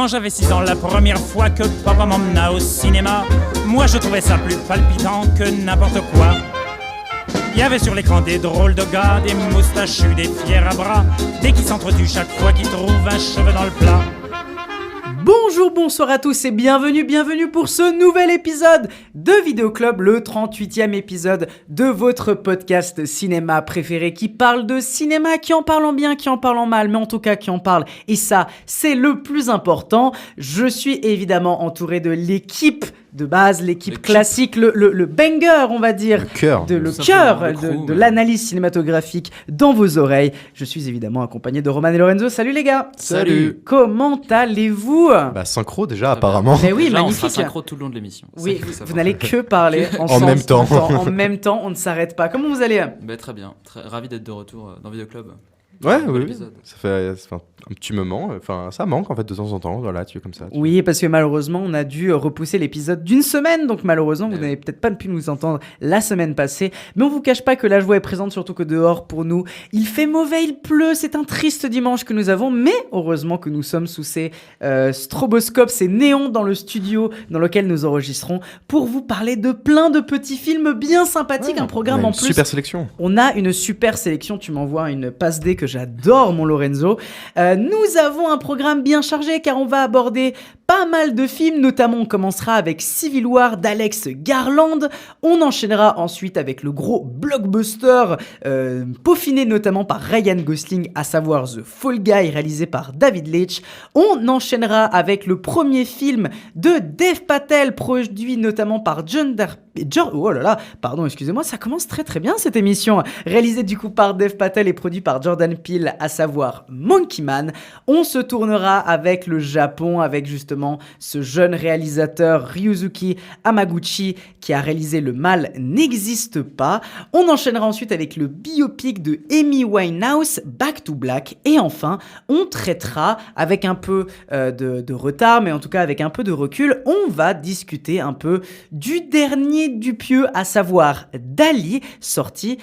Quand j'avais 6 ans, la première fois que papa m'emmena au cinéma, moi je trouvais ça plus palpitant que n'importe quoi. Il y avait sur l'écran des drôles de gars, des moustachus, des fiers à bras, des qui s'entretuent chaque fois qu'ils trouvent un cheveu dans le plat. Bonjour, bonsoir à tous et bienvenue pour ce nouvel épisode de Vidéo Club, le 38e épisode de votre podcast cinéma préféré qui parle de cinéma, qui en parle en bien, qui en parle en mal, mais en tout cas qui en parle. Et ça, c'est le plus important. Je suis évidemment entouré de l'équipe de base, l'équipe classique, le banger, on va dire, le cœur de l'analyse cinématographique dans vos oreilles. Je suis évidemment accompagné de Roman et Lorenzo. Salut les gars. Salut. Comment allez-vous ? Synchro déjà apparemment. Mais oui, déjà, magnifique. On sera synchro tout le long de l'émission. Oui, vous n'allez que parler ensemble. En même temps. En même temps, on ne s'arrête pas. Comment vous allez ? Très bien, ravi d'être de retour dans Vidéo Club. Ouais, oui. Ça fait un petit moment. Enfin, ça manque en fait de temps en temps. Voilà, tu es comme ça. Oui, parce que malheureusement, on a dû repousser l'épisode d'une semaine. Donc malheureusement, vous n'avez peut-être pas pu nous entendre la semaine passée. Mais on vous cache pas que la joie est présente, surtout que dehors, pour nous, il fait mauvais, il pleut. C'est un triste dimanche que nous avons. Mais heureusement que nous sommes sous ces stroboscopes, ces néons dans le studio dans lequel nous enregistrons pour vous parler de plein de petits films bien sympathiques. Un programme en plus. Super sélection. On a une super sélection. Tu m'envoies une passe D que j'adore, mon Lorenzo. Nous avons un programme bien chargé car on va aborder pas mal de films, notamment on commencera avec Civil War d'Alex Garland, on enchaînera ensuite avec le gros blockbuster peaufiné notamment par Ryan Gosling, à savoir The Fall Guy réalisé par David Leitch, on enchaînera avec le premier film de Dev Patel produit notamment par oh là là, pardon, excusez-moi, ça commence très très bien cette émission, réalisée du coup par Dev Patel et produit par Jordan Peele, à savoir Monkey Man. On se tournera avec le Japon, avec justement ce jeune réalisateur Ryuzuki Hamaguchi qui a réalisé Le Mal n'existe pas. On enchaînera ensuite avec le biopic de Amy Winehouse, Back to Black. Et enfin, on traitera avec un peu de retard, mais en tout cas avec un peu de recul, on va discuter un peu du dernier du pieux, à savoir Dali, sorti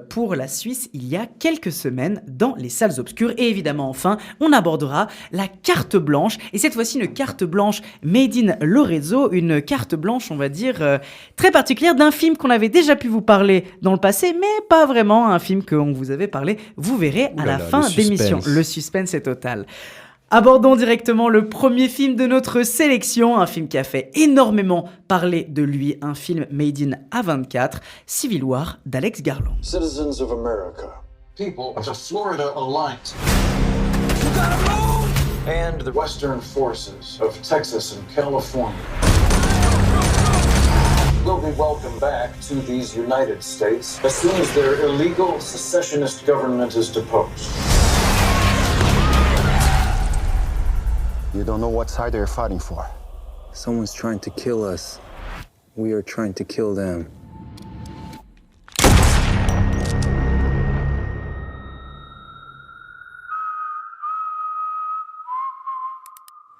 pour la Suisse il y a quelques semaines dans les salles obscures. Et évidemment, enfin, on abordera la carte blanche, et cette fois-ci une carte blanche made in Lorenzo, une carte blanche, on va dire, très particulière d'un film qu'on avait déjà pu vous parler dans le passé, mais pas vraiment un film qu'on vous avait parlé. Vous verrez à la fin d'émission. Le suspense est total. Abordons directement le premier film de notre sélection, un film qui a fait énormément parler de lui, un film made in A24, Civil War d'Alex Garland. Citizens of America, people of the Florida Alliance, and the Western forces of Texas and California will be welcomed back to these United States as soon as their illegal secessionist government is deposed. You don't know what side they're fighting for. Someone's trying to kill us. We are trying to kill them.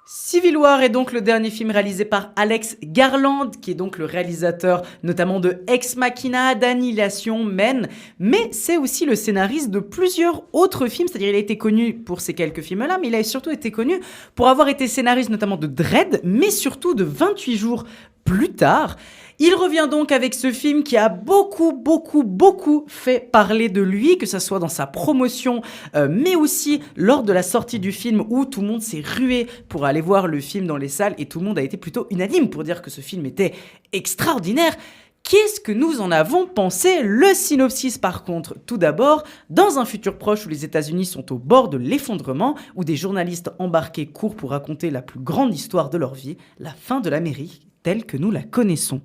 Civil War est donc le dernier film réalisé par Alex Garland, qui est donc le réalisateur notamment de Ex Machina, d'Annihilation Man, mais c'est aussi le scénariste de plusieurs autres films, c'est-à-dire il a été connu pour ces quelques films-là, mais il a surtout été connu pour avoir été scénariste notamment de Dredd, mais surtout de 28 jours plus tard. Il revient donc avec ce film qui a beaucoup fait parler de lui, que ce soit dans sa promotion, mais aussi lors de la sortie du film où tout le monde s'est rué pour aller voir le film dans les salles et tout le monde a été plutôt unanime pour dire que ce film était extraordinaire. Qu'est-ce que nous en avons pensé ? Le synopsis par contre, tout d'abord, dans un futur proche où les États-Unis sont au bord de l'effondrement, où des journalistes embarqués courent pour raconter la plus grande histoire de leur vie, la fin de l'Amérique telle que nous la connaissons.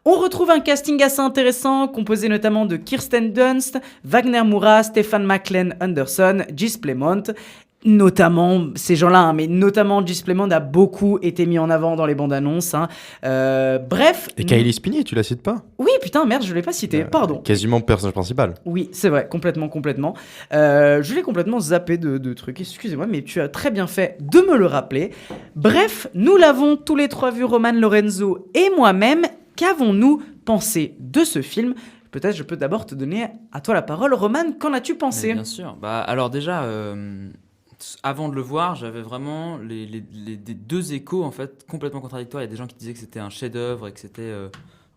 On retrouve un casting assez intéressant, composé notamment de Kirsten Dunst, Wagner Moura, Stephen McLean Anderson, Gis Plemont. Notamment ces gens-là, mais notamment Gis Plemont a beaucoup été mis en avant dans les bandes annonces. Bref. Et Kylie Spinney, tu la cites pas ? Oui, putain, merde, je l'ai pas cité, pardon. Quasiment personnage principal. Oui, c'est vrai, complètement. Je l'ai complètement zappé de trucs, excusez-moi, mais tu as très bien fait de me le rappeler. Bref, nous l'avons tous les trois vu, Roman, Lorenzo et moi-même. Qu'avons-nous pensé de ce film ? Peut-être je peux d'abord te donner à toi la parole. Roman, qu'en as-tu pensé ? Bien sûr. Alors déjà, avant de le voir, j'avais vraiment des deux échos en fait complètement contradictoires. Il y a des gens qui disaient que c'était un chef-d'œuvre et que c'était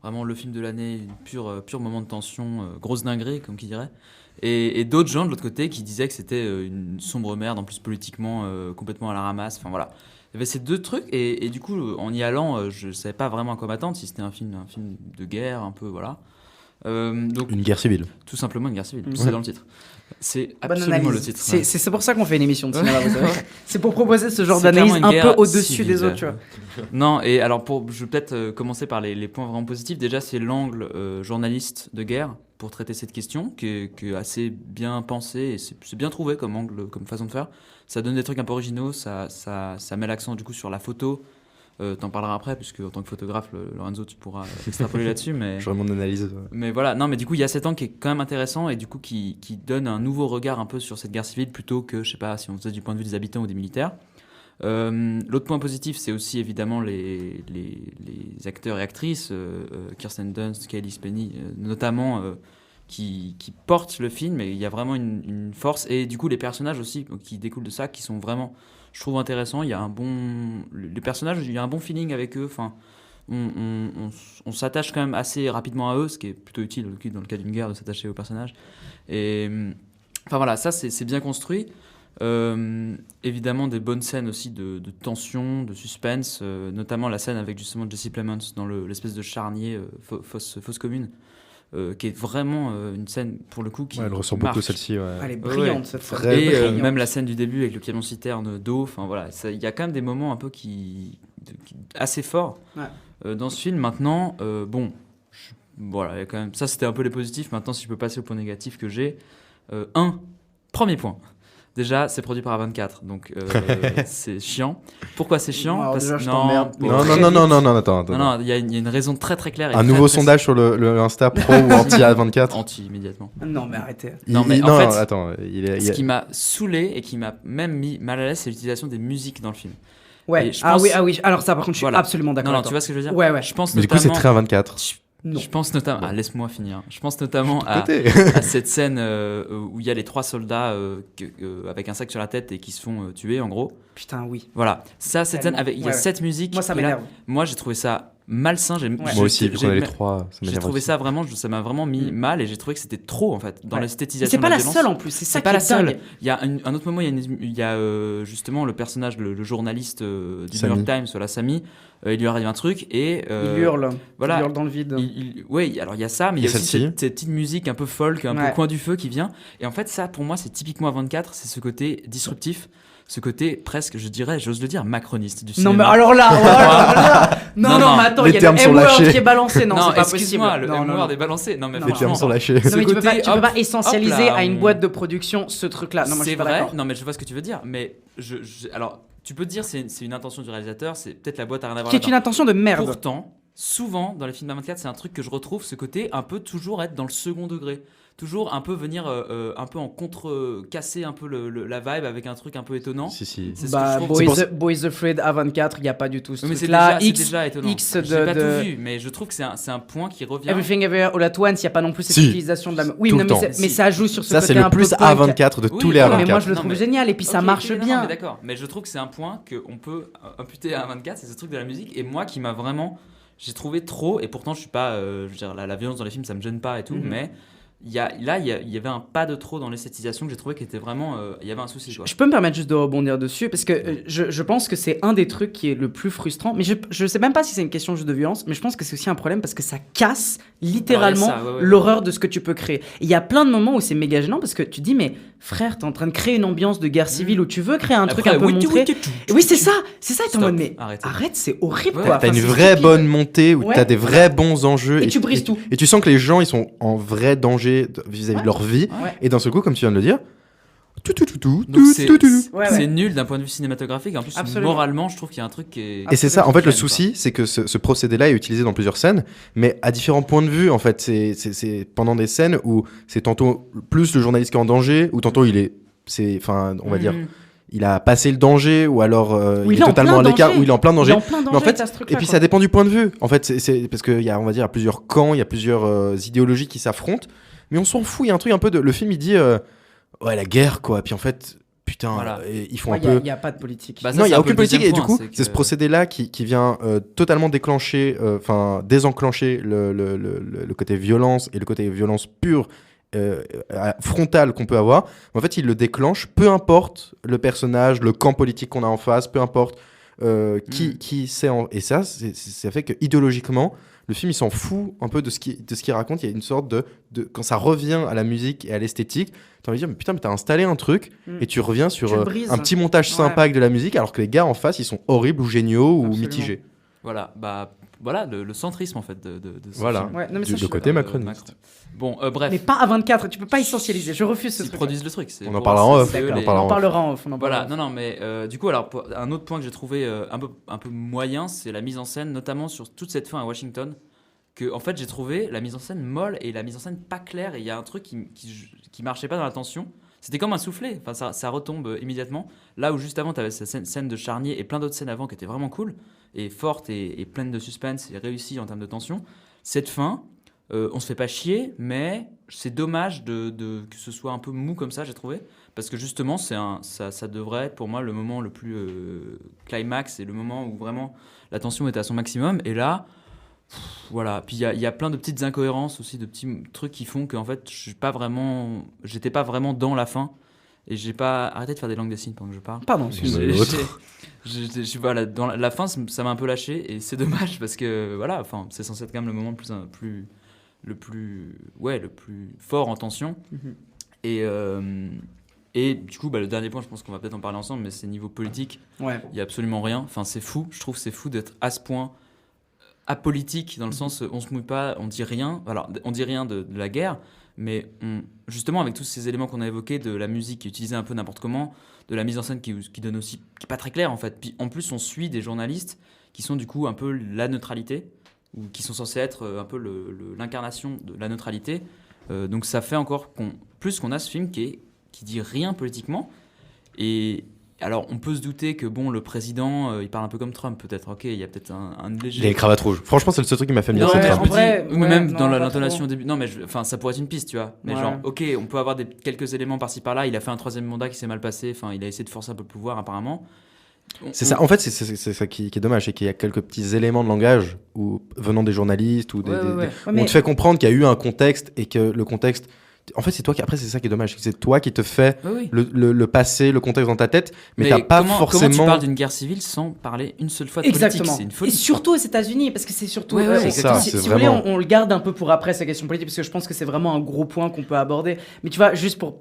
vraiment le film de l'année, une pur moment de tension, grosse dinguerie comme qui dirait. Et d'autres gens de l'autre côté qui disaient que c'était une sombre merde, en plus politiquement complètement à la ramasse. Enfin voilà, il y avait ces deux trucs et du coup en y allant, je savais pas vraiment à quoi m'attendre, si c'était un film de guerre un peu voilà. Donc Une guerre civile. tout simplement une guerre civile, c'est dans le titre. C'est Bonne absolument analyse. le titre. C'est pour ça qu'on fait une émission de cinéma, vous savez. C'est pour proposer ce genre C'est d'analyse clairement une un peu guerre au-dessus civile. des autres, tu vois. Non, et alors je vais peut-être commencer par les points vraiment positifs. Déjà, c'est l'angle journaliste de guerre pour traiter cette question, qui est assez bien pensé et c'est bien trouvé comme angle, comme façon de faire. Ça donne des trucs un peu originaux, ça met l'accent du coup sur la photo. T'en parleras après, puisque en tant que photographe, Lorenzo, tu pourras extrapoler là-dessus. Mais... J'aurais mon analyse. Mais voilà, non, mais du coup, il y a cet angle qui est quand même intéressant et du coup qui donne un nouveau regard un peu sur cette guerre civile plutôt que, je sais pas, si on faisait du point de vue des habitants ou des militaires. L'autre point positif, c'est aussi évidemment les acteurs et actrices, Kirsten Dunst, Kailee Spaeny, notamment, qui portent le film et il y a vraiment une force. Et du coup, les personnages aussi qui découlent de ça, qui sont vraiment, je trouve, intéressants. Il y a les personnages, il y a un bon feeling avec eux. Enfin, on s'attache quand même assez rapidement à eux, ce qui est plutôt utile dans le cas d'une guerre de s'attacher aux personnages. Et enfin voilà, ça c'est bien construit. Évidemment des bonnes scènes aussi de tension, de suspense, notamment la scène avec justement Jesse Plemons dans l'espèce de charnier fosse commune, qui est vraiment une scène pour le coup qui Elle ressort marque. beaucoup celle-ci. Ouais. Elle est brillante, cette scène. Très Et brillante. même la scène du début avec le camion citerne d'eau, enfin voilà, il y a quand même des moments un peu assez forts dans ce film. Maintenant, voilà, il y a quand même ça, c'était un peu les positifs. Maintenant, si je peux passer au point négatif que j'ai, premier point. Déjà, c'est produit par A24, donc c'est chiant. Pourquoi c'est chiant? Alors, déjà, je non, t'emmerde. mais Non, très non, non, vite. non, non, attends. Non, il y a une raison très très claire. Et Un très nouveau précise. sondage sur le Insta Pro ou anti-A24. Anti immédiatement. Non, mais arrêtez. Non, mais en fait, attends, Ce qui m'a saoulé et qui m'a même mis mal à l'aise, c'est l'utilisation des musiques dans le film. Ouais. Et je Ah pense- oui, ah oui. Alors ça, par contre, je suis Voilà. absolument d'accord. Non, avec tu toi. vois ce que je veux dire? Ouais, ouais. Je pense Mais du coup, c'est notamment. très A24. Non. Je pense notamment. Ah, laisse-moi finir. Je pense notamment à Côté. cette scène où il y a les 3 soldats avec un sac sur la tête et qui se font tuer, en gros. Putain, oui. Voilà. Ça, cette scène, il y a Ouais. cette musique. Moi, ça et là, m'énerve. moi, j'ai trouvé ça malsain. Moi aussi, vu qu'on a les trois, ça J'ai m'énerve trouvé aussi. ça vraiment, ça m'a vraiment mis mal et j'ai trouvé que c'était trop en fait dans Ouais. l'esthétisation. C'est de pas la violence. seule en plus, c'est ça C'est qui pas est la seule. dingue. Il y a un autre moment, il y a justement le personnage, le journaliste du Samy. New York Times, voilà, Samy. Il lui arrive un truc et Il hurle. voilà. Il hurle dans le vide. Oui, alors il y a ça, mais il y a aussi celle-ci. cette petite musique un peu folk, un Ouais. peu coin du feu qui vient. Et en fait, ça, pour moi, c'est typiquement A24, c'est ce côté disruptif, ce côté presque, je dirais, j'ose le dire, macroniste du Non, cinéma. mais alors là, oh là là. Non, Non, mais attends, les il y a termes le sont M-word lâchés. qui est balancé. Non, c'est pas possible. excuse-moi, le Non, non, M-word non. est balancé. Non, mais Non, Les termes franchement, sont lâchés. Non, mais Ce tu peux côté, pas, tu peux pas hop, essentialiser hop là, à une on- boîte de production ce truc-là. Non, moi je c'est suis pas vrai. d'accord. Non, mais je vois ce que tu veux dire. Mais alors, tu peux te dire c'est une intention du réalisateur. C'est peut-être la boîte à rien à voir. Qui est une intention de merde. Pourtant, souvent dans les films d'A24, c'est un truc que je retrouve, ce côté un peu toujours être dans le second degré. Toujours un peu venir un peu en casser un peu la vibe avec un truc un peu étonnant. Si, si. C'est ce Bah, que je trouve. Boys Afraid A24, il n'y a pas du tout ce Oui, mais c'est truc-là. déjà étonnant. X J'ai pas de- tout vu, mais je trouve que c'est un point qui revient. Everything Everywhere All at Once, il n'y a pas non plus cette Si. utilisation de la. Oui, Tout non, le mais, temps. mais ça joue sur ce Ça, côté c'est le un peu plus punk. A24 de Oui, tous les voilà, Mais A24. moi je le Non, trouve mais- génial et puis ça Ok, marche ok, non, bien. mais d'accord, mais je trouve que c'est un point qu'on peut imputer à A24, c'est ce truc de la musique. Et moi qui m'a vraiment. J'ai trouvé trop, et pourtant je suis pas. Je veux dire, la violence dans les films ça me gêne pas et tout, Mhm. mais. Il y avait un pas de trop dans l'esthétisation que j'ai trouvé qui était vraiment. Il y avait un souci. Quoi. Je peux me permettre juste de rebondir dessus parce que je pense que c'est un des trucs qui est le plus frustrant. Mais je sais même pas si c'est une question juste de violence, mais je pense que c'est aussi un problème parce que ça casse littéralement Alors, il y a ça, ouais. l'horreur de ce que tu peux créer. Il y a plein de moments où c'est méga gênant parce que tu te dis, mais frère, t'es en train de créer une ambiance de guerre civile où tu veux créer un truc un peu montré. Et oui, c'est ça, t'es en Stop, mode, mais arrêtez. arrête, c'est horrible Ouais, quoi. T'as Enfin, une c'est vraie stupide. bonne montée où Ouais, t'as des voilà. vrais bons enjeux Et tu brises tout. Et tu sens que les gens ils sont en vrai danger vis-à-vis de leur vie. Ouais. Et d'un seul coup, comme tu viens de le dire, Donc c'est Ouais, c'est ouais. nul d'un point de vue cinématographique. En plus, Absolument. moralement, je trouve qu'il y a un truc qui est. Et c'est ça, en fait, le gêne, souci, c'est que ce procédé-là est utilisé dans plusieurs scènes, mais à différents points de vue, en fait. C'est pendant des scènes où c'est tantôt plus le journaliste qui est en danger, ou tantôt on va dire, il a passé le danger, ou alors Ou il il est est en totalement à plein l'écart, danger. ou il est en plein Il danger. est en plein danger, Mais en fait, t'as ce truc-là, et puis quoi. ça dépend du point de vue. En fait, c'est parce qu'il y a, on va dire, plusieurs camps, il y a plusieurs idéologies qui s'affrontent, mais on s'en fout. Il y a un truc un peu de. Le film, il dit, ouais, la guerre, quoi. Puis en fait, putain, Voilà. ils font un Il peu. n'y a pas de politique. Bah, ça, Non, il c'est n'y a un peu aucune le politique, et deuxième du point, coup, que- c'est ce procédé-là qui vient totalement déclencher, désenclencher le côté violence et le côté violence pure, frontale qu'on peut avoir. En fait, il le déclenche, peu importe le personnage, le camp politique qu'on a en face, peu importe qui c'est. Et ça fait que idéologiquement, le film, il s'en fout un peu de ce qu'il raconte. Il y a une sorte de quand ça revient à la musique et à l'esthétique, t'as envie de dire, mais putain, mais t'as installé un truc et tu reviens sur Tu le brises. un petit montage sympa Ouais. avec de la musique, alors que les gars en face, ils sont horribles ou géniaux ou Absolument. mitigés. Voilà, voilà le centrisme en fait de ce Voilà. film. Ouais, non, mais ça, Du je suis côté d'accord. macroniste. Bon, bref, Mais pas à 24, tu peux pas essentialiser. Je refuse ce ils truc. produisent le truc. c'est On en pour parlera voir en si off, c'est eux on en les- parlera On en parlera en off. on en Voilà, parlera en off. non, mais du coup, alors, un autre point que j'ai trouvé un peu moyen, c'est la mise en scène, notamment sur toute cette fin à Washington, que, en fait, j'ai trouvé la mise en scène molle et la mise en scène pas claire, et il y a un truc qui marchait pas dans la tension. C'était comme un soufflet, enfin, ça retombe immédiatement. Là où juste avant, tu avais cette scène de charnier et plein d'autres scènes avant qui étaient vraiment cool, et fortes et pleines de suspense et réussies en termes de tension. Cette fin, on se fait pas chier, mais c'est dommage que ce soit un peu mou comme ça, j'ai trouvé. Parce que justement, ça devrait être pour moi le moment le plus climax et le moment où vraiment la tension est à son maximum. Et là, voilà. Puis il y a plein de petites incohérences aussi, de petits trucs qui font qu'en fait, j'étais pas vraiment dans la fin. Et j'ai pas arrêté de faire des langues des signes pendant que je parle. Pardon, excuse-moi. Voilà, dans la fin, ça m'a un peu lâché et c'est dommage parce que voilà, enfin, c'est censé être quand même le moment le plus fort en tension. Mhm. Et du coup, le dernier point, je pense qu'on va peut-être en parler ensemble, mais c'est niveau politique. Ouais. Il y a absolument rien. Enfin, c'est fou. Je trouve que c'est fou d'être à ce point apolitique dans le sens on se mouille pas, on dit rien. Alors, on dit rien de la guerre, mais justement avec tous ces éléments qu'on a évoqués, de la musique qui est utilisée un peu n'importe comment, de la mise en scène qui donne aussi, qui est pas très claire en fait. Puis en plus, on suit des journalistes qui sont du coup un peu la neutralité, ou qui sont censés être un peu l'incarnation de la neutralité. Donc ça fait encore qu'on a ce film qui dit rien politiquement. Et alors on peut se douter que bon, le président il parle un peu comme Trump peut-être. Ok, il y a peut-être un léger. Il a les cravates rouges. Franchement, c'est le seul truc qui m'a fait me dire Non, c'est mais ouais, Trump. je me en vrai, dis, ou ouais, même non, dans pas l'intonation trop. au début. Non, mais ça pourrait être une piste, tu vois. Mais Ouais. genre, ok, on peut avoir quelques éléments par-ci par-là. Il a fait un troisième mandat qui s'est mal passé. Enfin, il a essayé de forcer un peu le pouvoir apparemment. C'est ça. En fait, c'est ça qui est dommage, c'est qu'il y a quelques petits éléments de langage venant des journalistes ou Ouais, ouais. Ouais, où mais- on te fait comprendre qu'il y a eu un contexte et que le contexte. En fait, c'est toi qui. Après, c'est ça qui est dommage, c'est toi qui te fais Oui, oui. le passé, le contexte dans ta tête, mais t'as pas comment tu forcément. parles d'une guerre civile sans parler une seule fois de Exactement. politique? C'est une folie. Et surtout aux États-unis, parce que c'est surtout. Ouais, ouais, c'est ça, si c'est si vous voulez, vraiment- on le garde un peu pour après, sa question politique, parce que je pense que c'est vraiment un gros point qu'on peut aborder. Mais tu vois, juste pour.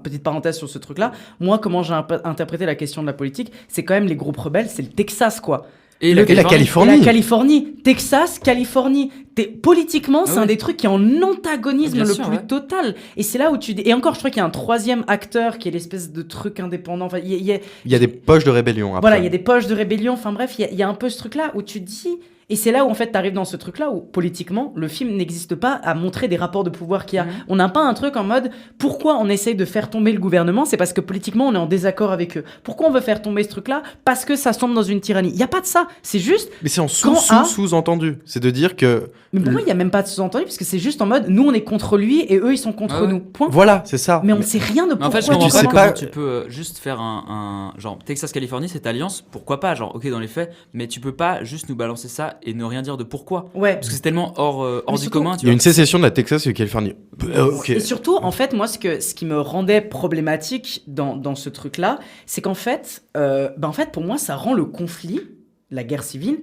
Petite parenthèse sur ce truc-là, moi, comment j'ai interprété la question de la politique, c'est quand même les groupes rebelles, c'est le Texas, quoi. Et la Californie. Et la Californie, Texas, Californie. Politiquement, c'est Ah un ouais. des trucs qui est en antagonisme Bien le sûr, plus ouais. total. Et c'est là où tu. Et encore, je crois qu'il y a un troisième acteur qui est l'espèce de truc indépendant. Enfin, il y a, Il y a des poches de rébellion. Après. voilà, il y a des poches de rébellion. Enfin bref, il y a un peu ce truc-là où tu te dis. Et c'est là où en fait tu arrives dans ce truc-là où politiquement le film n'existe pas à montrer des rapports de pouvoir qu'il y a. Mhm. On n'a pas un truc en mode pourquoi on essaye de faire tomber le gouvernement, c'est parce que politiquement on est en désaccord avec eux. Pourquoi on veut faire tomber ce truc-là? Parce que ça tombe dans une tyrannie. Il y a pas de ça. C'est juste. Mais c'est en Quand sous-entendu. C'est de dire que. Mais pour moi il y a même pas de sous-entendu parce que c'est juste en mode nous on est contre lui et eux ils sont contre Ah ouais. nous. Point. Voilà, c'est ça. Mais on sait rien de Mais en pourquoi. fait, je comprends tu pas sais comment pas- tu peux juste faire un genre Texas-Californie, cette alliance, pourquoi pas, genre ok dans les faits, mais tu peux pas juste nous balancer ça et ne rien dire de pourquoi. Ouais. Parce que c'est tellement hors Mais du surtout, commun, Il tu y a vois. une sécession de la Texas et de Californie. Ok. Et surtout, en fait, moi, ce qui me rendait problématique dans ce truc-là, c'est qu'en fait, pour moi, ça rend le conflit, la guerre civile,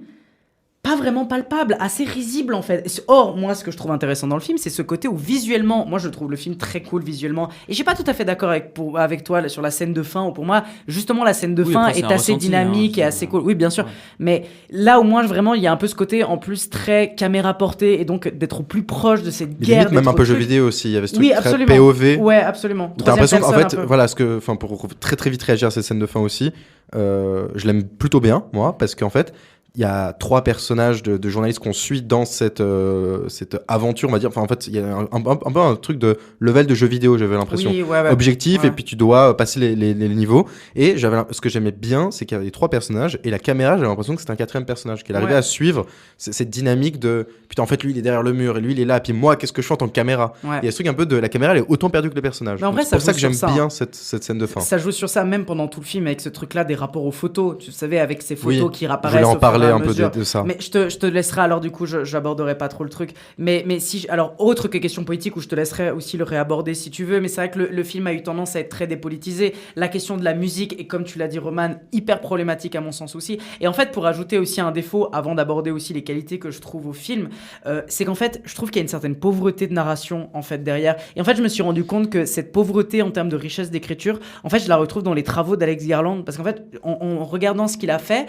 pas vraiment palpable, assez risible en fait. Or, moi, ce que je trouve intéressant dans le film, c'est ce côté où visuellement, moi, je trouve le film très cool visuellement. Et je suis pas tout à fait d'accord avec toi là, sur la scène de fin. Où pour moi, justement, la scène de Oui, fin après, c'est est un assez ressenti, dynamique hein, et assez cool. Oui, bien sûr. Ouais. Mais là, au moins, vraiment, il y a un peu ce côté en plus très caméra portée et donc d'être au plus proche de cette Mais guerre. limite, même d'être un peu au jeu truc. vidéo aussi. Il y avait ce truc Oui, très absolument. POV. Ouais, absolument. T'as l'impression qu'en Troisième fait, personne, un peu. voilà, pour très très vite réagir à cette scène de fin aussi, je l'aime plutôt bien, moi, parce qu'en fait, il y a 3 personnages de journalistes qu'on suit dans cette aventure, on va dire. Enfin, en fait, il y a un peu un truc de level de jeu vidéo, j'avais l'impression. Oui, ouais. Objectif, Ouais. et puis tu dois passer les niveaux. Et ce que j'aimais bien, c'est qu'il y avait 3 personnages, et la caméra, j'avais l'impression que c'était un 4e personnage, qu'elle arrivait Ouais. à suivre cette dynamique de putain, en fait, lui, il est derrière le mur, et lui, il est là, et puis moi, qu'est-ce que je fais en tant que caméra? Ouais. Il y a ce truc un peu de la caméra, elle est autant perdue que le personnage. Mais en Donc, vrai, c'est ça pour ça joue que j'aime sur ça, bien hein. cette scène de fin. Ça joue sur ça même pendant tout le film avec ce truc-là des rapports aux photos. Tu savais, avec ces photos Oui, qui je réapparaissent. voulais en au fur et parler à un peu mesure. de ça. Mais je te laisserai alors, du coup, j'aborderai pas trop le truc. Mais si, alors, autre que question politique, où je te laisserai aussi le réaborder si tu veux. Mais c'est vrai que le film a eu tendance à être très dépolitisé. La question de la musique est, comme tu l'as dit, Roman, hyper problématique à mon sens aussi. Et en fait, pour ajouter aussi un défaut, avant d'aborder aussi les qualités que je trouve au film, c'est qu'en fait, je trouve qu'il y a une certaine pauvreté de narration en fait derrière. Et en fait, je me suis rendu compte que cette pauvreté en termes de richesse d'écriture, en fait, je la retrouve dans les travaux d'Alex Garland, parce qu'en fait, en regardant ce qu'il a fait,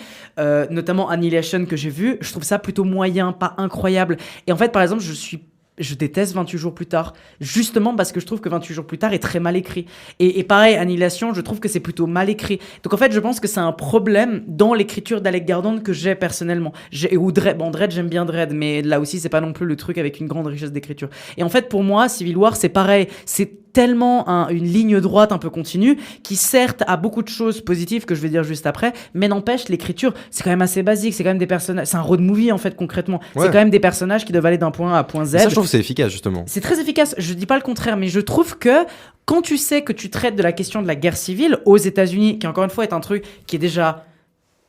notamment Annihilation que j'ai vu, je trouve ça plutôt moyen, pas incroyable. Et en fait, par exemple, je déteste 28 jours plus tard, justement parce que je trouve que 28 jours plus tard est très mal écrit. Et pareil, Annihilation, je trouve que c'est plutôt mal écrit. Donc en fait, je pense que c'est un problème dans l'écriture d'Alec Garland que j'ai personnellement. Ou Dredd, bon, Dredd, j'aime bien Dredd, mais là aussi, c'est pas non plus le truc avec une grande richesse d'écriture. Et en fait, pour moi, Civil War, c'est pareil. C'est tellement une ligne droite un peu continue qui certes a beaucoup de choses positives que je vais dire juste après, mais n'empêche, l'écriture, c'est quand même assez basique. C'est quand même des personnages, c'est un road movie en fait concrètement. Ouais. C'est quand même des personnages qui doivent aller d'un point A à point Z. Ça, je trouve que c'est efficace, justement. C'est très efficace, je dis pas le contraire, mais je trouve que quand tu sais que tu traites de la question de la guerre civile aux États-Unis, qui encore une fois est un truc qui est déjà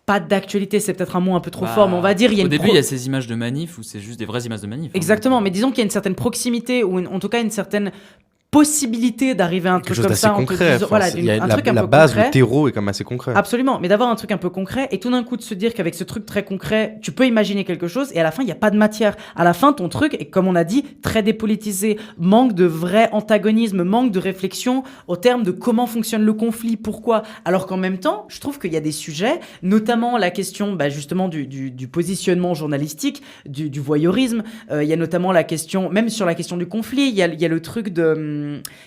pas d'actualité, c'est peut-être un mot un peu trop fort, mais on va dire il y a Au une début, il y a ces images de manif où c'est juste des vraies images de manif. Exactement, mais disons qu'il y a une certaine proximité ou en tout cas une certaine possibilité d'arriver à un Quelque truc chose comme d'assez ça en te concret. disant- Enfin, voilà, il y a un truc un la peu base, concret. le terreau est quand même assez concret. Absolument, mais d'avoir un truc un peu concret et tout d'un coup de se dire qu'avec ce truc très concret, tu peux imaginer quelque chose et à la fin, il n'y a pas de matière. À la fin, ton truc est, comme on a dit, très dépolitisé, manque de vrai antagonisme, manque de réflexion au terme de comment fonctionne le conflit, pourquoi. Alors qu'en même temps, je trouve qu'il y a des sujets, notamment la question justement du positionnement journalistique, du voyeurisme. Il y a notamment la question, même sur la question du conflit, il y a le truc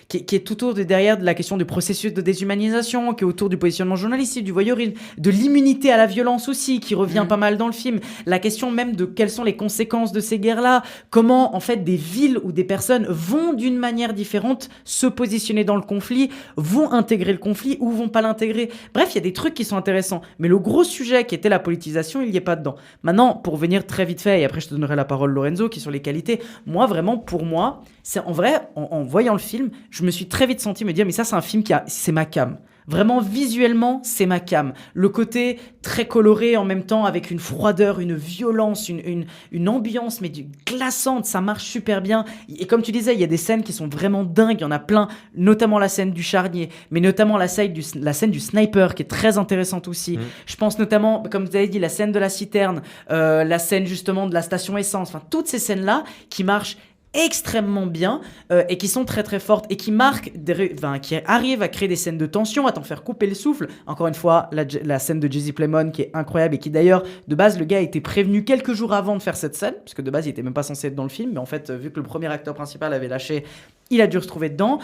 qui est tout autour derrière de la question du processus de déshumanisation, qui est autour du positionnement journalistique, du voyeurisme, de l'immunité à la violence aussi, qui revient pas mal dans le film. La question même de quelles sont les conséquences de ces guerres-là, comment en fait des villes ou des personnes vont d'une manière différente se positionner dans le conflit, vont intégrer le conflit ou vont pas l'intégrer. Bref, il y a des trucs qui sont intéressants. Mais le gros sujet qui était la politisation, il n'y est pas dedans. Maintenant, pour venir très vite fait, et après je te donnerai la parole Lorenzo, qui est sur les qualités, moi vraiment, pour moi, c'est en vrai, en voyant le film, je me suis très vite senti me dire, mais ça c'est un film c'est ma came. Vraiment, visuellement, c'est ma came. Le côté très coloré en même temps, avec une froideur, une violence, une ambiance, mais glaçante, ça marche super bien. Et comme tu disais, il y a des scènes qui sont vraiment dingues, il y en a plein, notamment la scène du charnier, mais notamment la scène du sniper, qui est très intéressante aussi. Je pense notamment, comme tu avais dit, la scène de la citerne, la scène justement de la station essence, enfin, toutes ces scènes-là qui marchent extrêmement bien et qui sont très très fortes et qui marquent qui arrivent à créer des scènes de tension, à t'en faire couper le souffle. Encore une fois, la scène de Jesse Plemons qui est incroyable et qui d'ailleurs de base le gars a été prévenu quelques jours avant de faire cette scène, parce que de base il était même pas censé être dans le film, mais en fait vu que le premier acteur principal avait lâché, il a dû se retrouver dedans.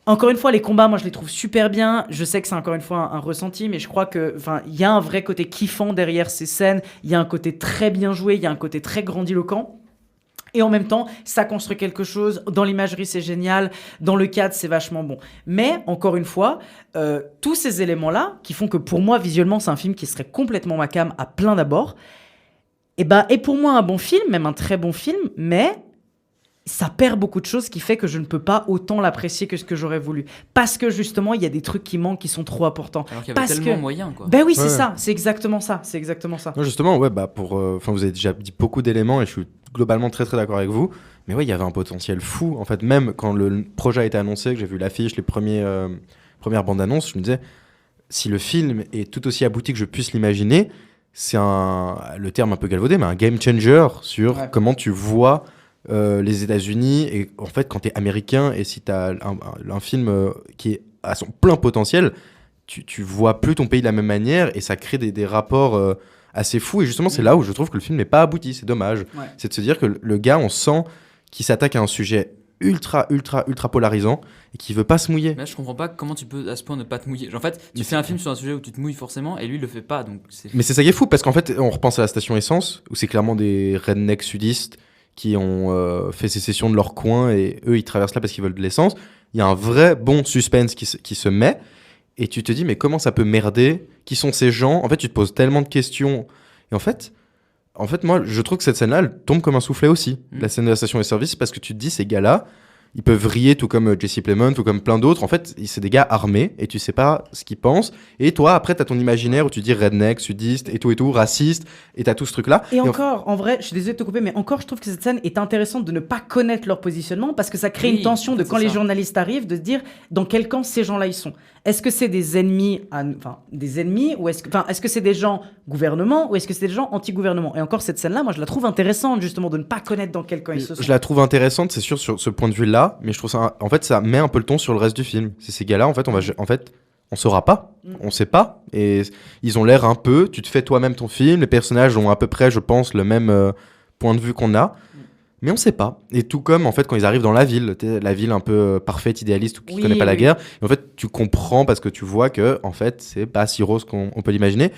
Encore une fois, les combats, moi je les trouve super bien. Je sais que c'est encore une fois un ressenti, mais je crois que, il y a un vrai côté kiffant derrière ces scènes. Il y a un côté très bien joué, il y a un côté très grandiloquent. Et en même temps, ça construit quelque chose. Dans l'imagerie, c'est génial. Dans le cadre, c'est vachement bon. Mais, encore une fois, tous ces éléments-là, qui font que pour moi, visuellement, c'est un film qui serait complètement ma came à plein d'abord, et pour moi un bon film, même un très bon film, mais ça perd beaucoup de choses, qui fait que je ne peux pas autant l'apprécier que ce que j'aurais voulu. Parce que justement, il y a des trucs qui manquent, qui sont trop importants. Alors qu'il y avait tellement moyen, quoi. Ben oui, c'est Ouais. ça. C'est exactement ça. C'est exactement ça. Non, justement, ouais, vous avez déjà dit beaucoup d'éléments et je suis globalement très très d'accord avec vous. Mais ouais, il y avait un potentiel fou. En fait, même quand le projet a été annoncé, que j'ai vu l'affiche, les premières bandes annonces, je me disais, si le film est tout aussi abouti que je puisse l'imaginer, c'est le terme un peu galvaudé, mais un game changer sur comment tu vois les États-Unis. Et en fait, quand tu es américain et si tu as un film qui est à son plein potentiel, tu vois plus ton pays de la même manière et ça crée des rapports assez fous. Et justement, c'est là où je trouve que le film n'est pas abouti. C'est dommage. Ouais. C'est de se dire que le gars, on sent qu'il s'attaque à un sujet ultra polarisant et qui veut pas se mouiller. Mais là, je comprends pas comment tu peux à ce point ne pas te mouiller. En fait, tu fais un film sur un sujet où tu te mouilles forcément et lui il le fait pas. Donc Mais c'est ça qui est fou parce qu'en fait, on repense à la station essence où c'est clairement des rednecks sudistes qui ont fait sécession de leur coin et eux ils traversent là parce qu'ils veulent de l'essence. Il y a un vrai bon suspense qui se met et tu te dis mais comment ça peut merder? Qui sont ces gens? En fait, tu te poses tellement de questions et en fait, moi, je trouve que cette scène-là, elle tombe comme un soufflet aussi. La scène de la station de service, parce que tu te dis, ces gars-là, ils peuvent vriller tout comme Jesse Plemons, tout comme plein d'autres. En fait, c'est des gars armés et tu sais pas ce qu'ils pensent. Et toi, après, t'as ton imaginaire où tu dis redneck, sudiste et tout, raciste, et t'as tout ce truc-là. Et encore, en vrai, je suis désolé de te couper, mais encore, je trouve que cette scène est intéressante de ne pas connaître leur positionnement parce que ça crée une tension de quand les journalistes arrivent, de se dire dans quel camp ces gens-là ils sont. Est-ce que c'est des ennemis, ou est-ce que c'est des gens gouvernement ou est-ce que c'est des gens anti-gouvernement? Et encore, cette scène-là, moi, je la trouve intéressante justement de ne pas connaître dans quel camp ils se sont. Je la trouve intéressante, c'est sûr, sur ce point de vue-là, mais je trouve ça, en fait, ça met un peu le ton sur le reste du film. C'est ces gars-là, en fait, on saura pas, on sait pas, et ils ont l'air un peu. Tu te fais toi-même ton film, les personnages ont à peu près, je pense, le même point de vue qu'on a. Mais on sait pas. Et tout comme, en fait, quand ils arrivent dans la ville un peu parfaite, idéaliste, ou qui connaît pas la guerre, et en fait, tu comprends parce que tu vois que, en fait, c'est pas si rose qu'on peut l'imaginer.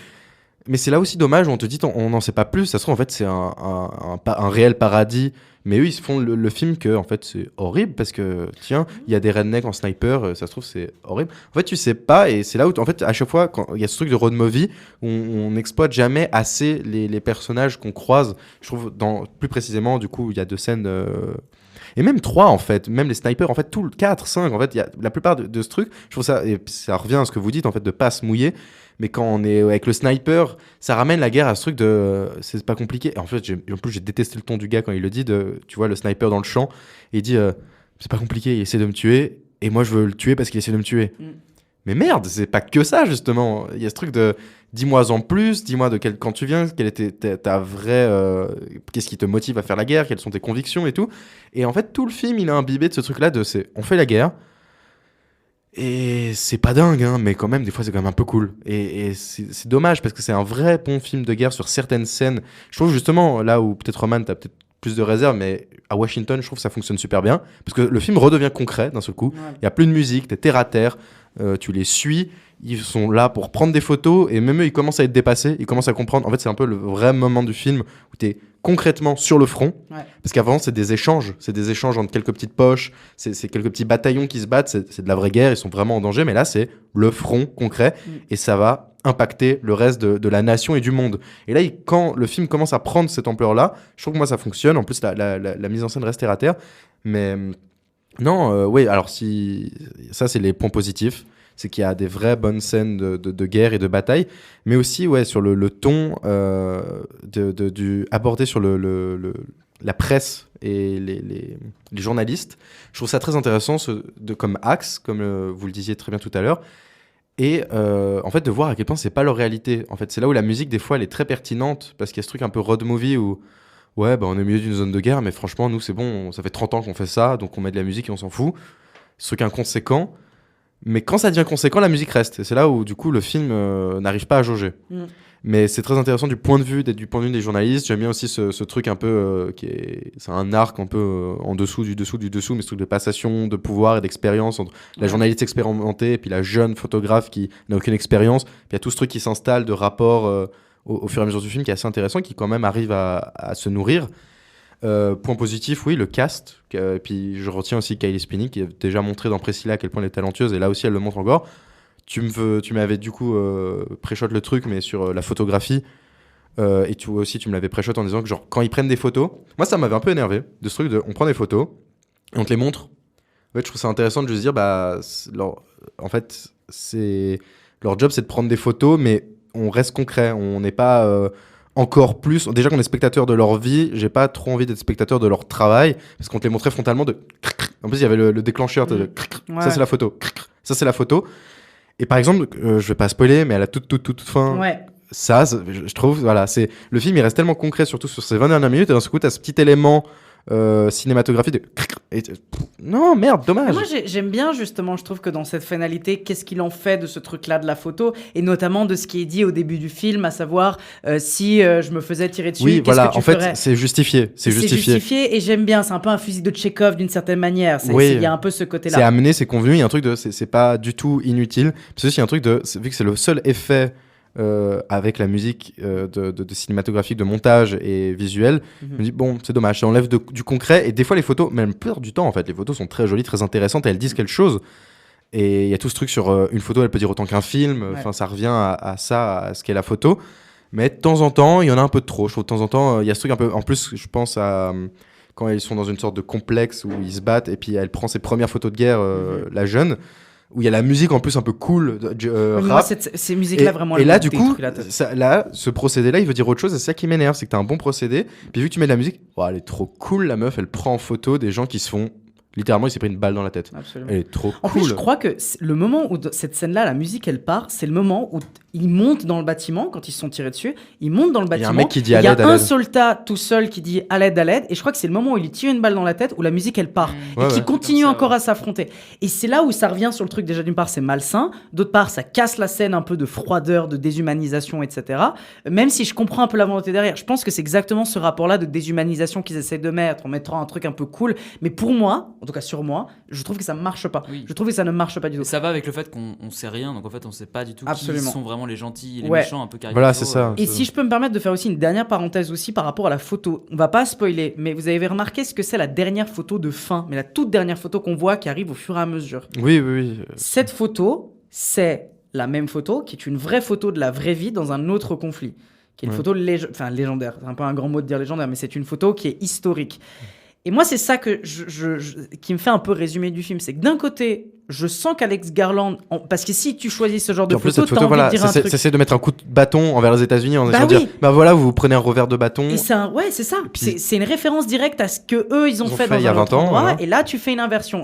Mais c'est là aussi dommage où on te dit, on n'en sait pas plus. Ça se trouve, en fait, c'est un réel paradis. Mais eux, ils se font le film que, en fait, c'est horrible parce que, tiens, il y a des rednecks en sniper, ça se trouve, c'est horrible. En fait, tu sais pas, et c'est là où, en fait, à chaque fois, quand il y a ce truc de road movie, où on n'exploite jamais assez les personnages qu'on croise. Je trouve, plus précisément, du coup, il y a 2 scènes. Et même 3, en fait, même les snipers, en fait, tout le 4, 5, en fait, il y a la plupart de ce truc. Je trouve ça, et ça revient à ce que vous dites, en fait, de pas se mouiller. Mais quand on est avec le sniper, ça ramène la guerre à ce truc de c'est pas compliqué. Et en fait, en plus, j'ai détesté le ton du gars quand il le dit, tu vois, le sniper dans le champ, et il dit c'est pas compliqué, il essaie de me tuer, et moi je veux le tuer parce qu'il essaie de me tuer. Mais merde, c'est pas que ça, justement. Il y a ce truc de dis-moi en plus, dis-moi de quand tu viens, quelle était ta vraie. Qu'est-ce qui te motive à faire la guerre, quelles sont tes convictions et tout. Et en fait, tout le film, il a imbibé de ce truc-là on fait la guerre. Et c'est pas dingue, hein, mais quand même, des fois, c'est quand même un peu cool. Et c'est dommage parce que c'est un vrai bon film de guerre sur certaines scènes. Je trouve justement, là où peut-être Roman, t'as peut-être plus de réserve, mais à Washington, je trouve que ça fonctionne super bien. Parce que le film redevient concret d'un seul coup. Il y a plus de musique, t'es terre à terre, tu les suis. Ils sont là pour prendre des photos et même eux, ils commencent à être dépassés. Ils commencent à comprendre. En fait, c'est un peu le vrai moment du film où t'es concrètement sur le front. Parce qu'avant, c'est des échanges. C'est des échanges entre quelques petites poches. C'est quelques petits bataillons qui se battent. C'est de la vraie guerre. Ils sont vraiment en danger. Mais là, c'est le front concret. Et ça va impacter le reste de la nation et du monde. Et là, quand le film commence à prendre cette ampleur-là, je trouve que moi, ça fonctionne. En plus, la mise en scène reste terre à terre. Mais non, oui, alors ça, c'est les points positifs. C'est qu'il y a des vraies bonnes scènes de guerre et de bataille, mais aussi sur le ton abordé sur la presse et les journalistes. Je trouve ça très intéressant comme axe, comme vous le disiez très bien tout à l'heure, et en fait de voir à quel point c'est pas leur réalité. En fait, c'est là où la musique des fois elle est très pertinente parce qu'il y a ce truc un peu road movie où on est au milieu d'une zone de guerre, mais franchement nous c'est bon, ça fait 30 ans qu'on fait ça, donc on met de la musique et on s'en fout. Ce truc inconséquent. Mais quand ça devient conséquent, la musique reste. Et c'est là où, du coup, le film n'arrive pas à jauger. Mais c'est très intéressant du point de vue des journalistes. J'aime bien aussi ce truc un peu c'est un arc un peu en dessous, mais ce truc de passation de pouvoir et d'expérience entre la journaliste expérimentée et puis la jeune photographe qui n'a aucune expérience. Puis il y a tout ce truc qui s'installe de rapport au fur et à mesure du film qui est assez intéressant, qui quand même arrive à se nourrir. Point positif, oui, le cast. Puis je retiens aussi Kylie Spinney qui a déjà montré dans Priscilla à quel point elle est talentueuse, et là aussi elle le montre encore. Tu m'avais du coup pré-shot le truc, mais sur la photographie, et tu me l'avais pré-shot en disant que genre quand ils prennent des photos, moi ça m'avait un peu énervé de ce truc de on prend des photos et on te les montre. En fait, je trouve ça intéressant de juste dire en fait leur job c'est de prendre des photos, mais on reste concret, on n'est pas encore plus. Déjà qu'on est spectateur de leur vie, j'ai pas trop envie d'être spectateur de leur travail parce qu'on te les montrait frontalement de. En plus, il y avait le déclencheur de. Ça, c'est la photo. Ça, c'est la photo. Et par exemple, je vais pas spoiler, mais à la toute fin. Ça, je trouve, voilà, le film, il reste tellement concret, surtout sur ces 20 dernières minutes, et d'un coup, t'as ce petit élément cinématographie de... Non, merde, Mais dommage. moi j'aime bien justement, je trouve que dans cette finalité, qu'est-ce qu'il en fait de ce truc-là de la photo, et notamment de ce qui est dit au début du film, à savoir si je me faisais tirer dessus, Oui, qu'est-ce voilà, que tu en fait, ferais. c'est justifié. C'est justifié. Et j'aime bien, c'est un peu un fusil de Tchekhov d'une certaine manière, Oui. il y a un peu ce C'est côté-là. amené, c'est convenu, il y a un truc de... C'est pas du tout inutile. C'est aussi un truc de... Vu que c'est le seul effet avec la musique de cinématographique, de montage et visuel, je me dis, bon, c'est dommage, ça enlève du concret. Et des fois, les photos, même la plupart du temps, en fait, les photos sont très jolies, très intéressantes, et elles disent quelque chose. Et il y a tout ce truc sur une photo, elle peut dire autant qu'un film. Enfin, ça revient à ça, à ce qu'est la photo. Mais de temps en temps, il y en a un peu de trop. Je trouve de temps en temps, il y a ce truc un peu... En plus, je pense à... quand ils sont dans une sorte de complexe où ils se battent, et puis elle prend ses premières photos de guerre, la jeune, où il y a la musique en plus un peu cool, Moi, rap. ces musiques-là, vraiment, Et elles là, m'ont du coup, détruit la tête. ce procédé-là, il veut dire autre chose, et c'est ça qui m'énerve, c'est que t'as un bon procédé, puis vu que tu mets de la musique, oh, elle est trop cool, la meuf, elle prend en photo des gens qui se font... Littéralement, il s'est pris une balle dans la tête. Absolument. Elle est trop En cool. plus, je crois que le moment où cette scène-là, la musique, elle part, c'est le moment où ils montent dans le bâtiment, quand ils se sont tirés dessus, ils montent dans le Il y a bâtiment. un mec qui dit il à y a l'aide, à un l'aide. soldat tout seul qui dit à l'aide, et je crois que c'est le moment où il lui tire une balle dans la tête, où la musique, elle part, et Ouais, qui ouais. continue Comme ça, encore à s'affronter. Et c'est là où ça revient sur le truc, déjà d'une part, c'est malsain, d'autre part, ça casse la scène un peu de froideur, de déshumanisation, etc. Même si je comprends un peu la volonté derrière, je pense que c'est exactement ce rapport-là de déshumanisation qu'ils essaient de mettre, en mettant un truc un peu cool. Mais pour moi, en tout cas sur moi, je trouve que ça marche pas. Oui. Je trouve que ça ne marche pas du tout. Et ça va avec le fait qu'on sait rien, donc en fait on sait pas du tout Absolument. qui sont vraiment les gentils et les Ouais. méchants, un peu caricaturaux. Voilà, c'est ça. Et si je peux me permettre de faire aussi une dernière parenthèse aussi par rapport à la photo, on va pas spoiler, mais vous avez remarqué ce que c'est la dernière photo de fin, mais la toute dernière photo qu'on voit qui arrive au fur et à mesure. Oui, oui, oui. Cette photo, c'est la même photo qui est une vraie photo de la vraie vie dans un autre conflit, qui est une Ouais. photo légendaire. C'est un peu un grand mot de dire légendaire, mais c'est une photo qui est historique. Et moi, c'est ça que qui me fait un peu résumer du film, c'est que d'un côté, je sens qu'Alex Garland, parce que si tu choisis ce genre de Puis en plus, photo, cette t'as photo, envie voilà, de dire un truc. ça essaie de mettre un coup de bâton envers les États-Unis en Bah essayant de oui. dire, bah voilà, vous prenez un revers de bâton. Et ouais, c'est ça. puis- C'est une référence directe à ce que eux ils ont fait dans il y a un 20 autre ans, endroit. voilà. Et là, tu fais une inversion.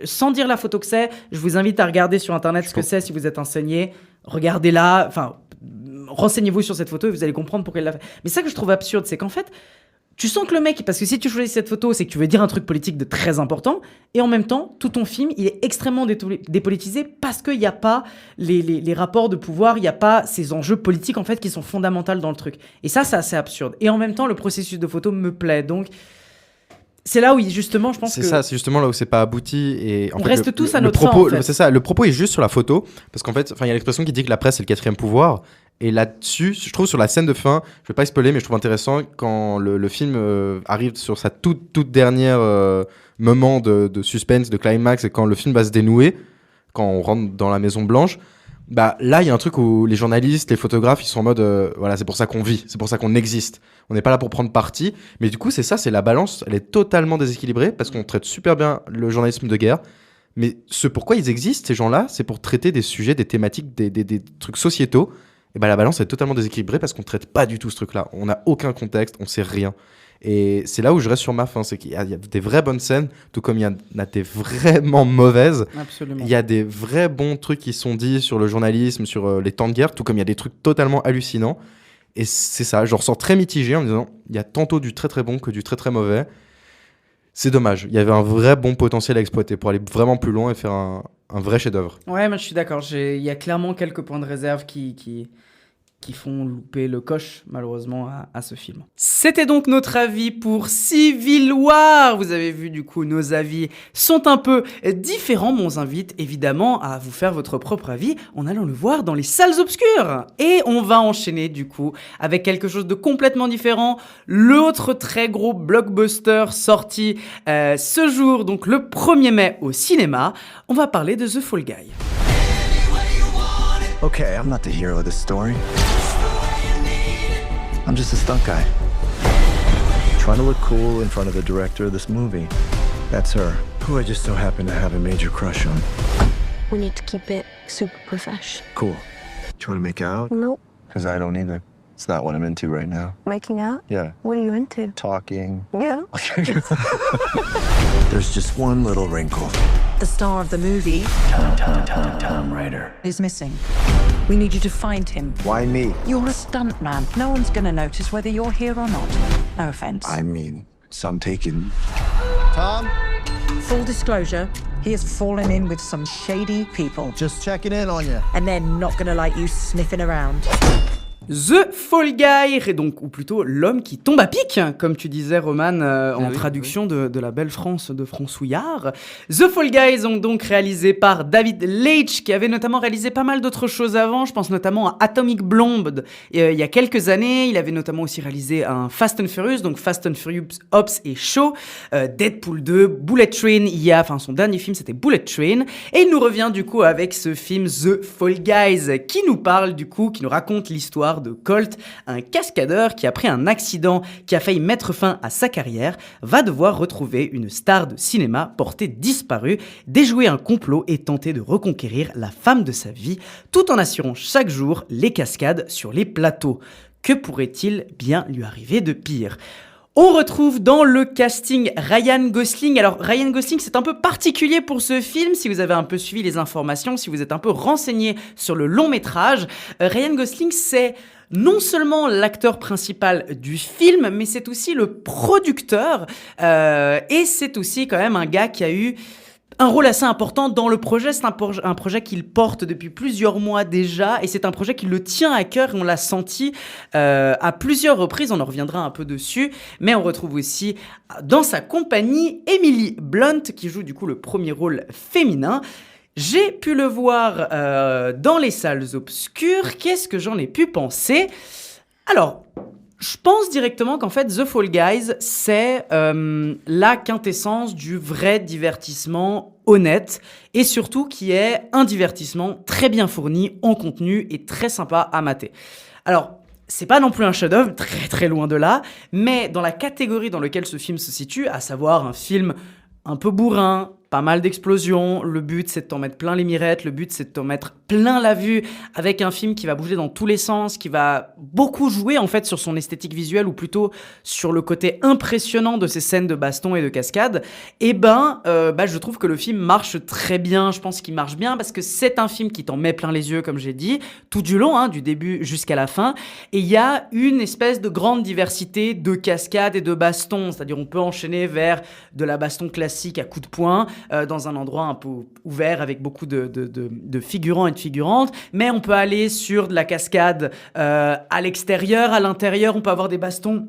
Sans dire la photo que c'est, je vous invite à regarder sur internet ce que c'est si vous êtes enseigné. Regardez-la. Enfin, renseignez-vous sur cette photo et vous allez comprendre pourquoi il l'a fait. Mais ça que je trouve absurde, c'est qu'en fait, tu sens que le mec, parce que si tu choisis cette photo, c'est que tu veux dire un truc politique de très important, et en même temps, tout ton film, il est extrêmement dépolitisé parce qu'il n'y a pas les rapports de pouvoir, il n'y a pas ces enjeux politiques en fait qui sont fondamentaux dans le truc. Et ça, c'est assez absurde. Et en même temps, le processus de photo me plaît. Donc, c'est là où justement, je pense C'est que ça, c'est justement là où c'est pas abouti et en On fait, reste tous à le notre propos, fin, en fait. c'est ça, le propos est juste sur la photo parce qu'en fait, enfin, il y a l'expression qui dit que la presse c'est le quatrième pouvoir et là-dessus, je trouve sur la scène de fin, je vais pas spoiler, mais je trouve intéressant quand le film arrive sur sa toute dernière moment de suspense, de climax et quand le film va se dénouer, quand on rentre dans la Maison Blanche. Bah là, il y a un truc où les journalistes, les photographes, ils sont en mode voilà, c'est pour ça qu'on vit, c'est pour ça qu'on existe. On n'est pas là pour prendre parti, mais du coup, c'est ça, c'est la balance, elle est totalement déséquilibrée parce qu'on traite super bien le journalisme de guerre. Mais ce pourquoi ils existent, ces gens-là, c'est pour traiter des sujets, des thématiques, des trucs sociétaux. Et bah la balance est totalement déséquilibrée parce qu'on traite pas du tout ce truc-là. On n'a aucun contexte, on sait rien. Et c'est là où je reste sur ma fin, c'est qu'il y a des vraies bonnes scènes, tout comme il y en a des vraiment mauvaises. absolument. Il y a des vrais bons trucs qui sont dits sur le journalisme, sur les temps de guerre, tout comme il y a des trucs totalement hallucinants. Et c'est ça, je ressens très mitigé en me disant, il y a tantôt du très très bon que du très très mauvais. C'est dommage, il y avait un vrai bon potentiel à exploiter pour aller vraiment plus loin et faire un vrai chef-d'œuvre. Ouais, moi je suis d'accord. Il y a clairement quelques points de réserve qui font louper le coche, malheureusement, à ce film. C'était donc notre avis pour Civil War. Vous avez vu, du coup, nos avis sont un peu différents. Mais on vous invite évidemment à vous faire votre propre avis en allant le voir dans les salles obscures. Et on va enchaîner, du coup, avec quelque chose de complètement différent. L'autre très gros blockbuster sorti ce jour, donc le 1er mai au cinéma. On va parler de The Fall Guy. Okay, I'm not the hero of this story. I'm just a stunt guy. Trying to look cool in front of the director of this movie. That's her, who I just so happen to have a major crush on. We need to keep it super profesh. Cool. Do you want to make out? Nope. Because I don't either. It's not what I'm into right now. Making out? Yeah. What are you into? Talking. Yeah. There's just one little wrinkle. The star of the movie Tom Ryder. is missing. We need you to find him. Why me? You're a stuntman. No one's gonna notice whether you're here or not. No offense. I mean, some taken. Tom? Full disclosure, he has fallen in with some shady people. Just checking in on you. And they're not gonna like you sniffing around. The Fall Guy, donc, ou plutôt l'homme qui tombe à pic, comme tu disais, Roman, en traduction de la belle France de Françouyard. The Fall Guys, donc réalisé par David Leitch, qui avait notamment réalisé pas mal d'autres choses avant. Je pense notamment à Atomic Blonde il y a quelques années. Il avait notamment aussi réalisé un Fast and Furious, donc Fast and Furious Hobbs et Shaw, Deadpool 2, Bullet Train. Son dernier film, c'était Bullet Train. Et il nous revient du coup avec ce film The Fall Guys, qui nous parle du coup, qui nous raconte l'histoire de Colt, un cascadeur qui, après un accident qui a failli mettre fin à sa carrière, va devoir retrouver une star de cinéma portée disparue, déjouer un complot et tenter de reconquérir la femme de sa vie, tout en assurant chaque jour les cascades sur les plateaux. Que pourrait-il bien lui arriver de pire ? On retrouve dans le casting Ryan Gosling. Alors Ryan Gosling, c'est un peu particulier pour ce film, si vous avez un peu suivi les informations, si vous êtes un peu renseigné sur le long métrage. Ryan Gosling, c'est non seulement l'acteur principal du film, mais c'est aussi le producteur, et c'est aussi quand même un gars qui a eu un rôle assez important dans le projet. C'est un projet qu'il porte depuis plusieurs mois déjà, et c'est un projet qui le tient à cœur, et on l'a senti à plusieurs reprises, on en reviendra un peu dessus, mais on retrouve aussi dans sa compagnie Emily Blunt, qui joue du coup le premier rôle féminin. J'ai pu le voir dans les salles obscures. Qu'est-ce que j'en ai pu penser ? Alors, je pense directement qu'en fait, The Fall Guys, c'est la quintessence du vrai divertissement honnête, et surtout qui est un divertissement très bien fourni en contenu et très sympa à mater. Alors, c'est pas non plus un chef-d'œuvre, très très loin de là, mais dans la catégorie dans laquelle ce film se situe, à savoir un film un peu bourrin, pas mal d'explosions, le but c'est de t'en mettre plein les mirettes, le but c'est de t'en mettre plein la vue, avec un film qui va bouger dans tous les sens, qui va beaucoup jouer en fait sur son esthétique visuelle, ou plutôt sur le côté impressionnant de ces scènes de baston et de cascade. Et je trouve que le film marche très bien. Je pense qu'il marche bien parce que c'est un film qui t'en met plein les yeux, comme j'ai dit, tout du long, du début jusqu'à la fin, et il y a une espèce de grande diversité de cascades et de bastons, c'est-à-dire on peut enchaîner vers de la baston classique à coups de poing, dans un endroit un peu ouvert avec beaucoup de figurants et de figurantes, mais on peut aller sur de la cascade à l'extérieur, à l'intérieur, on peut avoir des bastons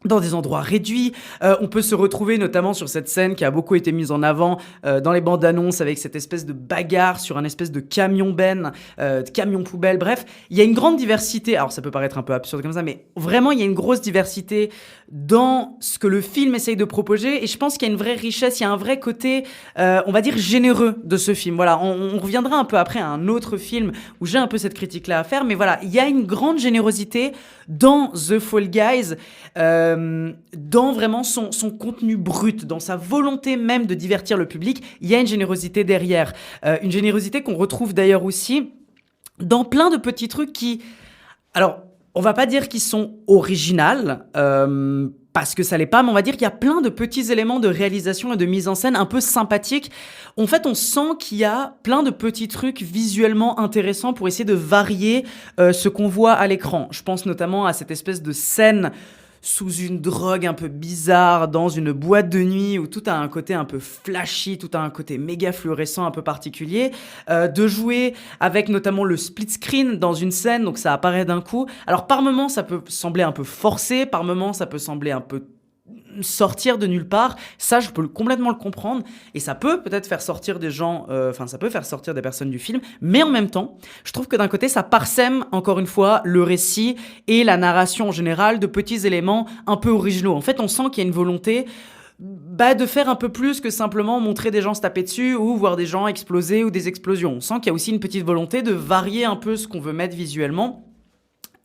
dans des endroits réduits. On peut se retrouver notamment sur cette scène qui a beaucoup été mise en avant dans les bandes annonces, avec cette espèce de bagarre sur un espèce de camion-benne, de camion-poubelle, bref. Il y a une grande diversité, alors ça peut paraître un peu absurde comme ça, mais vraiment il y a une grosse diversité dans ce que le film essaye de proposer, et je pense qu'il y a une vraie richesse, il y a un vrai côté, on va dire, généreux de ce film. Voilà, on reviendra un peu après à un autre film où j'ai un peu cette critique-là à faire, mais voilà, il y a une grande générosité dans The Fall Guys, dans vraiment son contenu brut, dans sa volonté même de divertir le public. Il y a une générosité derrière, une générosité qu'on retrouve d'ailleurs aussi dans plein de petits trucs qui, alors on va pas dire qu'ils sont originales, parce que ça l'est pas, mais on va dire qu'il y a plein de petits éléments de réalisation et de mise en scène un peu sympathiques. En fait, on sent qu'il y a plein de petits trucs visuellement intéressants pour essayer de varier ce qu'on voit à l'écran. Je pense notamment à cette espèce de scène sous une drogue un peu bizarre, dans une boîte de nuit, où tout a un côté un peu flashy, tout a un côté méga fluorescent un peu particulier, de jouer avec notamment le split screen dans une scène, donc ça apparaît d'un coup. Alors par moments ça peut sembler un peu forcé, par moments ça peut sembler un peu sortir de nulle part. Ça, je peux complètement le comprendre, et ça peut peut-être faire sortir des gens, ça peut faire sortir des personnes du film, mais en même temps, je trouve que d'un côté, ça parsème, encore une fois, le récit et la narration en général de petits éléments un peu originaux. En fait, on sent qu'il y a une volonté de faire un peu plus que simplement montrer des gens se taper dessus ou voir des gens exploser ou des explosions. On sent qu'il y a aussi une petite volonté de varier un peu ce qu'on veut mettre visuellement,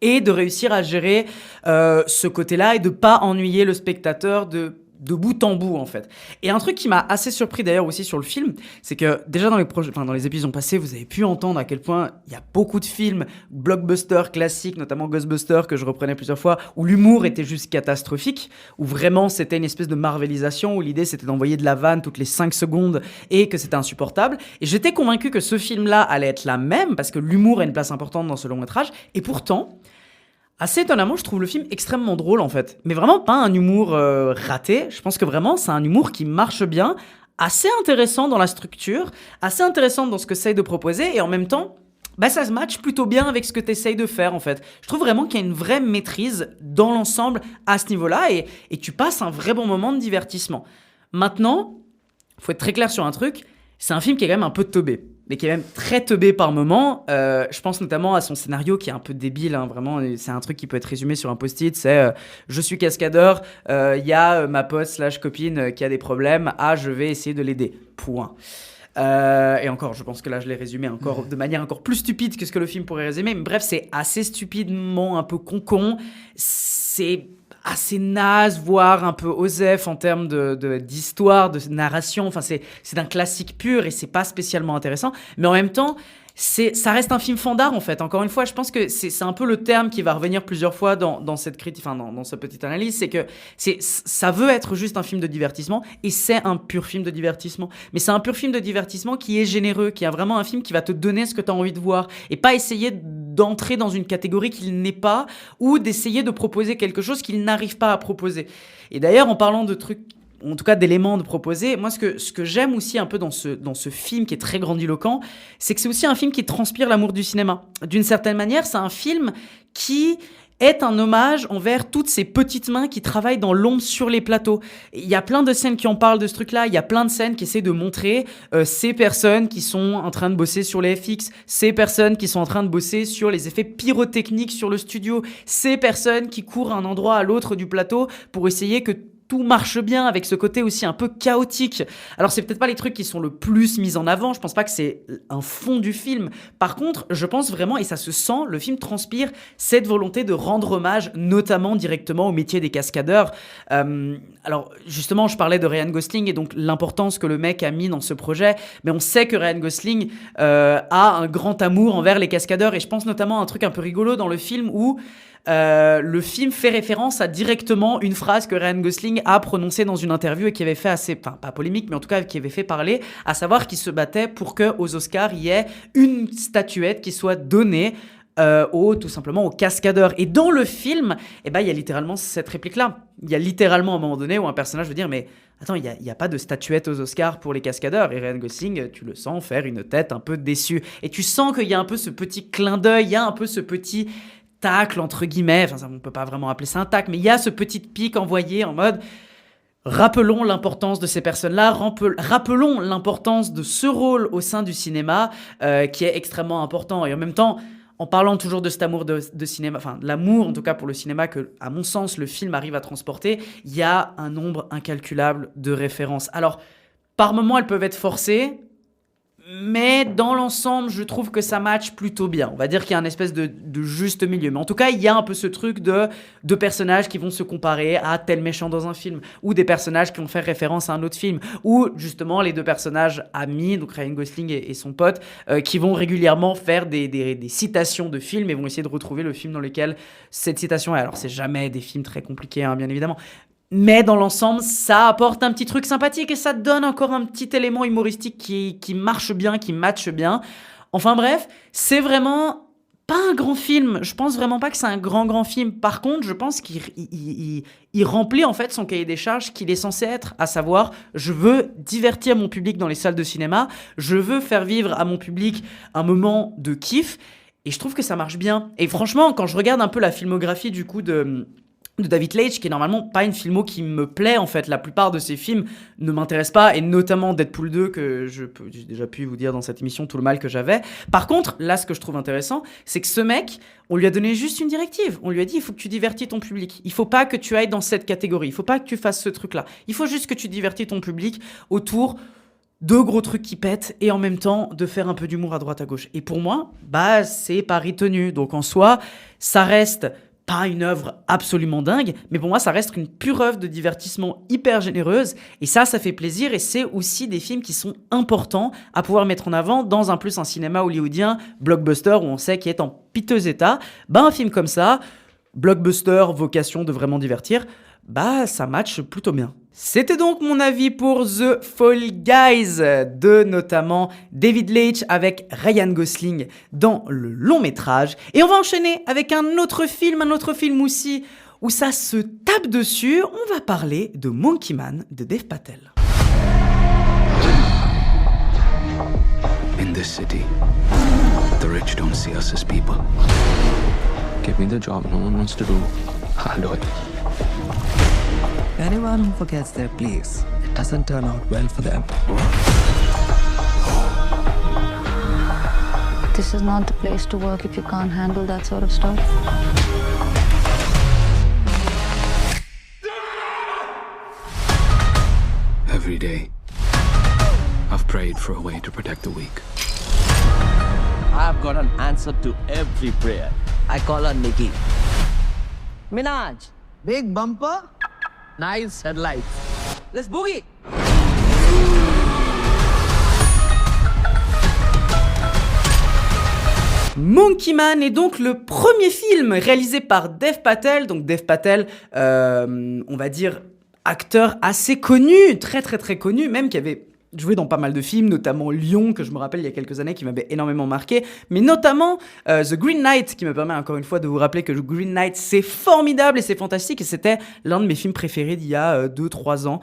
et de réussir à gérer ce côté-là et de pas ennuyer le spectateur de bout en bout, en fait. Et un truc qui m'a assez surpris d'ailleurs aussi sur le film, c'est que déjà dans les épisodes passés, vous avez pu entendre à quel point il y a beaucoup de films blockbusters classiques, notamment Ghostbusters, que je reprenais plusieurs fois, où l'humour était juste catastrophique, où vraiment c'était une espèce de marvelisation, où l'idée c'était d'envoyer de la vanne toutes les 5 secondes et que c'était insupportable. Et j'étais convaincu que ce film-là allait être la même, parce que l'humour a une place importante dans ce long métrage, et pourtant, Assez étonnamment, je trouve le film extrêmement drôle en fait. Mais vraiment pas un humour raté. Je pense que vraiment c'est un humour qui marche bien, assez intéressant dans la structure, assez intéressant dans ce que ça essaye de proposer et en même temps, ça se match plutôt bien avec ce que tu essayes de faire en fait. Je trouve vraiment qu'il y a une vraie maîtrise dans l'ensemble à ce niveau-là et tu passes un vrai bon moment de divertissement. Maintenant, faut être très clair sur un truc, c'est un film qui est quand même un peu teubé. Mais qui est même très teubé par moments. Je pense notamment à son scénario qui est un peu débile, hein, vraiment. C'est un truc qui peut être résumé sur un post-it. C'est je suis cascadeur, y a ma pote / copine qui a des problèmes. Je vais essayer de l'aider. Point. Et encore, je pense que là, je l'ai résumé encore de manière encore plus stupide que ce que le film pourrait résumer. Mais bref, c'est assez stupidement un peu con-con. C'est assez naze, voire un peu osef en termes d'histoire, de narration. Enfin, c'est d'un classique pur et c'est pas spécialement intéressant. Mais en même temps, ça reste un film fandard en fait. Encore une fois, je pense que c'est un peu le terme qui va revenir plusieurs fois dans cette critique, enfin dans cette petite analyse, c'est que ça veut être juste un film de divertissement et c'est un pur film de divertissement. Mais c'est un pur film de divertissement qui est généreux, qui a vraiment un film qui va te donner ce que tu as envie de voir et pas essayer d'entrer dans une catégorie qu'il n'est pas ou d'essayer de proposer quelque chose qu'il n'arrive pas à proposer. Et d'ailleurs, en parlant de trucs, en tout cas d'éléments de proposer, moi ce que j'aime aussi un peu dans ce film qui est très grandiloquent, c'est que c'est aussi un film qui transpire l'amour du cinéma. D'une certaine manière, c'est un film qui est un hommage envers toutes ces petites mains qui travaillent dans l'ombre sur les plateaux. Il y a plein de scènes qui en parlent de ce truc-là, il y a plein de scènes qui essaient de montrer ces personnes qui sont en train de bosser sur les FX, ces personnes qui sont en train de bosser sur les effets pyrotechniques sur le studio, ces personnes qui courent d'un endroit à l'autre du plateau pour essayer que tout marche bien avec ce côté aussi un peu chaotique. Alors c'est peut-être pas les trucs qui sont le plus mis en avant, je pense pas que c'est un fond du film. Par contre, je pense vraiment, et ça se sent, le film transpire cette volonté de rendre hommage notamment directement au métier des cascadeurs. Alors justement, je parlais de Ryan Gosling et donc l'importance que le mec a mis dans ce projet, mais on sait que Ryan Gosling a un grand amour envers les cascadeurs et je pense notamment à un truc un peu rigolo dans le film où le film fait référence à directement une phrase que Ryan Gosling a prononcée dans une interview et qui avait fait assez, enfin pas polémique, mais en tout cas qui avait fait parler, à savoir qu'il se battait pour qu'aux Oscars il y ait une statuette qui soit donnée tout simplement aux cascadeurs. Et dans le film, il y a littéralement cette réplique-là. Il y a littéralement un moment donné où un personnage veut dire mais attends, il y a pas de statuette aux Oscars pour les cascadeurs. Et Ryan Gosling, tu le sens faire une tête un peu déçue. Et tu sens qu'il y a un peu ce petit clin d'œil, il y a un peu ce petit tacle entre guillemets, enfin ça, on peut pas vraiment appeler ça un tacle, mais il y a ce petit pic envoyé en mode rappelons l'importance de ces personnes-là, rappelons l'importance de ce rôle au sein du cinéma qui est extrêmement important. Et en même temps, en parlant toujours de cet amour de cinéma, enfin l'amour en tout cas pour le cinéma que, à mon sens, le film arrive à transporter, il y a un nombre incalculable de références. Alors, par moments, elles peuvent être forcées, mais dans l'ensemble, je trouve que ça match plutôt bien. On va dire qu'il y a une espèce de juste milieu. Mais en tout cas, il y a un peu ce truc de personnages qui vont se comparer à tel méchant dans un film, ou des personnages qui vont faire référence à un autre film, ou justement les deux personnages amis, donc Ryan Gosling et son pote, qui vont régulièrement faire des citations de films et vont essayer de retrouver le film dans lequel cette citation est. Alors, c'est jamais des films très compliqués, hein, bien évidemment. Mais dans l'ensemble, ça apporte un petit truc sympathique et ça donne encore un petit élément humoristique qui marche bien, qui matche bien. Enfin bref, c'est vraiment pas un grand film. Je pense vraiment pas que c'est un grand film. Par contre, je pense qu'il remplit en fait son cahier des charges qu'il est censé être, à savoir, je veux divertir mon public dans les salles de cinéma, je veux faire vivre à mon public un moment de kiff, et je trouve que ça marche bien. Et franchement, quand je regarde un peu la filmographie du coup de David Leitch, qui est normalement pas une filmo qui me plaît en fait, la plupart de ses films ne m'intéressent pas, et notamment Deadpool 2 que j'ai déjà pu vous dire dans cette émission tout le mal que j'avais. Par contre, là ce que je trouve intéressant, c'est que ce mec, on lui a donné juste une directive, on lui a dit il faut que tu divertis ton public, il faut pas que tu ailles dans cette catégorie, il faut pas que tu fasses ce truc là, il faut juste que tu divertis ton public autour de gros trucs qui pètent et en même temps de faire un peu d'humour à droite à gauche. Et pour moi, c'est pari tenu. Donc en soi, ça reste pas une œuvre absolument dingue, mais pour moi, ça reste une pure œuvre de divertissement hyper généreuse. Et ça fait plaisir. Et c'est aussi des films qui sont importants à pouvoir mettre en avant dans un cinéma hollywoodien, blockbuster, où on sait qu'il est en piteux état. Un film comme ça, blockbuster, vocation de vraiment divertir, ça match plutôt bien. C'était donc mon avis pour The Fall Guys de notamment David Leitch avec Ryan Gosling dans le long métrage. Et on va enchaîner avec un autre film aussi où ça se tape dessus. On va parler de Monkey Man de Dev Patel. In this city, the rich don't see us as people. Give me the job no one wants to do. I'll do it. Anyone who forgets their place, it doesn't turn out well for them. This is not the place to work if you can't handle that sort of stuff. Every day, I've prayed for a way to protect the weak. I've got an answer to every prayer. I call her Nikki. Minaj, big bumper, nice headlights. Let's boogie! Monkey Man est donc le premier film réalisé par Dev Patel. Donc Dev Patel, on va dire acteur assez connu, très très très connu, même qui avait joué dans pas mal de films, notamment Lion, que je me rappelle il y a quelques années, qui m'avait énormément marqué, mais notamment The Green Knight, qui me permet encore une fois de vous rappeler que The Green Knight, c'est formidable et c'est fantastique, et c'était l'un de mes films préférés d'il y a 2-3 ans,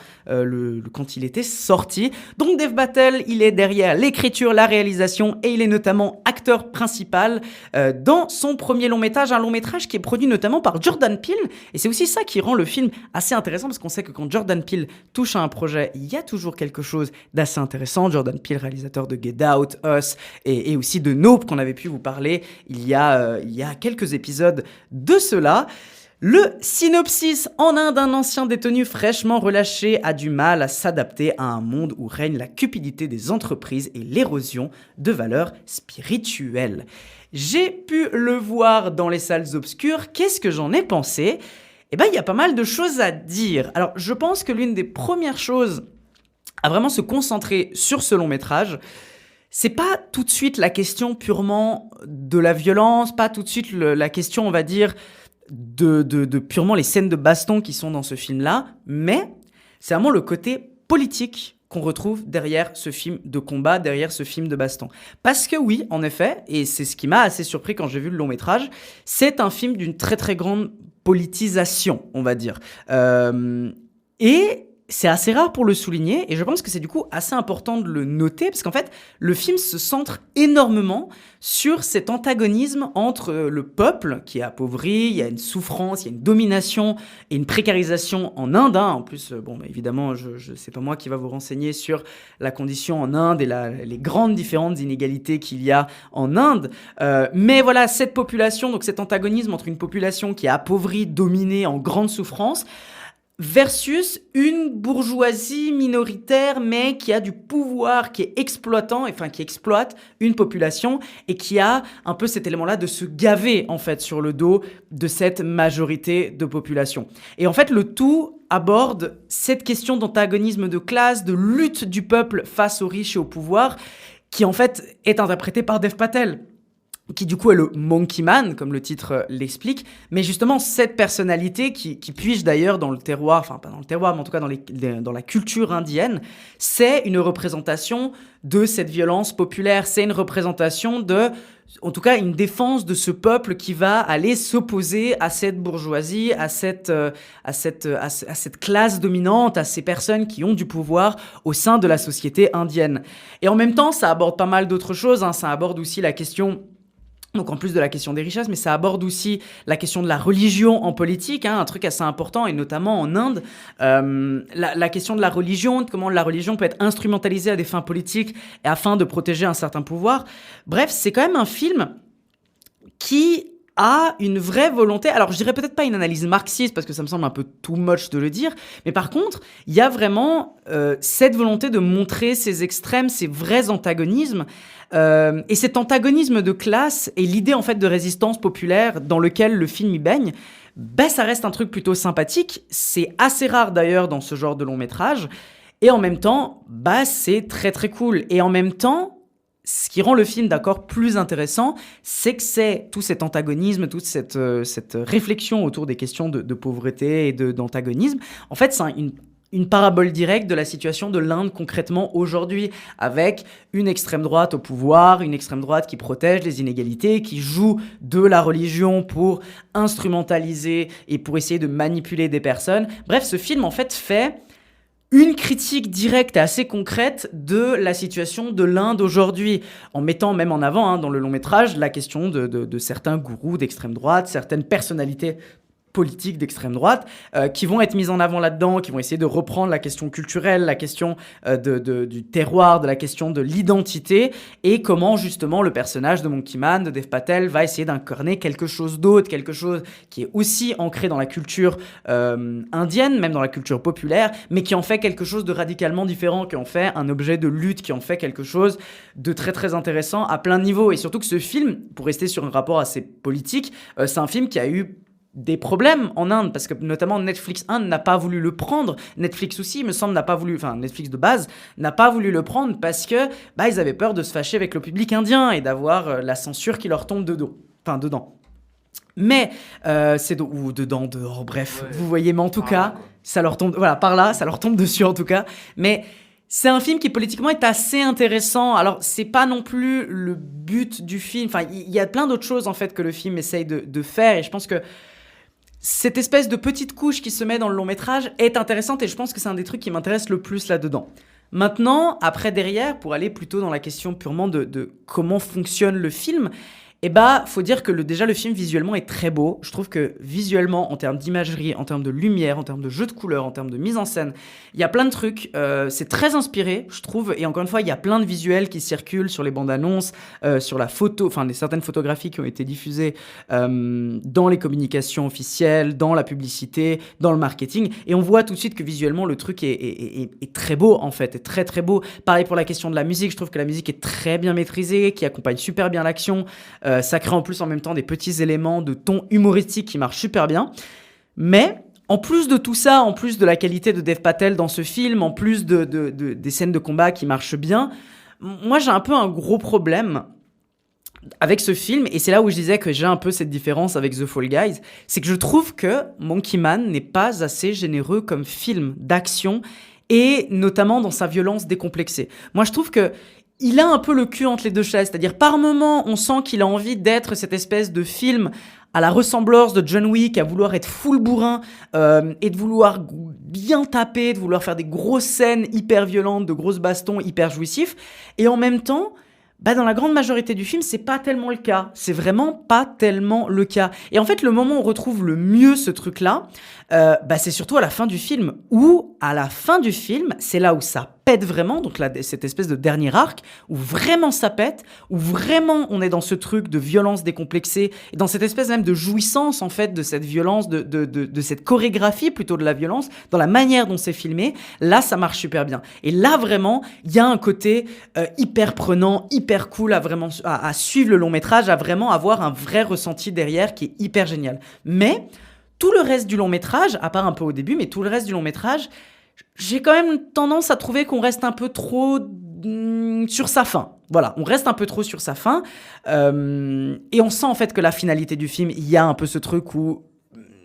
quand il était sorti. Donc Dev Patel, il est derrière l'écriture, la réalisation, et il est notamment acteur principal dans son premier long métrage, un long métrage qui est produit notamment par Jordan Peele, et c'est aussi ça qui rend le film assez intéressant, parce qu'on sait que quand Jordan Peele touche à un projet, il y a toujours quelque chose d'assez intéressant. Jordan Peele, réalisateur de Get Out, Us et aussi de Nope qu'on avait pu vous parler il y a quelques épisodes de cela. Le synopsis: en Inde, un ancien détenu fraîchement relâché a du mal à s'adapter à un monde où règne la cupidité des entreprises et l'érosion de valeurs spirituelles. J'ai pu le voir dans les salles obscures. Qu'est-ce que j'en ai pensé ? Eh ben, il y a pas mal de choses à dire. Alors, je pense que l'une des premières choses à vraiment se concentrer sur ce long métrage, c'est pas tout de suite la question purement de la violence, pas tout de suite la question, on va dire, de purement les scènes de baston qui sont dans ce film-là, mais c'est vraiment le côté politique qu'on retrouve derrière ce film de combat, derrière ce film de baston. Parce que oui, en effet, et c'est ce qui m'a assez surpris quand j'ai vu le long métrage, c'est un film d'une très très grande politisation, on va dire. Et c'est assez rare pour le souligner, et je pense que c'est du coup assez important de le noter, parce qu'en fait, le film se centre énormément sur cet antagonisme entre le peuple qui est appauvri, il y a une souffrance, il y a une domination et une précarisation en Inde. En plus, évidemment, c'est pas moi qui va vous renseigner sur la condition en Inde et les grandes différentes inégalités qu'il y a en Inde. Mais voilà, cette population, donc cet antagonisme entre une population qui est appauvrie, dominée, en grande souffrance, versus une bourgeoisie minoritaire, mais qui a du pouvoir, qui est exploitant, enfin qui exploite une population et qui a un peu cet élément-là de se gaver en fait sur le dos de cette majorité de population. Et en fait, le tout aborde cette question d'antagonisme de classe, de lutte du peuple face aux riches et au pouvoir, qui en fait est interprétée par Dev Patel, qui du coup est le Monkey Man, comme le titre l'explique, mais justement cette personnalité qui puise d'ailleurs dans le terroir, enfin pas dans le terroir, mais en tout cas dans la culture indienne, c'est une représentation de cette violence populaire, c'est une représentation en tout cas une défense de ce peuple qui va aller s'opposer à cette bourgeoisie, à cette classe dominante, à ces personnes qui ont du pouvoir au sein de la société indienne. Et en même temps, ça aborde pas mal d'autres choses, ça aborde aussi la question... Donc en plus de la question des richesses, mais ça aborde aussi la question de la religion en politique, un truc assez important, et notamment en Inde, la question de la religion, de comment la religion peut être instrumentalisée à des fins politiques et afin de protéger un certain pouvoir. Bref, c'est quand même un film qui a une vraie volonté, alors je dirais peut-être pas une analyse marxiste, parce que ça me semble un peu too much de le dire, mais par contre, il y a vraiment cette volonté de montrer ces extrêmes, ces vrais antagonismes, et cet antagonisme de classe et l'idée en fait de résistance populaire dans lequel le film y baigne, ça reste un truc plutôt sympathique. C'est assez rare d'ailleurs dans ce genre de long métrage, et en même temps, c'est très très cool. Et en même temps, ce qui rend le film d'accord plus intéressant, c'est que c'est tout cet antagonisme, toute cette réflexion autour des questions de pauvreté et d'antagonisme. En fait, c'est une parabole directe de la situation de l'Inde concrètement aujourd'hui, avec une extrême droite au pouvoir, une extrême droite qui protège les inégalités, qui joue de la religion pour instrumentaliser et pour essayer de manipuler des personnes. Bref, ce film en fait fait une critique directe et assez concrète de la situation de l'Inde aujourd'hui, en mettant même en avant dans le long métrage la question de certains gourous d'extrême droite, certaines personnalités politiques d'extrême droite qui vont être mises en avant là-dedans, qui vont essayer de reprendre la question culturelle, la question du terroir, de la question de l'identité, et comment justement le personnage de Monkey Man, de Dev Patel, va essayer d'incarner quelque chose d'autre, quelque chose qui est aussi ancré dans la culture indienne, même dans la culture populaire, mais qui en fait quelque chose de radicalement différent, qui en fait un objet de lutte, qui en fait quelque chose de très très intéressant à plein de niveaux. Et surtout que ce film, pour rester sur un rapport assez politique, c'est un film qui a eu des problèmes en Inde, parce que notamment Netflix Inde n'a pas voulu le prendre. Netflix aussi, il me semble, Netflix de base n'a pas voulu le prendre parce que ils avaient peur de se fâcher avec le public indien et d'avoir la censure qui leur tombe dedans. Mais ou dedans, dehors, bref, vous voyez, mais en tout cas, ça leur tombe, par là, ça leur tombe dessus en tout cas. Mais c'est un film qui politiquement est assez intéressant. Alors, c'est pas non plus le but du film. Enfin, il y a plein d'autres choses en fait que le film essaye de faire, et je pense que cette espèce de petite couche qui se met dans le long métrage est intéressante, et je pense que c'est un des trucs qui m'intéresse le plus là-dedans. Maintenant, après derrière, pour aller plutôt dans la question purement de comment fonctionne le film, faut dire que déjà le film visuellement est très beau. Je trouve que visuellement, en termes d'imagerie, en termes de lumière, en termes de jeu de couleurs, en termes de mise en scène, il y a plein de trucs. C'est très inspiré, je trouve. Et encore une fois, il y a plein de visuels qui circulent sur les bandes annonces, sur la photo, certaines photographies qui ont été diffusées dans les communications officielles, dans la publicité, dans le marketing. Et on voit tout de suite que visuellement, le truc est très beau, en fait, est très très beau. Pareil pour la question de la musique. Je trouve que la musique est très bien maîtrisée, qui accompagne super bien l'action. Ça crée en plus en même temps des petits éléments de ton humoristique qui marchent super bien. Mais en plus de tout ça, en plus de la qualité de Dev Patel dans ce film, en plus des scènes de combat qui marchent bien, moi j'ai un peu un gros problème avec ce film, et c'est là où je disais que j'ai un peu cette différence avec The Fall Guys, c'est que je trouve que Monkey Man n'est pas assez généreux comme film d'action, et notamment dans sa violence décomplexée. Moi je trouve que il a un peu le cul entre les deux chaises, c'est-à-dire par moments, on sent qu'il a envie d'être cette espèce de film à la ressemblance de John Wick, à vouloir être full bourrin et de vouloir bien taper, de vouloir faire des grosses scènes hyper violentes, de grosses bastons hyper jouissifs, et en même temps, dans la grande majorité du film, c'est pas tellement le cas. C'est vraiment pas tellement le cas. Et en fait, le moment où on retrouve le mieux ce truc-là, c'est surtout à la fin du film. Où, à la fin du film, c'est là où ça pète vraiment, donc là, cette espèce de dernier arc, où vraiment ça pète, où vraiment on est dans ce truc de violence décomplexée, et dans cette espèce même de jouissance, en fait, de cette violence, de cette chorégraphie plutôt de la violence, dans la manière dont c'est filmé. Là, ça marche super bien. Et là, vraiment, il y a un côté hyper prenant, hyper cool à suivre le long métrage, à vraiment avoir un vrai ressenti derrière qui est hyper génial. Mais tout le reste du long métrage, à part un peu au début, mais tout le reste du long métrage, j'ai quand même tendance à trouver qu'on reste un peu trop sur sa fin. Voilà, on reste un peu trop sur sa fin. Et on sent en fait que la finalité du film, il y a un peu ce truc où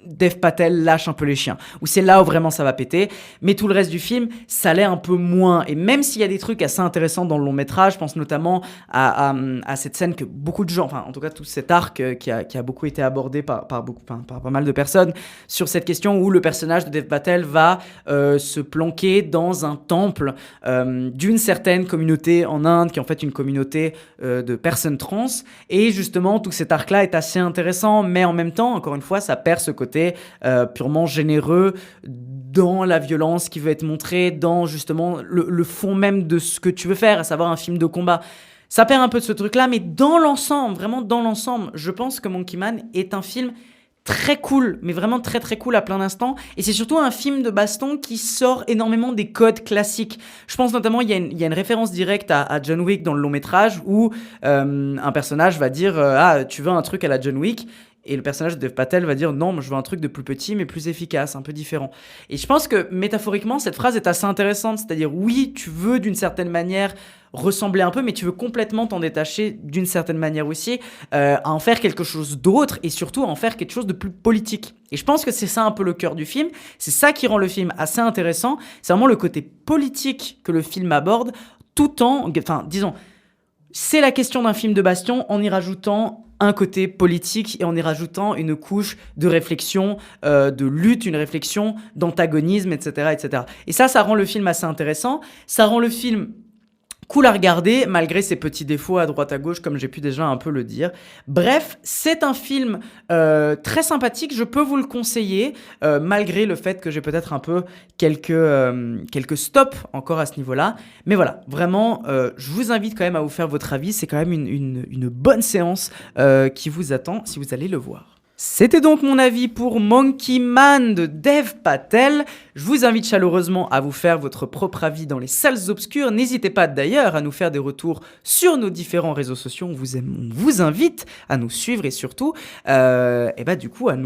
Dev Patel lâche un peu les chiens, où c'est là où vraiment ça va péter, mais tout le reste du film, ça l'est un peu moins. Et même s'il y a des trucs assez intéressants dans le long métrage, je pense notamment à cette scène que beaucoup de gens, enfin en tout cas tout cet arc qui a beaucoup été abordé par pas mal de personnes, sur cette question où le personnage de Dev Patel va se planquer dans un temple d'une certaine communauté en Inde, qui est en fait une communauté de personnes trans, et justement tout cet arc-là est assez intéressant, mais en même temps, encore une fois, ça perd ce côté purement généreux dans la violence qui veut être montrée, dans justement le fond même de ce que tu veux faire, à savoir un film de combat. Ça perd un peu de ce truc-là, mais dans l'ensemble, vraiment dans l'ensemble, je pense que Monkey Man est un film très cool, mais vraiment très très cool à plein d'instants, et c'est surtout un film de baston qui sort énormément des codes classiques. Je pense notamment, il y a une référence directe à John Wick dans le long métrage, où un personnage va dire tu veux un truc à la John Wick, et le personnage de Dev Patel va dire non, moi je veux un truc de plus petit mais plus efficace, un peu différent. Et je pense que métaphoriquement cette phrase est assez intéressante, c'est-à-dire oui, tu veux d'une certaine manière ressembler un peu, mais tu veux complètement t'en détacher d'une certaine manière aussi, à en faire quelque chose d'autre et surtout à en faire quelque chose de plus politique. Et je pense que c'est ça un peu le cœur du film, c'est ça qui rend le film assez intéressant, c'est vraiment le côté politique que le film aborde, tout en, enfin disons, c'est la question d'un film de baston en y rajoutant un côté politique et en y rajoutant une couche de réflexion, de lutte, une réflexion d'antagonisme, etc., etc. Et ça rend le film assez intéressant, ça rend le film cool à regarder, malgré ses petits défauts à droite à gauche, comme j'ai pu déjà un peu le dire. Bref, c'est un film très sympathique, je peux vous le conseiller, malgré le fait que j'ai peut-être un peu quelques stops encore à ce niveau-là. Mais voilà, vraiment, je vous invite quand même à vous faire votre avis, c'est quand même une bonne séance qui vous attend si vous allez le voir. C'était donc mon avis pour Monkey Man de Dev Patel. Je vous invite chaleureusement à vous faire votre propre avis dans les salles obscures. N'hésitez pas d'ailleurs à nous faire des retours sur nos différents réseaux sociaux. On vous invite à nous suivre et surtout, du coup, à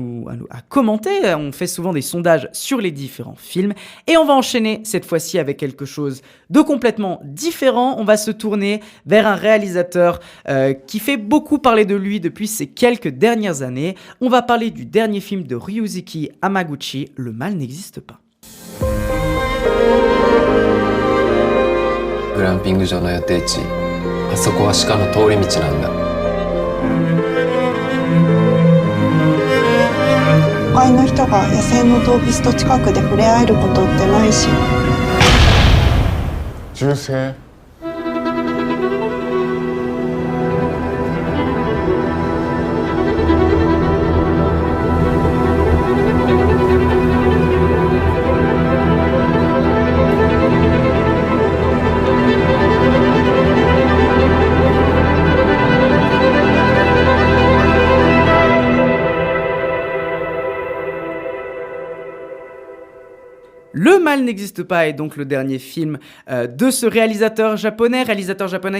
commenter. On fait souvent des sondages sur les différents films. Et on va enchaîner cette fois-ci avec quelque chose de complètement différent. On va se tourner vers un réalisateur qui fait beaucoup parler de lui depuis ces quelques dernières années. On va parler du dernier film de Ryusuke Hamaguchi, Le mal n'existe pas. グランピング場の予定地、あそこは鹿の通り道なんだ。都会の人が野生の動物と近くで触れ合えることってないし。銃声。Le mal n'existe pas est donc le dernier film de ce réalisateur japonais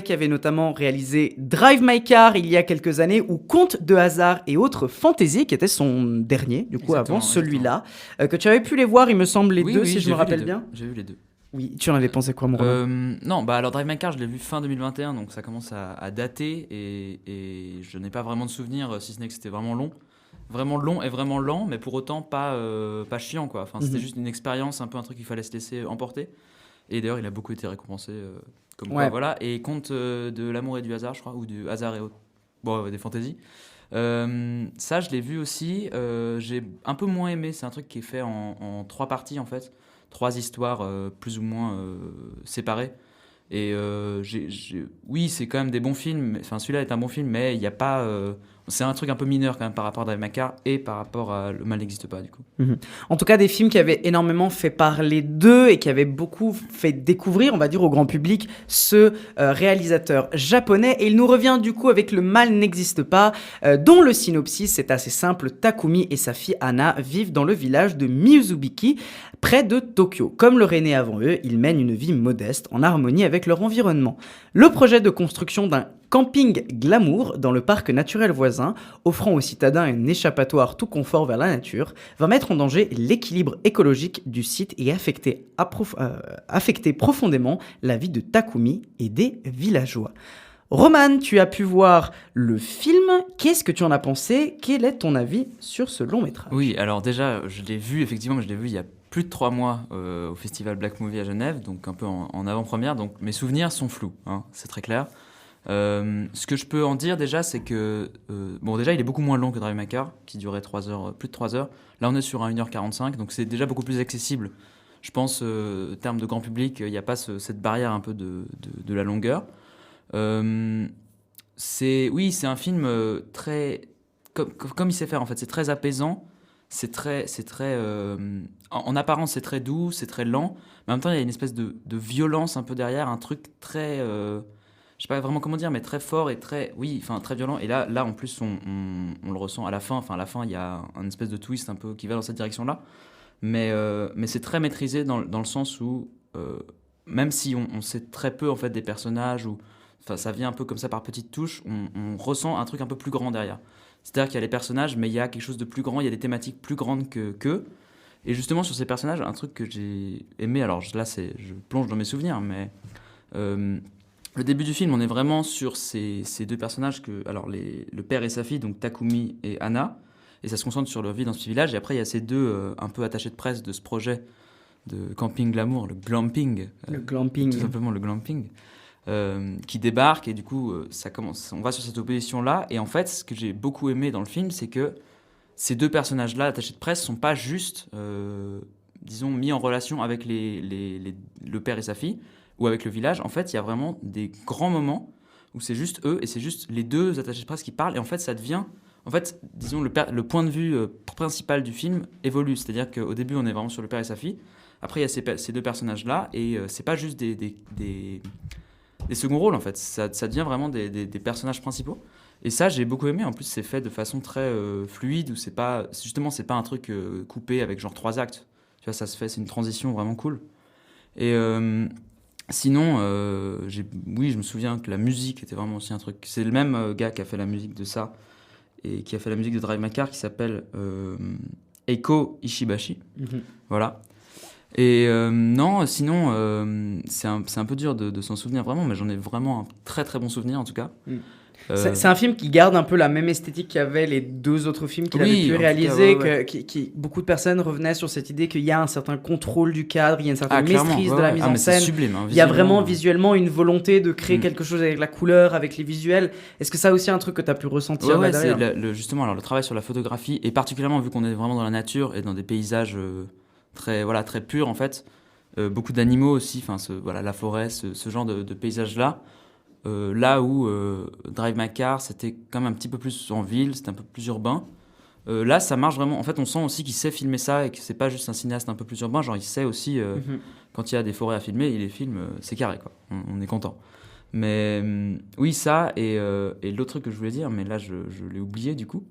qui avait notamment réalisé Drive My Car il y a quelques années, ou Contes de hasard et autres fantasy, qui était son dernier, du coup, avant celui-là, que tu avais pu les voir, il me semble, les deux, si je me rappelle bien. J'ai vu les deux. Oui, tu en avais pensé quoi, mon Romain ? Non, alors Drive My Car, je l'ai vu fin 2021, donc ça commence à dater, et je n'ai pas vraiment de souvenir, si ce n'est que c'était vraiment long et vraiment lent, mais pour autant pas chiant, quoi. Enfin, c'était juste une expérience, un peu un truc qu'il fallait se laisser emporter. Et d'ailleurs, il a beaucoup été récompensé, comme quoi, voilà. Et Conte de l'amour et du hasard, je crois, ou du hasard et autres, des fantaisies. Ça, je l'ai vu aussi. J'ai un peu moins aimé. C'est un truc qui est fait en 3 parties, en fait, 3 histoires plus ou moins séparées. Et oui, c'est quand même des bons films. Enfin, celui-là est un bon film, mais il n'y a pas. C'est un truc un peu mineur quand même par rapport à Drive My Car et par rapport à Le mal n'existe pas, du coup. En tout cas, des films qui avaient énormément fait parler d'eux et qui avaient beaucoup fait découvrir, on va dire, au grand public ce réalisateur japonais. Et il nous revient du coup avec Le mal n'existe pas, dont le synopsis est assez simple. Takumi et sa fille Anna vivent dans le village de Mizubiki, près de Tokyo. Comme leur aîné avant eux, ils mènent une vie modeste, en harmonie avec leur environnement. Le projet de construction d'un camping glamour dans le parc naturel voisin, offrant aux citadins un échappatoire tout confort vers la nature, va mettre en danger l'équilibre écologique du site et affecter profondément la vie de Takumi et des villageois. Roman, tu as pu voir le film, qu'est-ce que tu en as pensé ? Quel est ton avis sur ce long métrage ? Oui, alors déjà, je l'ai vu il y a plus de 3 mois au festival Black Movie à Genève, donc un peu en avant-première, donc mes souvenirs sont flous, c'est très clair. Ce que je peux en dire déjà, c'est que déjà il est beaucoup moins long que Drive My Car, qui durait 3 heures, plus de 3 heures. Là on est sur un 1h45, donc c'est déjà beaucoup plus accessible. Je pense, en termes de grand public, il n'y a pas cette barrière un peu de la longueur. C'est un film très comme il sait faire, en fait. C'est très apaisant, c'est très en apparence c'est très doux, c'est très lent, mais en même temps il y a une espèce de violence un peu derrière, un truc très je sais pas vraiment comment dire, mais très fort et très violent. Et là en plus on le ressent à la fin. Enfin, à la fin il y a un espèce de twist un peu qui va dans cette direction-là, mais c'est très maîtrisé dans le sens où même si on sait très peu en fait des personnages, ou enfin ça vient un peu comme ça par petites touches, on ressent un truc un peu plus grand derrière. C'est-à-dire qu'il y a les personnages, mais il y a quelque chose de plus grand, il y a des thématiques plus grandes qu'eux. Et justement sur ces personnages, un truc que j'ai aimé, alors là je plonge dans mes souvenirs, mais Le début du film, on est vraiment sur ces deux personnages, le père et sa fille, donc Takumi et Anna, et ça se concentre sur leur vie dans ce petit village. Et après, il y a ces deux un peu attachés de presse de ce projet de camping glamour, le glamping. Le glamping. Tout simplement le glamping, qui débarque, et du coup, on va sur cette opposition-là. Et en fait, ce que j'ai beaucoup aimé dans le film, c'est que ces deux personnages-là, attachés de presse, sont pas juste, disons, mis en relation avec le père et sa fille, ou avec le village. En fait, il y a vraiment des grands moments où c'est juste eux, et c'est juste les deux attachés de presse qui parlent, et en fait, ça devient... En fait, disons, le point de vue principal du film évolue, c'est-à-dire qu'au début, on est vraiment sur le père et sa fille, après, il y a ces deux personnages-là, et c'est pas juste des seconds rôles, en fait, ça devient vraiment des personnages principaux, et ça, j'ai beaucoup aimé. En plus, c'est fait de façon très fluide, où c'est pas un truc coupé avec genre 3 actes, tu vois, ça se fait, c'est une transition vraiment cool. Et... Sinon, je me souviens que la musique était vraiment aussi un truc. C'est le même gars qui a fait la musique de ça et qui a fait la musique de Drive My Car, qui s'appelle Eiko Ishibashi. Mm-hmm. Voilà. Et non, sinon, c'est un peu dur de s'en souvenir vraiment, mais j'en ai vraiment un très très bon souvenir en tout cas. Mm. C'est un film qui garde un peu la même esthétique qu'avaient les deux autres films qu'il avait pu réaliser. Beaucoup de personnes revenaient sur cette idée qu'il y a un certain contrôle du cadre, il y a une certaine maîtrise de la mise en scène. C'est sublime, hein, il y a vraiment visuellement une volonté de créer quelque chose avec la couleur, avec les visuels. Est-ce que ça aussi un truc que tu as pu ressentir c'est justement, alors, le travail sur la photographie, et particulièrement vu qu'on est vraiment dans la nature et dans des paysages très purs en fait. Beaucoup d'animaux aussi, la forêt, ce genre de paysages-là. Là où Drive My Car, c'était quand même un petit peu plus en ville, c'était un peu plus urbain. Là, ça marche vraiment. En fait, on sent aussi qu'il sait filmer ça et que c'est pas juste un cinéaste un peu plus urbain. Genre, il sait aussi, quand il y a des forêts à filmer, il les filme, c'est carré, quoi. On est content. Mais oui, ça, et l'autre truc que je voulais dire, mais là, je l'ai oublié du coup.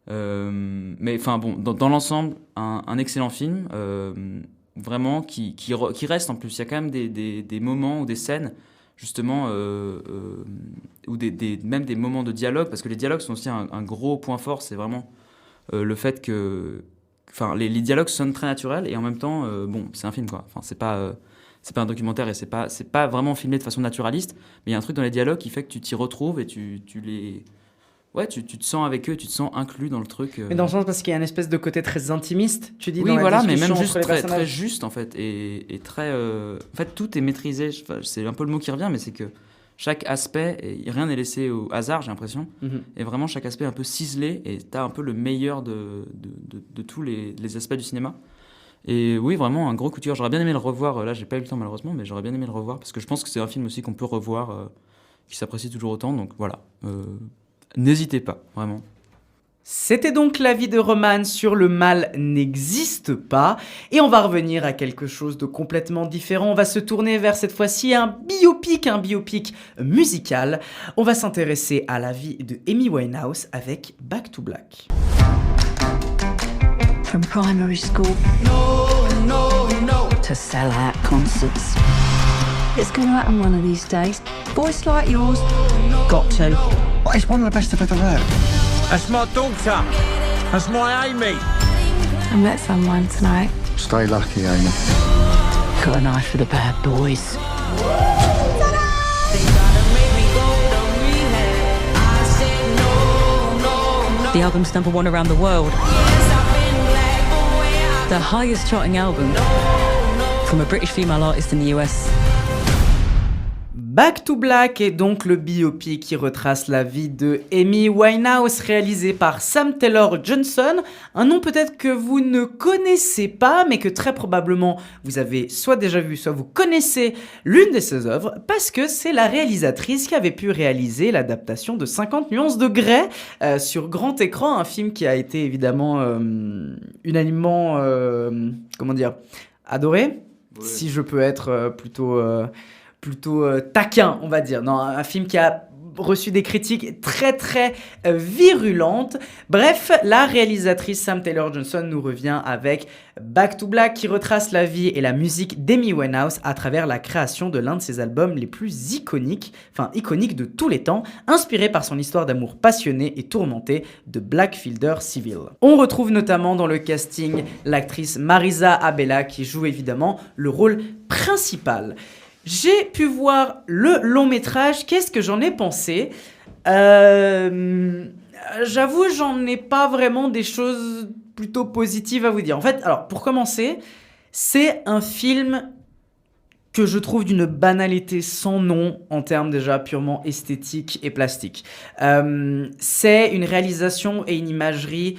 Mais enfin, bon, dans l'ensemble, un excellent film, vraiment, qui reste en plus. Il y a quand même des moments ou des scènes justement, ou même des moments de dialogue, parce que les dialogues sont aussi un gros point fort, c'est vraiment le fait que... Enfin, les dialogues sonnent très naturels, et en même temps, c'est un film, quoi. Enfin, c'est pas un documentaire, et c'est pas vraiment filmé de façon naturaliste, mais il y a un truc dans les dialogues qui fait que tu t'y retrouves, et tu les... Ouais, tu te sens avec eux, tu te sens inclus dans le truc. Mais dans le sens parce qu'il y a une espèce de côté très intimiste, tu dis, oui, dans la voilà, mais discussion même juste entre les très personnages. juste en fait, et très. En fait, tout est maîtrisé. C'est un peu le mot qui revient, mais c'est que chaque aspect, rien n'est laissé au hasard, j'ai l'impression. Mm-hmm. Et vraiment, chaque aspect est un peu ciselé, et t'as un peu le meilleur de tous les aspects du cinéma. Et oui, vraiment un gros coup de cœur. J'aurais bien aimé le revoir. Là, j'ai pas eu le temps malheureusement, mais j'aurais bien aimé le revoir parce que je pense que c'est un film aussi qu'on peut revoir, qui s'apprécie toujours autant. Donc voilà. N'hésitez pas, vraiment. C'était donc l'avis de Roman sur Le mal n'existe pas. Et on va revenir à quelque chose de complètement différent. On va se tourner vers cette fois-ci un biopic musical. On va s'intéresser à la vie de Amy Winehouse avec Back to Black. From primary school to sell-out concerts. It's going to happen one of these days. Voice like yours, got to. Well, it's one of the best I've ever heard. That's my daughter. That's my Amy. I met someone tonight. Stay lucky, Amy. Got an eye for the bad boys. The album's #1 around the world. The highest charting album from a British female artist in the US. Back to Black est donc le biopic qui retrace la vie de Amy Winehouse, réalisé par Sam Taylor Johnson, un nom peut-être que vous ne connaissez pas, mais que très probablement vous avez soit déjà vu, soit vous connaissez l'une de ses œuvres, parce que c'est la réalisatrice qui avait pu réaliser l'adaptation de 50 nuances de Grey sur grand écran, un film qui a été évidemment unanimement, adoré, si je peux être plutôt taquin, on va dire. Non, un film qui a reçu des critiques très très virulentes. Bref, la réalisatrice Sam Taylor Johnson nous revient avec Back to Black, qui retrace la vie et la musique d'Amy Winehouse à travers la création de l'un de ses albums les plus iconiques de tous les temps, inspiré par son histoire d'amour passionné et tourmenté de Black Fielder Civil. On retrouve notamment dans le casting l'actrice Marisa Abela, qui joue évidemment le rôle principal. J'ai pu voir le long métrage. Qu'est-ce que j'en ai pensé ? J'avoue, j'en ai pas vraiment des choses plutôt positives à vous dire. En fait, alors pour commencer, c'est un film que je trouve d'une banalité sans nom en termes déjà purement esthétiques et plastiques. C'est une réalisation et une imagerie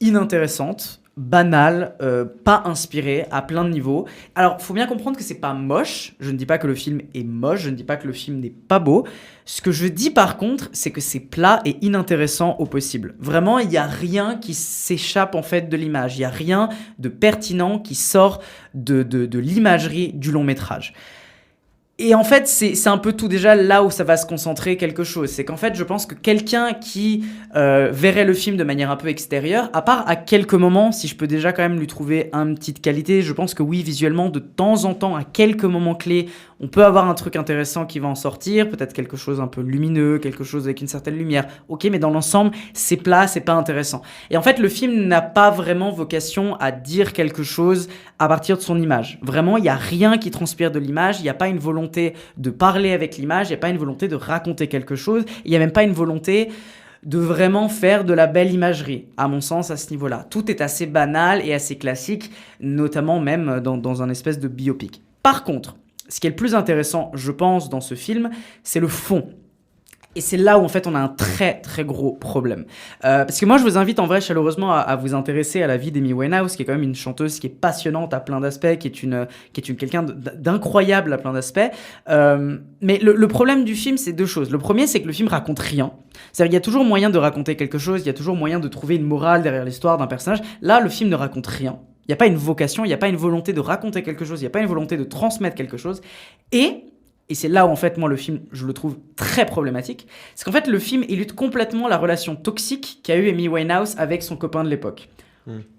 inintéressante, banale, pas inspirée à plein de niveaux. Alors, faut bien comprendre que c'est pas moche. Je ne dis pas que le film est moche, je ne dis pas que le film n'est pas beau. Ce que je dis par contre, c'est que c'est plat et inintéressant au possible. Vraiment, il n'y a rien qui s'échappe en fait de l'image. Il n'y a rien de pertinent qui sort de l'imagerie du long métrage. Et en fait, c'est un peu tout déjà là où ça va se concentrer quelque chose. C'est qu'en fait, je pense que quelqu'un qui verrait le film de manière un peu extérieure, à part à quelques moments, si je peux déjà quand même lui trouver une petite qualité, je pense que oui, visuellement, de temps en temps, à quelques moments clés, on peut avoir un truc intéressant qui va en sortir, peut-être quelque chose un peu lumineux, quelque chose avec une certaine lumière. Ok, mais dans l'ensemble, c'est plat, c'est pas intéressant. Et en fait, le film n'a pas vraiment vocation à dire quelque chose à partir de son image. Vraiment, il n'y a rien qui transpire de l'image, il n'y a pas une volonté de parler avec l'image, il n'y a pas une volonté de raconter quelque chose, il n'y a même pas une volonté de vraiment faire de la belle imagerie, à mon sens, à ce niveau-là. Tout est assez banal et assez classique, notamment même dans un espèce de biopic. Par contre, ce qui est le plus intéressant, je pense, dans ce film, c'est le fond. Et c'est là où, en fait, on a un très, très gros problème. Parce que moi, je vous invite, en vrai, chaleureusement, à vous intéresser à la vie d'Amy Winehouse, qui est quand même une chanteuse qui est passionnante à plein d'aspects, qui est quelqu'un d'incroyable à plein d'aspects. Mais le problème du film, c'est deux choses. Le premier, c'est que le film raconte rien. C'est-à-dire qu'il y a toujours moyen de raconter quelque chose, il y a toujours moyen de trouver une morale derrière l'histoire d'un personnage. Là, le film ne raconte rien. Il n'y a pas une vocation, il n'y a pas une volonté de raconter quelque chose, il n'y a pas une volonté de transmettre quelque chose. Et c'est là où, en fait, moi, le film, je le trouve très problématique, c'est qu'en fait, le film illustre complètement la relation toxique qu'a eu Amy Winehouse avec son copain de l'époque.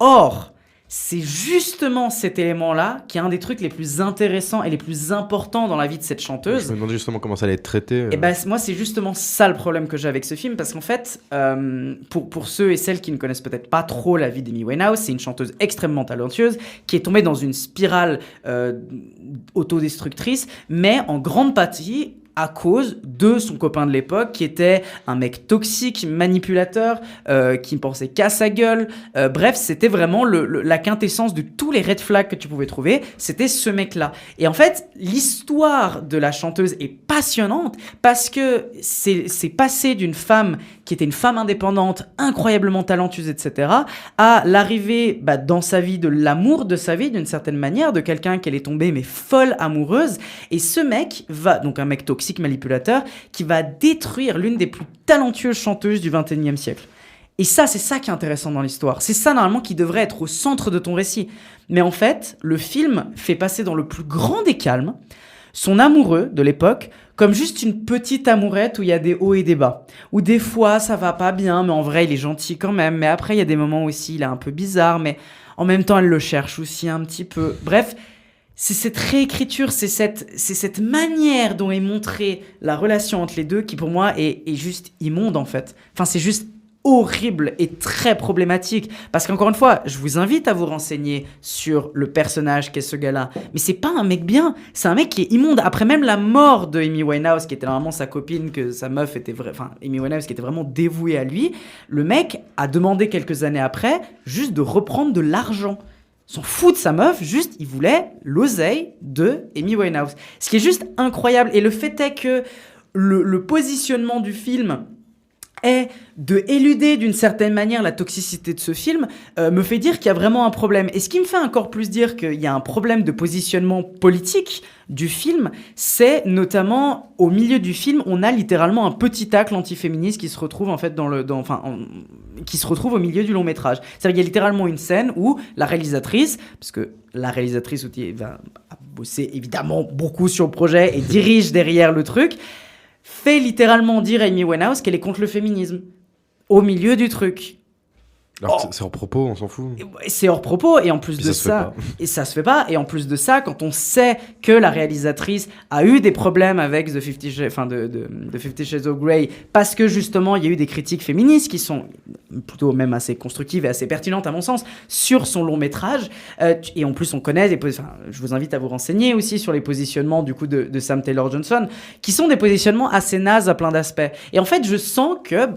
Or, c'est justement cet élément-là qui est un des trucs les plus intéressants et les plus importants dans la vie de cette chanteuse. Je me demandais justement comment ça allait être traité. Et moi, c'est justement ça le problème que j'ai avec ce film, parce qu'en fait, pour ceux et celles qui ne connaissent peut-être pas trop la vie d'Amy Winehouse, c'est une chanteuse extrêmement talentueuse qui est tombée dans une spirale autodestructrice, mais en grande partie à cause de son copain de l'époque, qui était un mec toxique, manipulateur, qui ne pensait qu'à sa gueule. Bref, c'était vraiment la quintessence de tous les red flags que tu pouvais trouver. C'était ce mec-là. Et en fait, l'histoire de la chanteuse est passionnante parce que c'est passé d'une femme qui était une femme indépendante, incroyablement talentueuse, etc., à l'arrivée dans sa vie de l'amour de sa vie, d'une certaine manière, de quelqu'un qu'elle est tombée mais folle amoureuse. Et ce mec donc un mec toxique, manipulateur, qui va détruire l'une des plus talentueuses chanteuses du XXIe siècle. Et ça, c'est ça qui est intéressant dans l'histoire. C'est ça, normalement, qui devrait être au centre de ton récit. Mais en fait, le film fait passer dans le plus grand des calmes son amoureux de l'époque comme juste une petite amourette où il y a des hauts et des bas. Où des fois, ça va pas bien, mais en vrai, il est gentil quand même. Mais après, il y a des moments aussi, il est un peu bizarre, mais en même temps, elle le cherche aussi un petit peu. Bref, c'est cette réécriture, c'est cette manière dont est montrée la relation entre les deux qui, pour moi, est juste immonde, en fait. Enfin, c'est juste horrible et très problématique. Parce qu'encore une fois, je vous invite à vous renseigner sur le personnage qu'est ce gars-là. Mais c'est pas un mec bien, c'est un mec qui est immonde. Après même la mort de Amy Winehouse, qui était normalement sa copine, que sa meuf était Amy Winehouse qui était vraiment dévouée à lui, le mec a demandé quelques années après juste de reprendre de l'argent. S'en fout de sa meuf, juste il voulait l'oseille de Amy Winehouse. Ce qui est juste incroyable. Et le fait est que le positionnement du film est de éluder d'une certaine manière la toxicité de ce film, me fait dire qu'il y a vraiment un problème. Et ce qui me fait encore plus dire qu'il y a un problème de positionnement politique du film, c'est notamment au milieu du film, on a littéralement un petit acte antiféministe qui se retrouve en fait qui se retrouve au milieu du long métrage. C'est-à-dire qu'il y a littéralement une scène où la réalisatrice, parce que la réalisatrice a bossé évidemment beaucoup sur le projet et dirige derrière le truc, fait littéralement dire à Amy Winehouse qu'elle est contre le féminisme au milieu du truc. Alors que c'est hors propos, on s'en fout. C'est hors propos, et en plus Puis de ça se fait pas. et ça se fait pas, et en plus de ça, quand on sait que la réalisatrice a eu des problèmes avec The 50 Shades of Grey, parce que justement il y a eu des critiques féministes qui sont plutôt même assez constructives et assez pertinentes à mon sens sur son long métrage, et en plus on connaît je vous invite à vous renseigner aussi sur les positionnements du coup de Sam Taylor Johnson, qui sont des positionnements assez nazes à plein d'aspects, et en fait je sens que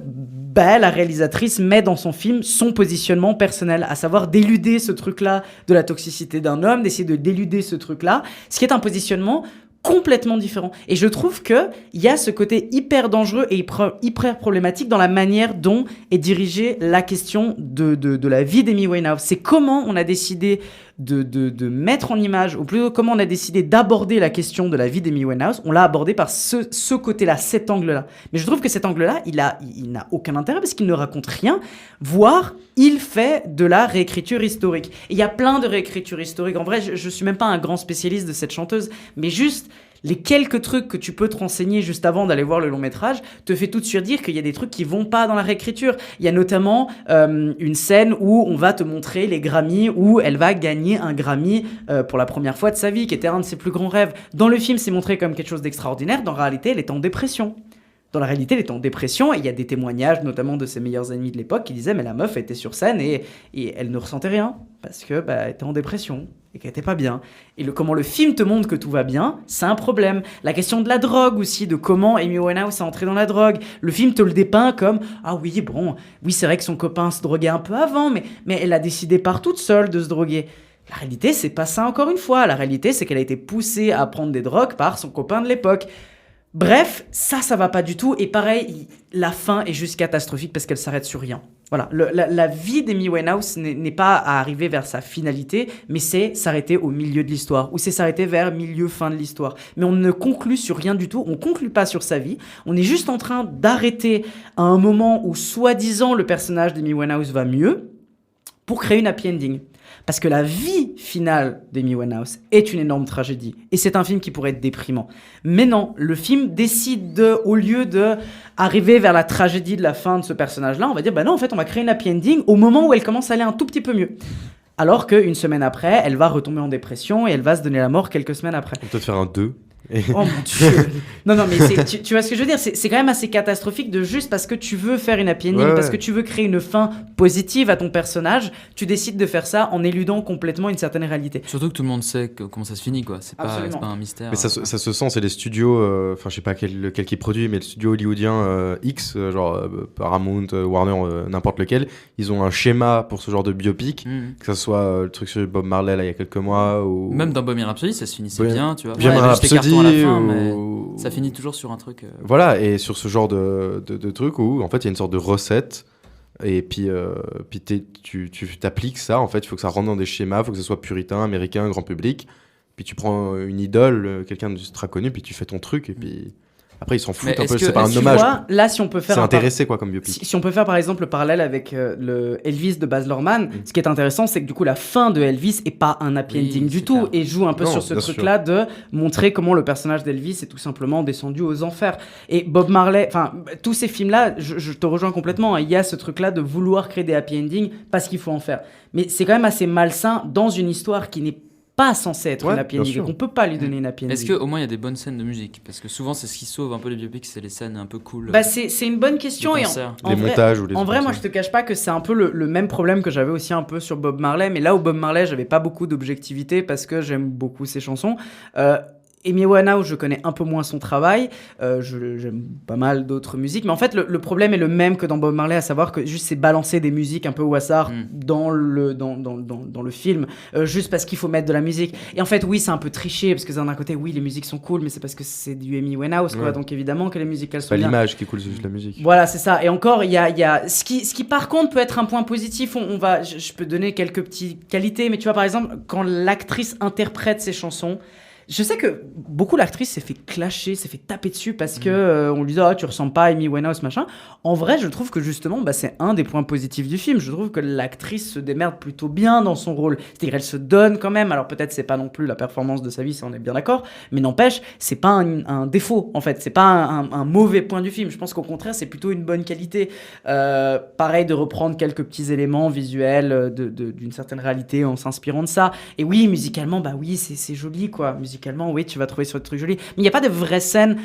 la réalisatrice met dans son film son positionnement personnel, à savoir d'éluder ce truc-là de la toxicité d'un homme, d'essayer de d'éluder ce truc-là, ce qui est un positionnement complètement différent. Et je trouve qu'il y a ce côté hyper dangereux et hyper problématique dans la manière dont est dirigée la question de la vie d'Amy Winehouse. C'est comment on a décidé de mettre en image, ou plutôt comment on a décidé d'aborder la question de la vie d'Amy Winehouse. On l'a abordé par ce côté-là, cet angle-là. Mais je trouve que cet angle-là, il n'a aucun intérêt parce qu'il ne raconte rien, voire il fait de la réécriture historique. Et il y a plein de réécritures historiques. En vrai, je suis même pas un grand spécialiste de cette chanteuse, mais juste les quelques trucs que tu peux te renseigner juste avant d'aller voir le long métrage te fait tout de suite dire qu'il y a des trucs qui vont pas dans la réécriture. Il y a notamment une scène où on va te montrer les Grammys, où elle va gagner un Grammy pour la première fois de sa vie, qui était un de ses plus grands rêves. Dans le film, c'est montré comme quelque chose d'extraordinaire. Dans la réalité, elle est en dépression. Dans la réalité, elle est en dépression, et il y a des témoignages, notamment de ses meilleurs amis de l'époque, qui disaient mais la meuf était sur scène et elle ne ressentait rien parce que elle était en dépression et qu'elle était pas bien. Et comment le film te montre que tout va bien, c'est un problème. La question de la drogue aussi, de comment Amy Winehouse est entrée dans la drogue. Le film te le dépeint comme oui c'est vrai que son copain se droguait un peu avant, mais elle a décidé par toute seule de se droguer. La réalité, c'est pas ça encore une fois. La réalité, c'est qu'elle a été poussée à prendre des drogues par son copain de l'époque. Bref, ça va pas du tout. Et pareil, la fin est juste catastrophique parce qu'elle s'arrête sur rien. Voilà, la vie d'Amy Winehouse n'est pas à arriver vers sa finalité, mais c'est s'arrêter au milieu de l'histoire, ou c'est s'arrêter vers milieu-fin de l'histoire. Mais on ne conclut sur rien du tout, on conclut pas sur sa vie, on est juste en train d'arrêter à un moment où soi-disant le personnage d'Amy Winehouse va mieux pour créer une happy ending. Parce que la vie finale d'Amy Winehouse est une énorme tragédie. Et c'est un film qui pourrait être déprimant. Mais non, le film décide au lieu de arriver vers la tragédie de la fin de ce personnage-là, on va dire, non, en fait, on va créer une happy ending au moment où elle commence à aller un tout petit peu mieux. Alors qu'une semaine après, elle va retomber en dépression et elle va se donner la mort quelques semaines après. On peut peut-être faire un 2. Oh mon Dieu. Non, mais tu vois ce que je veux dire, c'est quand même assez catastrophique de juste parce que tu veux faire une happy ending, parce que tu veux créer une fin positive à ton personnage, tu décides de faire ça en éludant complètement une certaine réalité. Surtout que tout le monde sait comment ça se finit, quoi. C'est pas un mystère. Mais ça se sent, c'est les studios, je sais pas lequel qui produit, mais le studio hollywoodien X, Paramount, Warner, n'importe lequel, ils ont un schéma pour ce genre de biopic, que ça soit le truc sur Bob Marley là, il y a quelques mois, ou... Même dans Bohemian Rhapsody, ça se finissait bien, tu vois. Bohemian Rhapsody, à la fin, mais ça finit toujours sur un truc. Voilà, et sur ce genre de truc où en fait il y a une sorte de recette, et puis tu t'appliques ça, en fait il faut que ça rentre dans des schémas, il faut que ça soit puritain, américain, grand public, puis tu prends une idole, quelqu'un d'ultra connu, puis tu fais ton truc, et puis après ils s'en foutent un peu, c'est pas un hommage. Là, si on peut faire c'est intéressé quoi comme biopic. Si on peut faire par exemple le parallèle avec le Elvis de Baz Luhrmann, ce qui est intéressant, c'est que du coup la fin de Elvis est pas un happy ending du tout, et joue un peu sur ce truc-là de montrer comment le personnage d'Elvis est tout simplement descendu aux enfers. Et Bob Marley, tous ces films-là, je te rejoins complètement, il y a ce truc-là de vouloir créer des happy endings parce qu'il faut en faire. Mais c'est quand même assez malsain dans une histoire qui n'est pas censé être une happy ending, qu'on peut pas lui donner une happy ending. Est-ce qu'au moins il y a des bonnes scènes de musique? Parce que souvent c'est ce qui sauve un peu les biopics, c'est les scènes un peu cool. C'est une bonne question. Et les montages ou les... En vrai, moi je te cache pas que c'est un peu le même problème que j'avais aussi un peu sur Bob Marley, mais là où Bob Marley j'avais pas beaucoup d'objectivité parce que j'aime beaucoup ses chansons. Amy Winehouse, je connais un peu moins son travail, j'aime pas mal d'autres musiques, mais en fait le problème est le même que dans Bob Marley, à savoir que juste c'est balancer des musiques un peu au hasard dans le film, juste parce qu'il faut mettre de la musique. Et en fait oui, c'est un peu triché, parce que d'un côté oui, les musiques sont cool, mais c'est parce que c'est du Amy Winehouse, quoi, donc évidemment que les musiques elles sont bien. Pas l'image qui est cool, c'est juste la musique. Voilà, c'est ça. Et encore, il y a ce qui par contre peut être un point positif, je peux donner quelques petites qualités, mais tu vois par exemple, quand l'actrice interprète ses chansons, Je sais que beaucoup l'actrice s'est fait clasher, s'est fait taper dessus parce que on lui dit tu ressembles pas à Amy Winehouse machin. En vrai, je trouve que justement c'est un des points positifs du film. Je trouve que l'actrice se démerde plutôt bien dans son rôle. C'est-à-dire elle se donne quand même. Alors peut-être c'est pas non plus la performance de sa vie, ça on est bien d'accord, mais n'empêche, c'est pas un défaut en fait, c'est pas un mauvais point du film. Je pense qu'au contraire, c'est plutôt une bonne qualité. Pareil, de reprendre quelques petits éléments visuels d'une certaine réalité en s'inspirant de ça. Et oui, musicalement, oui, c'est joli quoi. Musicalement, oui, tu vas trouver ce truc joli. Mais il n'y a pas de vraie scène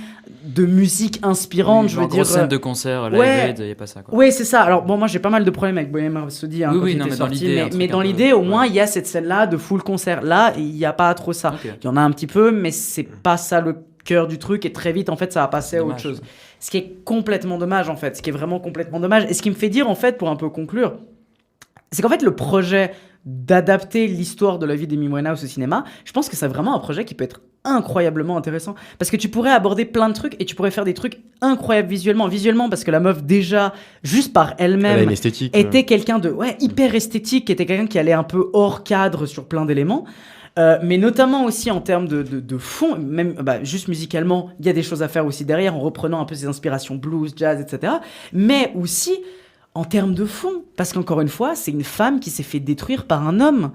de musique inspirante, je veux dire. Scène de concert, live aid, il n'y a pas ça quoi. Oui, c'est ça. Alors bon, moi j'ai pas mal de problèmes avec Bohemian Rhapsody quand il était sorti, mais dans l'idée, au moins, il y a cette scène-là de full concert. Là, il n'y a pas trop ça. Il y en a un petit peu, mais c'est pas ça le cœur du truc, et très vite, en fait, ça va passer à autre chose. Ce qui est complètement dommage, en fait. Ce qui est vraiment complètement dommage. Et ce qui me fait dire, en fait, pour un peu conclure, c'est qu'en fait, le projet d'adapter l'histoire de la vie d'Amy Winehouse au cinéma, je pense que c'est vraiment un projet qui peut être incroyablement intéressant, parce que tu pourrais aborder plein de trucs et tu pourrais faire des trucs incroyables visuellement, parce que la meuf déjà juste par elle-même était quelqu'un de hyper esthétique, était quelqu'un qui allait un peu hors cadre sur plein d'éléments, mais notamment aussi en termes de fond, même juste musicalement, il y a des choses à faire aussi derrière en reprenant un peu ses inspirations blues, jazz, etc. Mais aussi en termes de fond, parce qu'encore une fois, c'est une femme qui s'est fait détruire par un homme.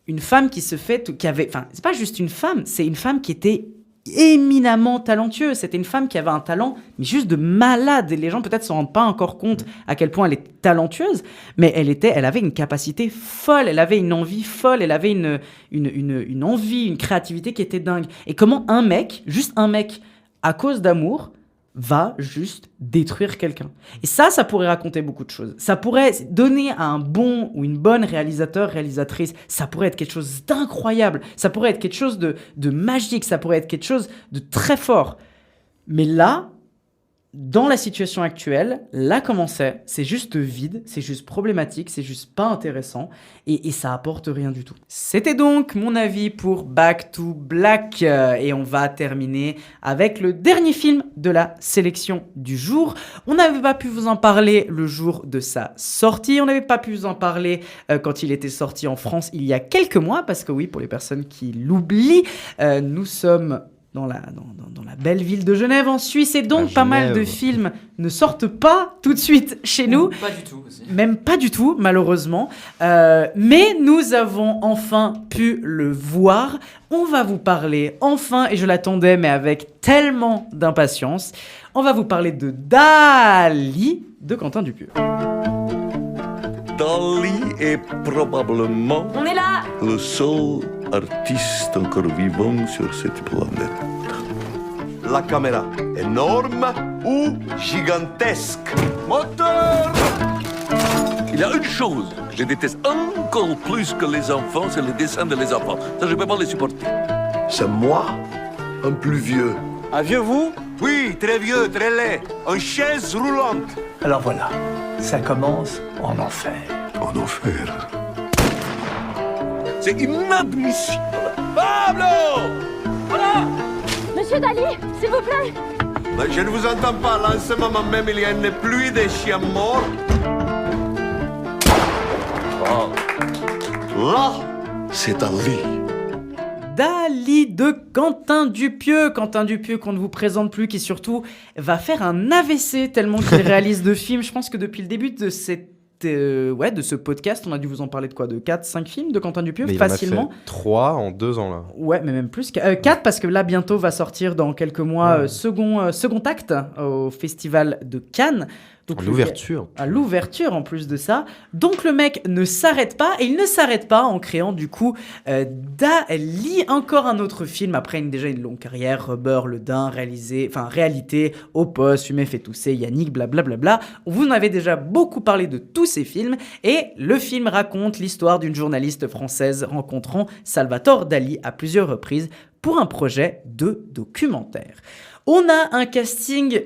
Une femme c'est pas juste une femme, c'est une femme qui était éminemment talentueuse. C'était une femme qui avait un talent, mais juste de malade. Et les gens peut-être s'en rendent pas encore compte à quel point elle est talentueuse, mais elle avait une capacité folle, elle avait une envie folle, elle avait une envie, une créativité qui était dingue. Et comment juste un mec, à cause d'amour, va juste détruire quelqu'un. Et ça pourrait raconter beaucoup de choses. Ça pourrait donner à un bon ou une bonne réalisatrice, ça pourrait être quelque chose d'incroyable, ça pourrait être quelque chose de magique, ça pourrait être quelque chose de très fort. Mais là, dans la situation actuelle, là comment c'est juste vide, c'est juste problématique, c'est juste pas intéressant et ça apporte rien du tout. C'était donc mon avis pour Back to Black et on va terminer avec le dernier film de la sélection du jour. On n'avait pas pu vous en parler le jour de sa sortie, on n'avait pas pu vous en parler quand il était sorti en France il y a quelques mois, parce que oui, pour les personnes qui l'oublient, nous sommes dans la belle ville de Genève en Suisse, et donc pas mal de films ne sortent pas tout de suite chez nous. Pas du tout aussi. Même pas du tout, malheureusement. Mais nous avons enfin pu le voir. On va vous parler, enfin, et je l'attendais, mais avec tellement d'impatience, on va vous parler de Dali de Quentin Dupieux. Dali est probablement On est là le seul artiste encore vivant sur cette planète. La caméra, énorme ou gigantesque. Moteur! Il y a une chose que je déteste encore plus que les enfants, c'est les dessins de les enfants. Ça, je ne peux pas les supporter. C'est moi, un plus vieux. Un vieux vous? Oui, très vieux, très laid. En chaise roulante. Alors voilà, ça commence en enfer. En enfer? C'est inadmissible. Pablo! Voilà. Monsieur Dali, s'il vous plaît. Je ne vous entends pas. Là, en ce moment même, il y a une pluie de chiens morts. Oh. Là, c'est Dali. Dali de Quentin Dupieux. Quentin Dupieux qu'on ne vous présente plus, qui surtout va faire un AVC tellement qu'il réalise de films. Je pense que depuis le début de de ce podcast, on a dû vous en parler de quoi, de 4-5 films de Quentin Dupieux, mais facilement. Il en a fait 3 en 2 ans là. Ouais, mais même plus. 4 parce que là bientôt va sortir dans quelques mois second acte au Festival de Cannes. Donc, à l'ouverture en plus de ça. Donc le mec ne s'arrête pas, et il ne s'arrête pas en créant du coup Dali, encore un autre film après déjà une longue carrière. Rubber, Le Dain, Réalité, Au Poste, Fumer fait tousser, Yannick, blablabla. Vous en avez déjà beaucoup parlé de tous ces films, et le film raconte l'histoire d'une journaliste française rencontrant Salvatore Dali à plusieurs reprises pour un projet de documentaire. On a un casting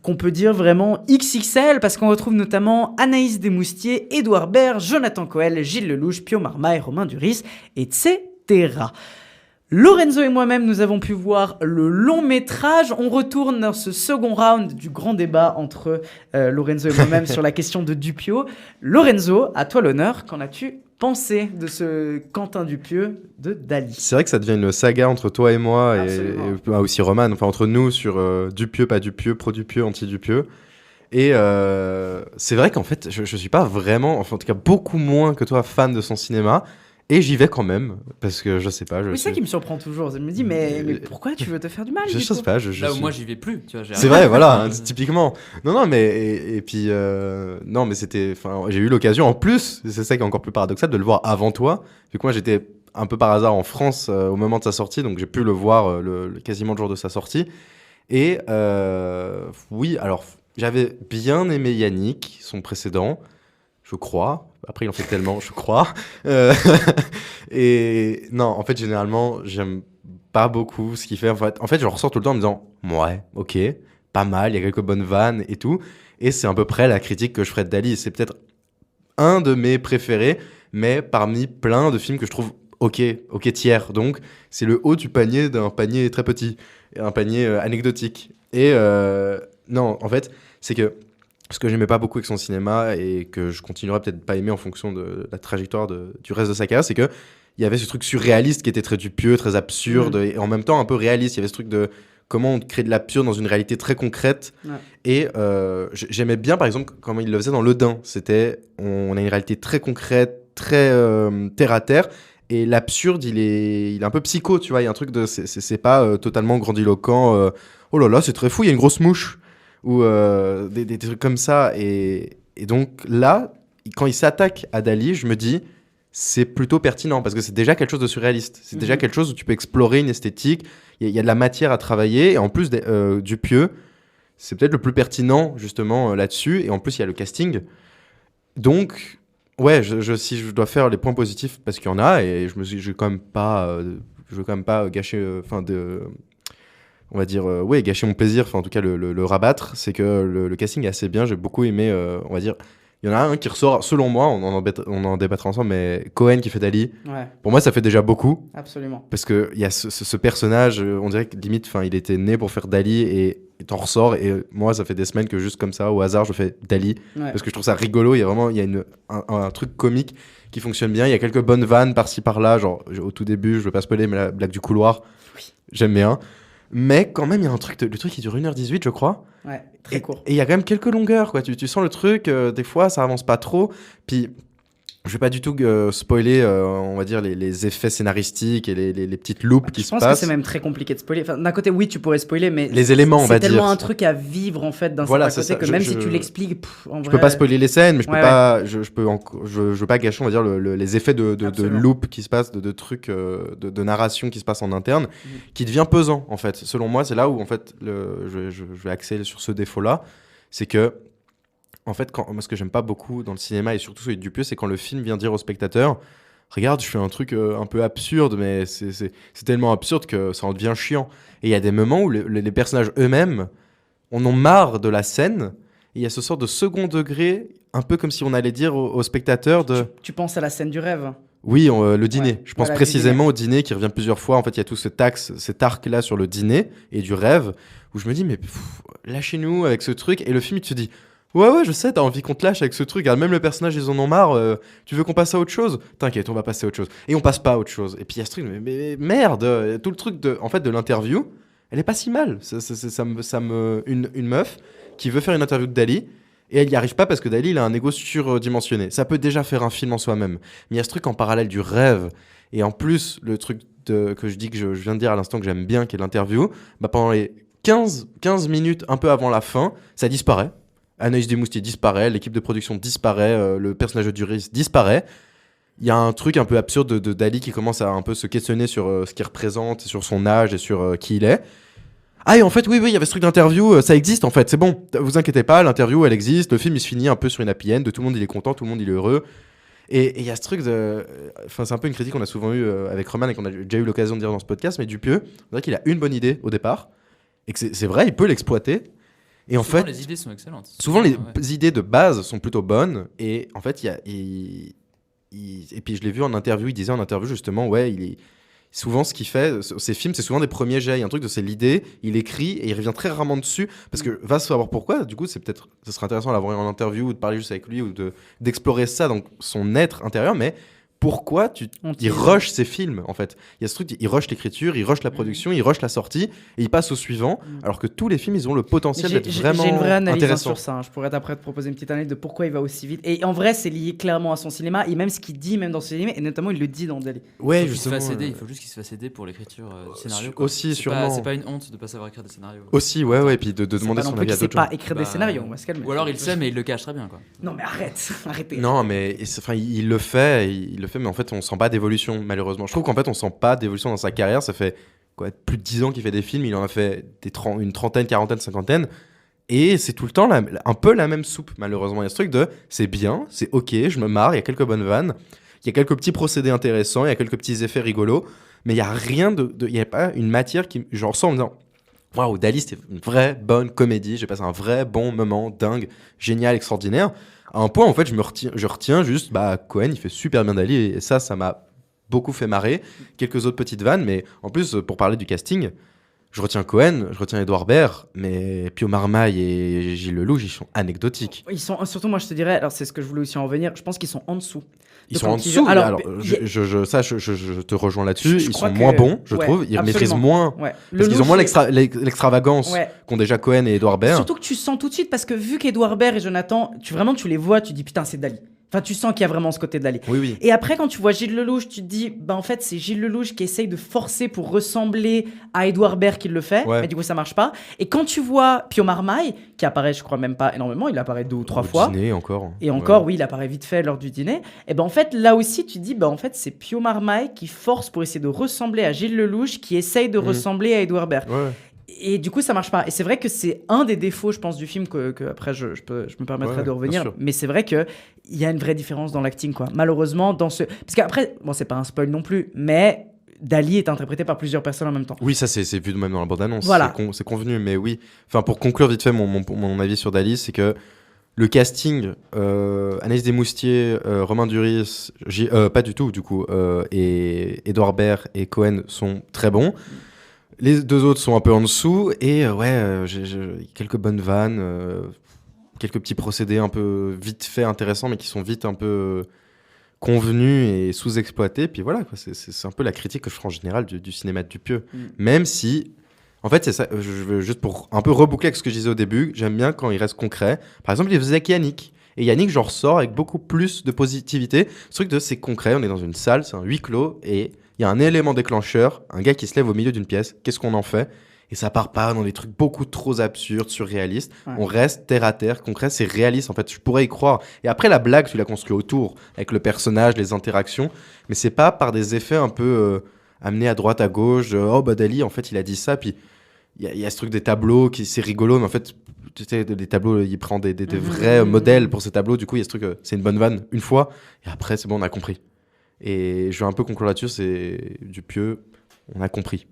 qu'on peut dire vraiment XXL, parce qu'on retrouve notamment Anaïs Desmoustiers, Édouard Baird, Jonathan Coel, Gilles Lelouch, Pio Marmaille, Romain Duris, etc. Lorenzo et moi-même, nous avons pu voir le long métrage. On retourne dans ce second round du grand débat entre Lorenzo et moi-même sur la question de Dupieux. Lorenzo, à toi l'honneur, qu'en as-tu pensé de ce Quentin Dupieux de Dali? C'est vrai que ça devient une saga entre toi et moi, et aussi Roman, enfin entre nous sur Dupieux, pas Dupieux, pro-Dupieux, anti-Dupieux. Et c'est vrai qu'en fait, je suis pas vraiment, enfin en tout cas beaucoup moins que toi, fan de son cinéma. Et j'y vais quand même, parce que je sais pas. C'est ça qui me surprend toujours. Je me dis, mais pourquoi tu veux te faire du mal? Je sais pas. Là où moi j'y vais plus, tu vois. C'est vrai, voilà, hein, typiquement. Non, mais et puis non, mais c'était, enfin, j'ai eu l'occasion en plus, c'est ça qui est encore plus paradoxal, de le voir avant toi, vu que moi j'étais un peu par hasard en France au moment de sa sortie, donc j'ai pu le voir quasiment le jour de sa sortie. Et oui, alors j'avais bien aimé Yannick, son précédent, je crois. Après, il en fait tellement, je crois. Et non, en fait, généralement, j'aime pas beaucoup ce qu'il fait. En fait, je ressors tout le temps en me disant, ouais, ok, pas mal, il y a quelques bonnes vannes et tout. Et c'est à peu près la critique que je ferais de Dali. C'est peut-être un de mes préférés, mais parmi plein de films que je trouve ok tiers. Donc, c'est le haut du panier d'un panier très petit, un panier anecdotique. Et non, en fait, c'est que ce que j'aimais pas beaucoup avec son cinéma et que je continuerai peut-être pas aimer en fonction de la trajectoire du reste de sa carrière, c'est que il y avait ce truc surréaliste qui était très Dupieux, très absurde et en même temps un peu réaliste. Il y avait ce truc de comment on crée de l'absurde dans une réalité très concrète. Ouais. Et j'aimais bien par exemple comment il le faisait dans Le Dain. On a une réalité très concrète, très terre à terre. Et l'absurde, il est un peu psycho, tu vois. Il y a un truc de c'est pas totalement grandiloquent. Oh là là, c'est très fou, il y a une grosse mouche. Ou des trucs comme ça. Et donc là, quand il s'attaque à Dali, je me dis, c'est plutôt pertinent, parce que c'est déjà quelque chose de surréaliste. C'est déjà quelque chose où tu peux explorer une esthétique, il y a de la matière à travailler, et en plus, Dupieux, c'est peut-être le plus pertinent, justement, là-dessus, et en plus, il y a le casting. Donc, ouais, si je dois faire les points positifs, parce qu'il y en a, et je veux quand même pas gâcher, on va dire, gâcher mon plaisir, enfin en tout cas le rabattre, c'est que le casting est assez bien, j'ai beaucoup aimé, on va dire, il y en a un qui ressort, selon moi, on en débattra ensemble, mais Cohen qui fait Dali, pour moi ça fait déjà beaucoup. Absolument. Parce qu'il y a ce personnage, on dirait que limite, il était né pour faire Dali et t'en ressors, et moi ça fait des semaines que juste comme ça, au hasard, je fais Dali, parce que je trouve ça rigolo, il y a un truc comique qui fonctionne bien, il y a quelques bonnes vannes par-ci par-là, genre au tout début, je veux pas spoiler, mais la blague du couloir, j'aime bien. Mais quand même, il y a un truc, le truc qui dure 1h18, je crois. Ouais, très court. Et il y a quand même quelques longueurs, quoi. Tu sens le truc, des fois, ça avance pas trop. Puis, je vais pas du tout spoiler, on va dire, les effets scénaristiques et les petites loupes qui se passent. Je pense que c'est même très compliqué de spoiler. Enfin, d'un côté, oui, tu pourrais spoiler, mais les éléments, on va dire. C'est tellement un truc à vivre, en fait, d'un certain côté, que même si tu l'expliques, en vrai... Je peux pas spoiler les scènes, mais je veux pas gâcher, on va dire, les effets de loupes qui se passent, de trucs, de narration qui se passe en interne, qui devient pesant, en fait. Selon moi, c'est là où, en fait, je vais axer sur ce défaut-là. C'est que, en fait, moi, ce que j'aime pas beaucoup dans le cinéma, et surtout celui de Dupieux, c'est quand le film vient dire au spectateur, regarde, je fais un truc un peu absurde, mais c'est tellement absurde que ça en devient chiant. Et il y a des moments où les personnages eux-mêmes en ont marre de la scène, et il y a ce sort de second degré, un peu comme si on allait dire au spectateur de... Tu penses à la scène du rêve? Oui, le dîner. Ouais, je pense précisément au dîner qui revient plusieurs fois. En fait, il y a tout cet arc-là sur le dîner et du rêve, où je me dis, mais lâchez-nous avec ce truc. Et le film, il te dit... Ouais, je sais, t'as envie qu'on te lâche avec ce truc. Même le personnage, ils en ont marre. Tu veux qu'on passe à autre chose? T'inquiète, on va passer à autre chose. Et on passe pas à autre chose. Et puis il y a ce truc, mais merde, tout le truc de l'interview, elle est pas si mal. Une meuf qui veut faire une interview de Dali, et elle y arrive pas parce que Dali, il a un ego surdimensionné. Ça peut déjà faire un film en soi-même. Mais il y a ce truc en parallèle du rêve. Et en plus, le truc que je dis que je viens de dire à l'instant que j'aime bien, qui est l'interview, pendant les 15 minutes, un peu avant la fin, ça disparaît. Anaïs Desmoustiers disparaît, l'équipe de production disparaît, le personnage de Duris disparaît. Il y a un truc un peu absurde de Dali qui commence à un peu se questionner sur ce qu'il représente, sur son âge et sur qui il est. Ah, et en fait, oui, il y avait ce truc d'interview, ça existe en fait, c'est bon, vous inquiétez pas, l'interview elle existe, le film il se finit un peu sur une happy end, tout le monde il est content, tout le monde il est heureux. Et il y a ce truc de... Enfin, c'est un peu une critique qu'on a souvent eu avec Roman et qu'on a déjà eu l'occasion de dire dans ce podcast, mais Dupieux, on dirait qu'il a une bonne idée au départ, et que c'est vrai, il peut l'exploiter. Et en souvent, fait, les idées sont excellentes. Souvent, les idées de base sont plutôt bonnes. Et en fait, et puis je l'ai vu en interview, il disait en interview justement, souvent ce qu'il fait, ses films, c'est souvent des premiers jets. Il y a un truc de c'est l'idée, il écrit et il revient très rarement dessus. Parce que va savoir pourquoi, du coup, ce serait intéressant de l'avoir en interview ou de parler juste avec lui ou d'explorer ça, donc son être intérieur. Mais pourquoi il rush ces films en fait. Il y a ce truc, il rush l'écriture, il rush la production, il rush la sortie et il passe au suivant. Alors que tous les films, ils ont le potentiel d'être vraiment J'ai une vraie analyse intéressants. sur ça. Je pourrais après te proposer une petite analyse de pourquoi il va aussi vite. Et en vrai, c'est lié clairement à son cinéma et même ce qu'il dit même dans son cinéma et notamment il le dit dans Dali. Ouais, il justement. faut juste qu'il se fasse aider pour l'écriture du scénario. Aussi, sûrement. C'est pas une honte de pas savoir écrire des scénarios. Aussi, ouais, et puis de demander son avis à d'autres gens. C'est pas écrire des scénarios, on va se calmer. Ou alors il sait mais il le cache très bien quoi. Non mais arrêtez. Non, mais il le fait, mais en fait on sent pas d'évolution malheureusement. Je trouve qu'en fait on sent pas d'évolution dans sa carrière. Ça fait plus de 10 ans qu'il fait des films, il en a fait une trentaine, quarantaine, cinquantaine. Et c'est tout le temps un peu la même soupe malheureusement. Il y a ce truc de c'est bien, c'est ok, je me marre, il y a quelques bonnes vannes, il y a quelques petits procédés intéressants, il y a quelques petits effets rigolos, mais il y a rien il y a pas une matière qui j'en ressens en me disant waouh, Dali c'était une vraie bonne comédie, j'ai passé un vrai bon moment, dingue, génial, extraordinaire. À un point en fait je retiens juste Cohen il fait super bien Dali et ça m'a beaucoup fait marrer. Quelques autres petites vannes, mais en plus pour parler du casting, je retiens Cohen, je retiens Edouard Baird, mais Pio Marmaille et Gilles Lelouch, ils sont anecdotiques. Ils sont surtout, moi je te dirais, alors c'est ce que je voulais aussi en revenir, je pense qu'ils sont en dessous. Ils sont en dessous. Alors, je te rejoins là-dessus. Ils sont moins bons, je trouve. Ils maîtrisent moins. Ouais. Parce qu'ils ont moins l'extravagance qu'ont déjà Cohen et Edouard Baird. Surtout que tu sens tout de suite, parce que vu qu'Edouard Baird et Jonathan, tu les vois, tu dis putain, c'est Dali. Enfin, tu sens qu'il y a vraiment ce côté de Dali. Oui. Et après, quand tu vois Gilles Lelouch, tu te dis, en fait, c'est Gilles Lelouch qui essaye de forcer pour ressembler à Edouard Baird qui le fait. Ouais. Mais du coup, ça marche pas. Et quand tu vois Pio Marmaille, qui apparaît, je crois, même pas énormément, il apparaît 2 ou 3 fois. Dîner encore. Et encore, oui, il apparaît vite fait lors du dîner. Et en fait, là aussi, tu te dis, en fait, c'est Pio Marmaille qui force pour essayer de ressembler à Gilles Lelouch, qui essaye de ressembler à Edouard Baird. Ouais. Et du coup, ça marche pas. Et c'est vrai que c'est un des défauts, je pense, du film que après je me permettrai de revenir. Mais c'est vrai que il y a une vraie différence dans l'acting, quoi. Malheureusement, parce qu'après, c'est pas un spoil non plus, mais Dali est interprété par plusieurs personnes en même temps. Oui, ça c'est vu même dans la bande-annonce. Voilà. C'est convenu, mais oui. Enfin, pour conclure vite fait mon avis sur Dali, c'est que le casting, Anaïs Desmoustiers, Romain Duris, pas du tout, du coup, et Edouard Baird et Cohen sont très bons. Les deux autres sont un peu en dessous et j'ai quelques bonnes vannes, quelques petits procédés un peu vite fait intéressants mais qui sont vite un peu convenus et sous-exploités. Puis voilà, quoi, c'est un peu la critique que je ferai en général du cinéma de Dupieux. Même si, en fait, c'est ça, je veux juste pour un peu reboucler avec ce que je disais au début, j'aime bien quand il reste concret. Par exemple, il faisait avec Yannick. Et Yannick, j'en ressors avec beaucoup plus de positivité. Ce truc de c'est concret, on est dans une salle, c'est un huis clos et il y a un élément déclencheur, un gars qui se lève au milieu d'une pièce, qu'est-ce qu'on en fait ? Et ça part pas dans des trucs beaucoup trop absurdes, surréalistes. Ouais. On reste terre à terre, concret, c'est réaliste en fait, je pourrais y croire. Et après la blague, tu l'as construit autour, avec le personnage, les interactions, mais c'est pas par des effets un peu amenés à droite, à gauche, Dali, en fait, il a dit ça, puis il y a ce truc des tableaux, c'est rigolo, mais en fait, tu sais, des tableaux, il prend des vrais modèles pour ces tableaux, du coup, il y a ce truc, c'est une bonne vanne, une fois, et après, c'est bon, on a compris. Et je vais un peu conclure là-dessus, c'est Dupieux, on a compris.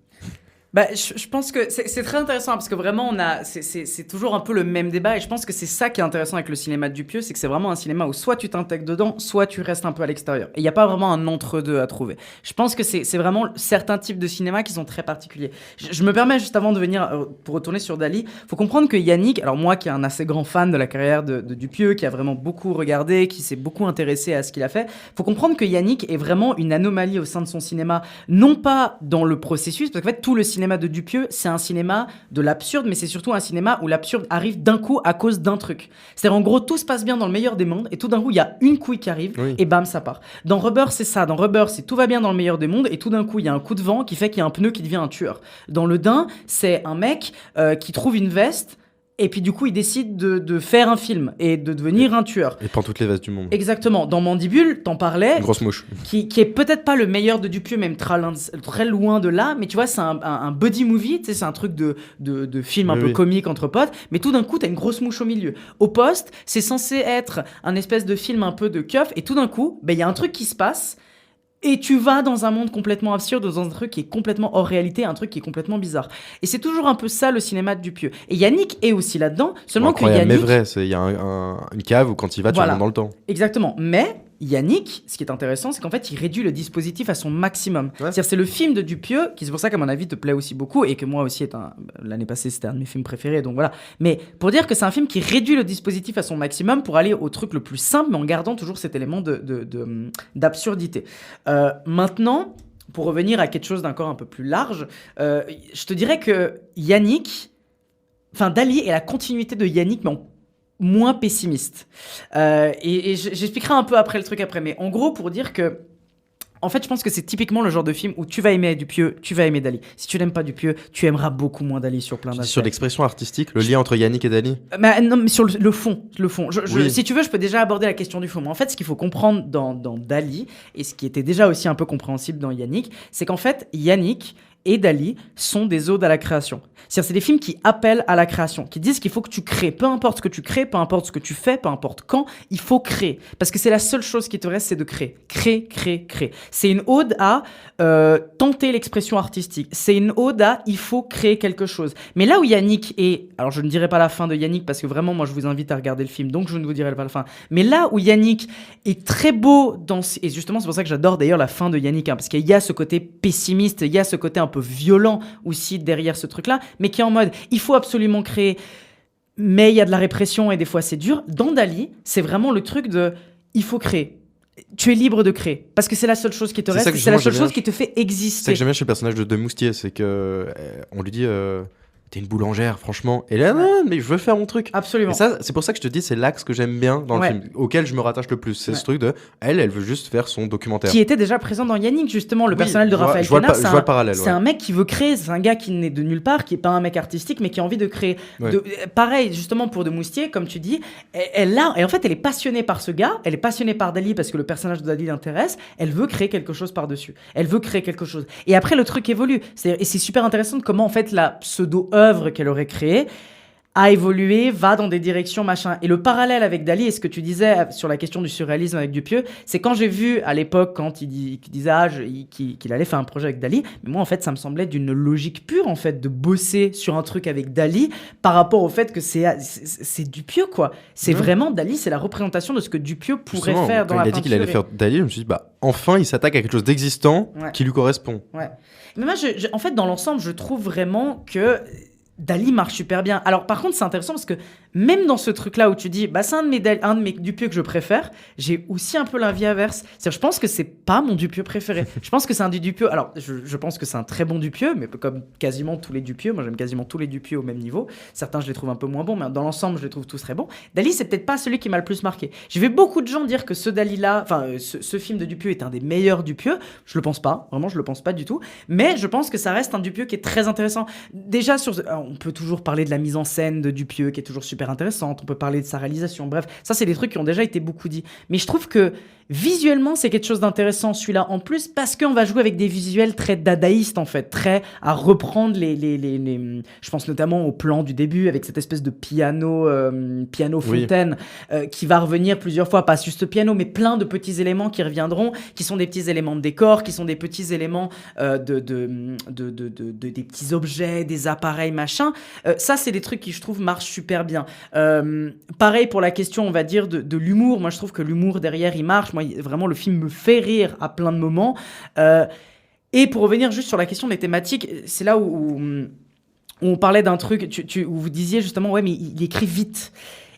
Je pense que c'est très intéressant parce que vraiment c'est toujours un peu le même débat et je pense que c'est ça qui est intéressant avec le cinéma de Dupieux, c'est que c'est vraiment un cinéma où soit tu t'intègres dedans, soit tu restes un peu à l'extérieur. Et il n'y a pas vraiment un entre-deux à trouver. Je pense que c'est vraiment certains types de cinéma qui sont très particuliers. Je me permets juste avant de venir, pour retourner sur Dali, faut comprendre que Yannick, alors moi qui est un assez grand fan de la carrière de Dupieux, qui a vraiment beaucoup regardé, qui s'est beaucoup intéressé à ce qu'il a fait, faut comprendre que Yannick est vraiment une anomalie au sein de son cinéma, non pas dans le processus, parce qu'en fait tout le cinéma de Dupieux, c'est un cinéma de l'absurde, mais c'est surtout un cinéma où l'absurde arrive d'un coup à cause d'un truc. C'est-à-dire, en gros, tout se passe bien dans le meilleur des mondes, et tout d'un coup, il y a une couille qui arrive, et bam, ça part. Dans Rubber, c'est ça. Dans Rubber, c'est tout va bien dans le meilleur des mondes, et tout d'un coup, il y a un coup de vent qui fait qu'il y a un pneu qui devient un tueur. Dans Le Dain, c'est un mec qui trouve une veste, et puis du coup, il décide de faire un film et de devenir un tueur. Et prend toutes les vestes du monde. Exactement. Dans Mandibule, t'en parlais. Une grosse mouche. Qui est peut-être pas le meilleur de Dupieux, même très loin de là. Mais tu vois, c'est un buddy movie. Tu sais, c'est un truc de film un peu comique entre potes. Mais tout d'un coup, t'as une grosse mouche au milieu. Au Poste, c'est censé être un espèce de film un peu de keuf. Et tout d'un coup, il y a un truc qui se passe. Et tu vas dans un monde complètement absurde, dans un truc qui est complètement hors réalité, un truc qui est complètement bizarre. Et c'est toujours un peu ça le cinéma de Dupieux. Et Yannick est aussi là-dedans, seulement que Yannick... Mais vrai, il y a une cave où quand il va, tu remontes dans le temps. Exactement. Mais Yannick, ce qui est intéressant, c'est qu'en fait, il réduit le dispositif à son maximum. C'est-à-dire, c'est le film de Dupieux, qui c'est pour ça qu'à mon avis te plaît aussi beaucoup, et que moi aussi, l'année passée, c'était un de mes films préférés, donc voilà. Mais pour dire que c'est un film qui réduit le dispositif à son maximum pour aller au truc le plus simple, mais en gardant toujours cet élément d'absurdité. Maintenant, pour revenir à quelque chose d'encore un peu plus large, je te dirais que Dali est la continuité de Yannick, mais en moins pessimiste. Et j'expliquerai un peu après le truc après, mais en gros, pour dire que en fait, je pense que c'est typiquement le genre de film où tu vas aimer Dupieux, tu vas aimer Dali. Si tu n'aimes pas Dupieux, tu aimeras beaucoup moins Dali sur plein d'aspects. Sur l'expression artistique, le lien entre Yannick et Dali. Non, mais sur le fond. Oui. Si tu veux, je peux déjà aborder la question du fond. Mais en fait, ce qu'il faut comprendre dans Dali, et ce qui était déjà aussi un peu compréhensible dans Yannick, c'est qu'en fait, Yannick et Dali sont des odes à la création. C'est-à-dire, c'est des films qui appellent à la création, qui disent qu'il faut que tu crées. Peu importe ce que tu crées, peu importe ce que tu fais, peu importe quand, il faut créer. Parce que c'est la seule chose qui te reste, c'est de créer. Créer. C'est une ode à tenter l'expression artistique. C'est une ode à il faut créer quelque chose. Mais là où Yannick est... Alors, je ne dirai pas la fin de Yannick, parce que vraiment, moi, je vous invite à regarder le film, donc je ne vous dirai pas la fin. Mais là où Yannick est très beau et justement, c'est pour ça que j'adore d'ailleurs la fin de Yannick, parce qu'il y a ce côté pessimiste, il y a ce côté un peu violent aussi derrière ce truc-là, mais qui est en mode, il faut absolument créer, mais il y a de la répression et des fois c'est dur. Dans Dali, c'est vraiment le truc de, il faut créer. Tu es libre de créer, parce que c'est la seule chose qui te reste, c'est la seule chose qui te fait exister. C'est ça que j'aime bien chez le personnage de Demoustier, c'est que on lui dit... T'es une boulangère, franchement. Et là, non, mais je veux faire mon truc. Absolument. Et ça, c'est pour ça que je te dis, c'est l'axe que j'aime bien dans le film, auquel je me rattache le plus. C'est ce truc de, elle veut juste faire son documentaire. Qui était déjà présent dans Yannick, justement, le personnage de Raphaël Quenard. Je vois le parallèle. C'est un mec qui veut créer, c'est un gars qui n'est de nulle part, qui est pas un mec artistique, mais qui a envie de créer. Pareil, justement, pour Demoustier, comme tu dis, et en fait, elle est passionnée par ce gars, elle est passionnée par Dali parce que le personnage de Dali l'intéresse, elle veut créer quelque chose par-dessus. Elle veut créer quelque chose. Et après, le truc évolue. Et c'est super intéressant de comment, en fait, la pseudo-œuvre qu'elle aurait créée a évolué, va dans des directions, machin. Et le parallèle avec Dali, et ce que tu disais sur la question du surréalisme avec Dupieux, c'est quand j'ai vu à l'époque, quand il disait qu'il allait faire un projet avec Dali, mais moi en fait ça me semblait d'une logique pure en fait de bosser sur un truc avec Dali par rapport au fait que c'est Dupieux quoi. C'est vraiment Dali, c'est la représentation de ce que Dupieux pourrait faire dans la peinture. Quand il a dit qu'il allait faire Dali, je me suis dit enfin il s'attaque à quelque chose d'existant qui lui correspond. Ouais. Mais moi en fait dans l'ensemble je trouve vraiment que Dali marche super bien. Alors par contre c'est intéressant parce que même dans ce truc-là où tu dis c'est un de mes Dupieux que je préfère, j'ai aussi un peu l'avis inverse. C'est-à-dire, je pense que c'est pas mon Dupieux préféré. Je pense que c'est un du Dupieux. Alors je pense que c'est un très bon Dupieux, mais comme quasiment tous les Dupieux, moi j'aime quasiment tous les Dupieux au même niveau. Certains je les trouve un peu moins bons, mais dans l'ensemble je les trouve tous très bons. Dali c'est peut-être pas celui qui m'a le plus marqué. J'ai vu beaucoup de gens dire que ce Dali-là, ce film de Dupieux est un des meilleurs Dupieux. Je le pense pas, vraiment je le pense pas du tout. Mais je pense que ça reste un Dupieux qui est très intéressant. Déjà on peut toujours parler de la mise en scène de Dupieux qui est toujours super intéressante, on peut parler de sa réalisation, bref, ça c'est des trucs qui ont déjà été beaucoup dit. Mais je trouve que visuellement c'est quelque chose d'intéressant celui-là en plus parce qu'on va jouer avec des visuels très dadaïstes en fait, très à reprendre les je pense notamment au plan du début avec cette espèce de piano fontaine qui va revenir plusieurs fois, pas juste piano mais plein de petits éléments qui reviendront, qui sont des petits éléments de décor, qui sont des petits éléments des petits objets, des appareils machin. Ça c'est des trucs qui je trouve marchent super bien. Pareil pour la question on va dire de l'humour, moi je trouve que l'humour derrière il marche, moi vraiment le film me fait rire à plein de moments. Et pour revenir juste sur la question des thématiques, c'est là où on parlait d'un truc où vous disiez justement mais il écrit vite.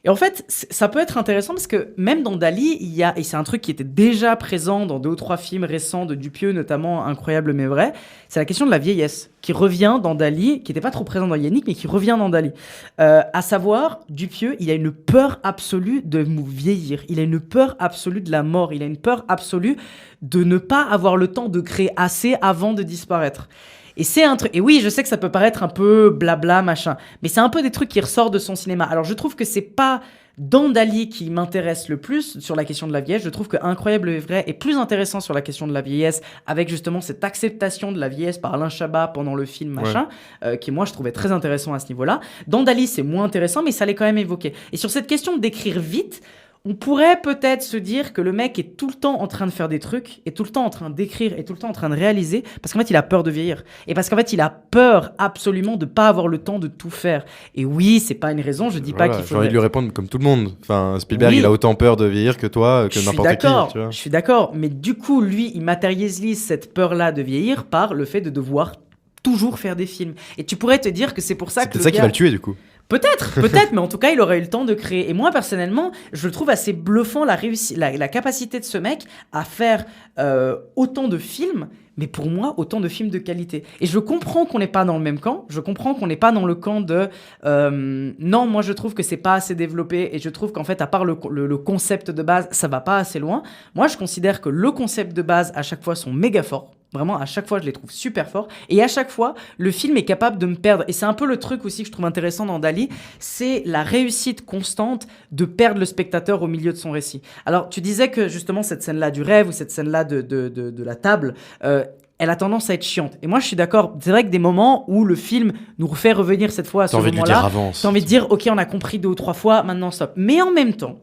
Et en fait, ça peut être intéressant parce que même dans Dali, il y a, et c'est un truc qui était déjà présent dans 2 ou 3 films récents de Dupieux, notamment Incroyable mais vrai, c'est la question de la vieillesse qui revient dans Dali, qui n'était pas trop présent dans Yannick, mais qui revient dans Dali. À savoir, Dupieux, il a une peur absolue de vieillir, il a une peur absolue de la mort, il a une peur absolue de ne pas avoir le temps de créer assez avant de disparaître. Et c'est un truc, et oui, je sais que ça peut paraître un peu blabla, machin, mais c'est un peu des trucs qui ressortent de son cinéma. Alors je trouve que c'est pas dans Dali qui m'intéresse le plus sur la question de la vieillesse. Je trouve que Incroyable et vrai est plus intéressant sur la question de la vieillesse, avec justement cette acceptation de la vieillesse par Alain Chabat pendant le film, machin, qui moi je trouvais très intéressant à ce niveau-là. Dans Dali, c'est moins intéressant, mais ça l'est quand même évoqué. Et sur cette question d'écrire vite, On pourrait peut-être se dire que le mec est tout le temps en train de faire des trucs, est tout le temps en train d'écrire, est tout le temps en train de réaliser, parce qu'en fait, il a peur de vieillir. Et parce qu'en fait, il a peur absolument de pas avoir le temps de tout faire. Et oui, c'est pas une raison, je dis pas qu'il faut... J'ai envie de lui répondre comme tout le monde. Enfin, Spielberg, Oui. il a autant peur de vieillir que toi, que n'importe qui. Tu vois. Je suis d'accord, mais du coup, lui, il matérialise cette peur-là de vieillir par le fait de devoir toujours faire des films. Et tu pourrais te dire que c'est pour ça que C'est ça qui va le tuer, du coup. Peut-être, mais en tout cas, il aurait eu le temps de créer. Et moi, personnellement, je le trouve assez bluffant, la capacité de ce mec à faire autant de films, mais pour moi, autant de films de qualité. Et je comprends qu'on n'est pas dans le même camp, je comprends qu'on n'est pas dans le camp de non, moi je trouve que c'est pas assez développé, et je trouve qu'en fait, à part le concept de base, ça va pas assez loin. Moi, je considère que le concept de base, à chaque fois, sont méga forts. Vraiment, à chaque fois, je les trouve super forts. Et à chaque fois, le film est capable de me perdre. Et c'est un peu le truc aussi que je trouve intéressant dans Dali, c'est la réussite constante de perdre le spectateur au milieu de son récit. Alors, tu disais que justement, cette scène-là du rêve ou cette scène-là de la table, elle a tendance à être chiante. Et moi, je suis d'accord. C'est vrai que des moments où le film nous refait revenir cette fois à ce moment-là, t'as envie de dire, ok, on a compris 2 ou 3 fois, maintenant stop. Mais en même temps,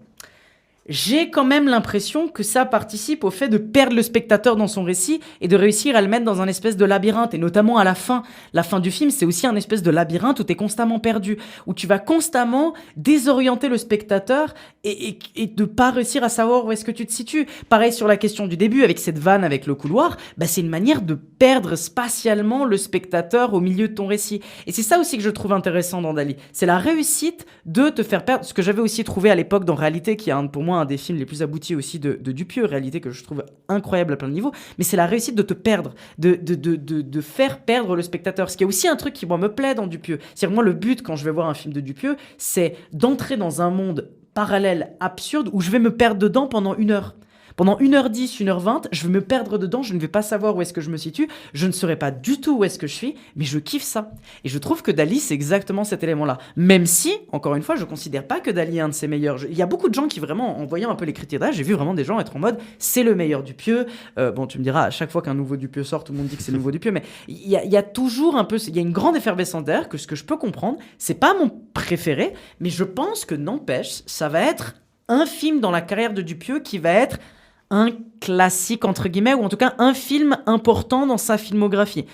j'ai quand même l'impression que ça participe au fait de perdre le spectateur dans son récit et de réussir à le mettre dans un espèce de labyrinthe. Et notamment à la fin. La fin du film, c'est aussi un espèce de labyrinthe où tu es constamment perdu, où tu vas constamment désorienter le spectateur et de pas réussir à savoir où est-ce que tu te situes. Pareil sur la question du début, avec cette vanne avec le couloir, bah c'est une manière de perdre spatialement le spectateur au milieu de ton récit. Et c'est ça aussi que je trouve intéressant dans Dali. C'est la réussite de te faire perdre, ce que j'avais aussi trouvé à l'époque dans Réalité, qui est pour moi un des films les plus aboutis aussi de Dupieux, Réalité, que je trouve incroyable à plein de niveaux, mais c'est la réussite de te perdre, de faire perdre le spectateur, ce qui est aussi un truc qui moi me plaît dans Dupieux. C'est-à-dire moi le but quand je vais voir un film de Dupieux, c'est d'entrer dans un monde parallèle absurde où je vais me perdre dedans pendant 1 heure. Pendant 1h10, 1h20, je vais me perdre dedans, je ne vais pas savoir où est-ce que je me situe, je ne saurai pas du tout où est-ce que je suis, mais je kiffe ça. Et je trouve que Dali, c'est exactement cet élément-là. Même si, encore une fois, je ne considère pas que Dali est un de ses meilleurs. Il y a beaucoup de gens qui vraiment, en voyant un peu les critiques d'âge, j'ai vu vraiment des gens être en mode, c'est le meilleur Dupieux. Bon, tu me diras, à chaque fois qu'un nouveau Dupieux sort, tout le monde dit que c'est le nouveau Dupieux, mais il y a toujours un peu, il y a une grande effervescence d'air, que ce que je peux comprendre, c'est pas mon préféré, mais je pense que n'empêche, ça va être un film dans la carrière de Dupieux qui va être un classique, entre guillemets, ou en tout cas un film important dans sa filmographie.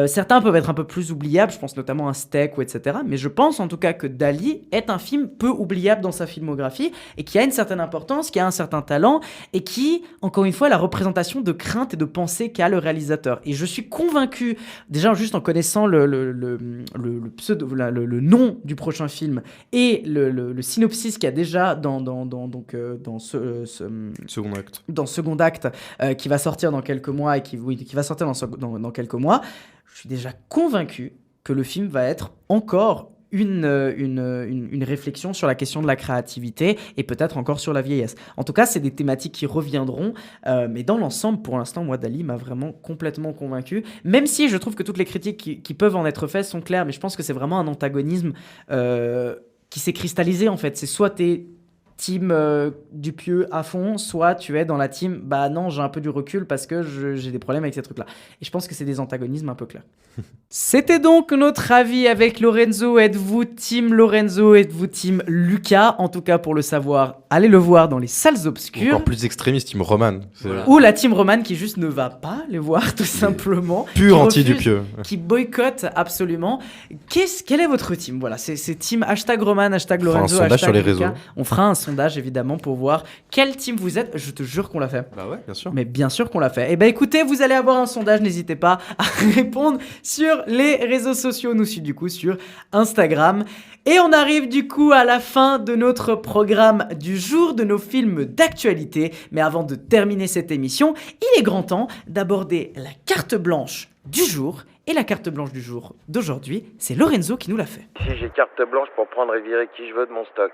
Certains peuvent être un peu plus oubliables, je pense notamment à Steak ou etc. Mais je pense en tout cas que Dali est un film peu oubliable dans sa filmographie et qui a une certaine importance, qui a un certain talent et qui, encore une fois, est la représentation de crainte et de pensée qu'a le réalisateur. Et je suis convaincu, déjà juste en connaissant le nom du prochain film et le synopsis qu'il y a déjà dans ce second acte. Dans Second Acte, qui va sortir dans quelques mois et qui va sortir dans quelques mois. Je suis déjà convaincu que le film va être encore une réflexion sur la question de la créativité et peut-être encore sur la vieillesse. En tout cas, c'est des thématiques qui reviendront, mais dans l'ensemble, pour l'instant, moi, Dali m'a vraiment complètement convaincu, même si je trouve que toutes les critiques qui peuvent en être faites sont claires, mais je pense que c'est vraiment un antagonisme qui s'est cristallisé, en fait. C'est soit t'es team Dupieux à fond, soit tu es dans la team bah non, j'ai un peu du recul parce que j'ai des problèmes avec ces trucs-là. Et je pense que c'est des antagonismes un peu clairs. C'était donc notre avis avec Lorenzo. Êtes-vous team Lorenzo? Êtes-vous team Lucas? En tout cas, pour le savoir, allez le voir dans les salles obscures. Encore plus extrémiste, team Roman. Voilà. Ou la team Roman qui juste ne va pas les voir, tout simplement. Pur anti-Dupieux. Qui boycotte absolument. Quel est votre team? Voilà, c'est team #Roman, #Lorenzo, on fera un sondage sur les Lucas. réseaux. On fera un sondage, évidemment, pour voir quel team vous êtes. Je te jure qu'on l'a fait. Bah ouais, bien sûr. Mais bien sûr qu'on l'a fait. Et ben écoutez, vous allez avoir un sondage, n'hésitez pas à répondre sur les réseaux sociaux, nous suivre du coup sur Instagram. Et on arrive du coup à la fin de notre programme du jour, de nos films d'actualité. Mais avant de terminer cette émission, il est grand temps d'aborder la carte blanche du jour. Et la carte blanche du jour d'aujourd'hui, c'est Lorenzo qui nous l'a fait. Ici, j'ai carte blanche pour prendre et virer qui je veux de mon stock.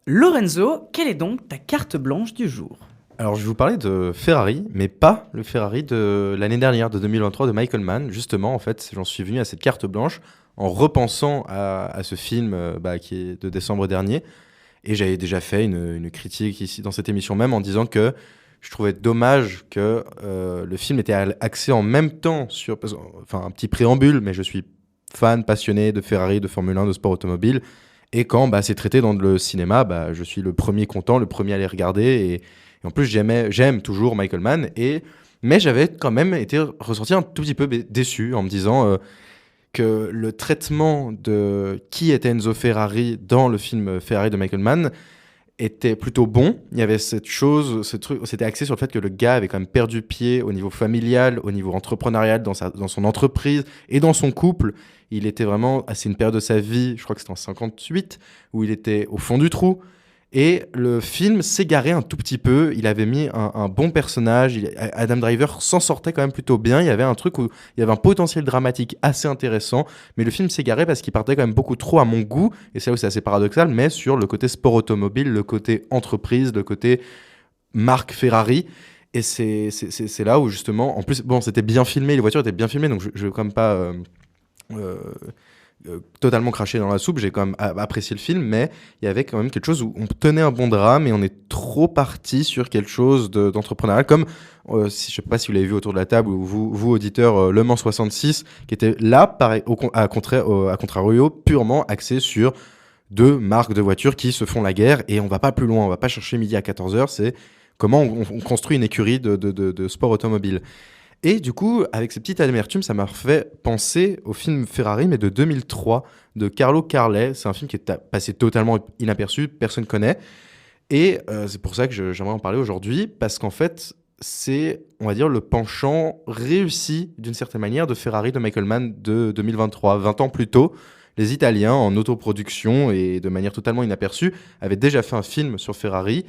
Lorenzo, quelle est donc ta carte blanche du jour? Alors, je vais vous parler de Ferrari, mais pas le Ferrari de l'année dernière, de 2023, de Michael Mann. Justement, en fait, j'en suis venu à cette carte blanche en repensant à ce film qui est de décembre dernier. Et j'avais déjà fait une critique ici dans cette émission même en disant que je trouvais dommage que le film était axé en même temps sur... Enfin, un petit préambule, mais je suis fan, passionné de Ferrari, de Formule 1, de sport automobile. Et quand c'est traité dans le cinéma, je suis le premier content, le premier à les regarder. Et en plus, j'aime toujours Michael Mann. Mais j'avais quand même été ressorti un tout petit peu déçu en me disant que le traitement de qui était Enzo Ferrari dans le film Ferrari de Michael Mann était plutôt bon. Il y avait ce truc, c'était axé sur le fait que le gars avait quand même perdu pied au niveau familial, au niveau entrepreneurial, dans son entreprise et dans son couple. Il était vraiment, c'est une période de sa vie, je crois que c'était en 58, où il était au fond du trou. Et le film s'égarait un tout petit peu. Il avait mis un bon personnage. Adam Driver s'en sortait quand même plutôt bien. Il y avait un truc où il y avait un potentiel dramatique assez intéressant. Mais le film s'égarait parce qu'il partait quand même beaucoup trop à mon goût. Et c'est là où c'est assez paradoxal, mais sur le côté sport automobile, le côté entreprise, le côté marque Ferrari. Et c'est là où justement, en plus, c'était bien filmé. Les voitures étaient bien filmées. Donc je veux quand même pas... totalement craché dans la soupe, j'ai quand même apprécié le film, mais il y avait quand même quelque chose où on tenait un bon drame et on est trop parti sur quelque chose d'entrepreneurial, comme je sais pas si vous l'avez vu autour de la table, ou vous auditeurs, Le Mans 66, qui était là, pareil, à contrario, purement axé sur deux marques de voitures qui se font la guerre, et on va pas plus loin, on va pas chercher midi à 14h, c'est comment on construit une écurie de sport automobile. Et du coup, avec ces petites amertumes, ça m'a fait penser au film Ferrari, mais de 2003, de Carlo Carlet. C'est un film qui est passé totalement inaperçu, personne ne connaît. Et c'est pour ça que j'aimerais en parler aujourd'hui, parce qu'en fait, c'est, on va dire, le penchant réussi, d'une certaine manière, de Ferrari de Michael Mann de 2023. 20 ans plus tôt, les Italiens, en autoproduction et de manière totalement inaperçue, avaient déjà fait un film sur Ferrari.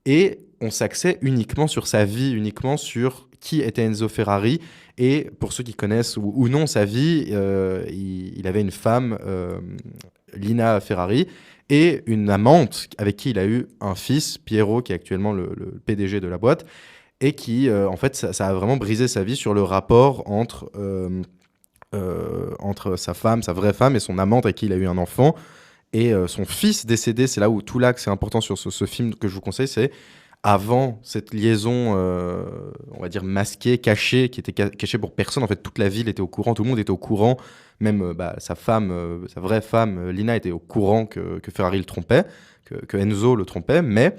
Et on s'axait uniquement sur sa vie, uniquement sur qui était Enzo Ferrari. Et pour ceux qui connaissent ou non sa vie, il avait une femme, Lina Ferrari, et une amante avec qui il a eu un fils, Piero, qui est actuellement le PDG de la boîte, et qui, en fait, ça a vraiment brisé sa vie sur le rapport entre sa femme, sa vraie femme, et son amante avec qui il a eu un enfant. Et son fils décédé, c'est là où tout l'axe est important sur ce film que je vous conseille, c'est avant cette liaison, on va dire masquée, cachée, qui était cachée pour personne. En fait, toute la ville était au courant, tout le monde était au courant. Même sa femme, sa vraie femme, Lina, était au courant que Ferrari le trompait, que Enzo le trompait. Mais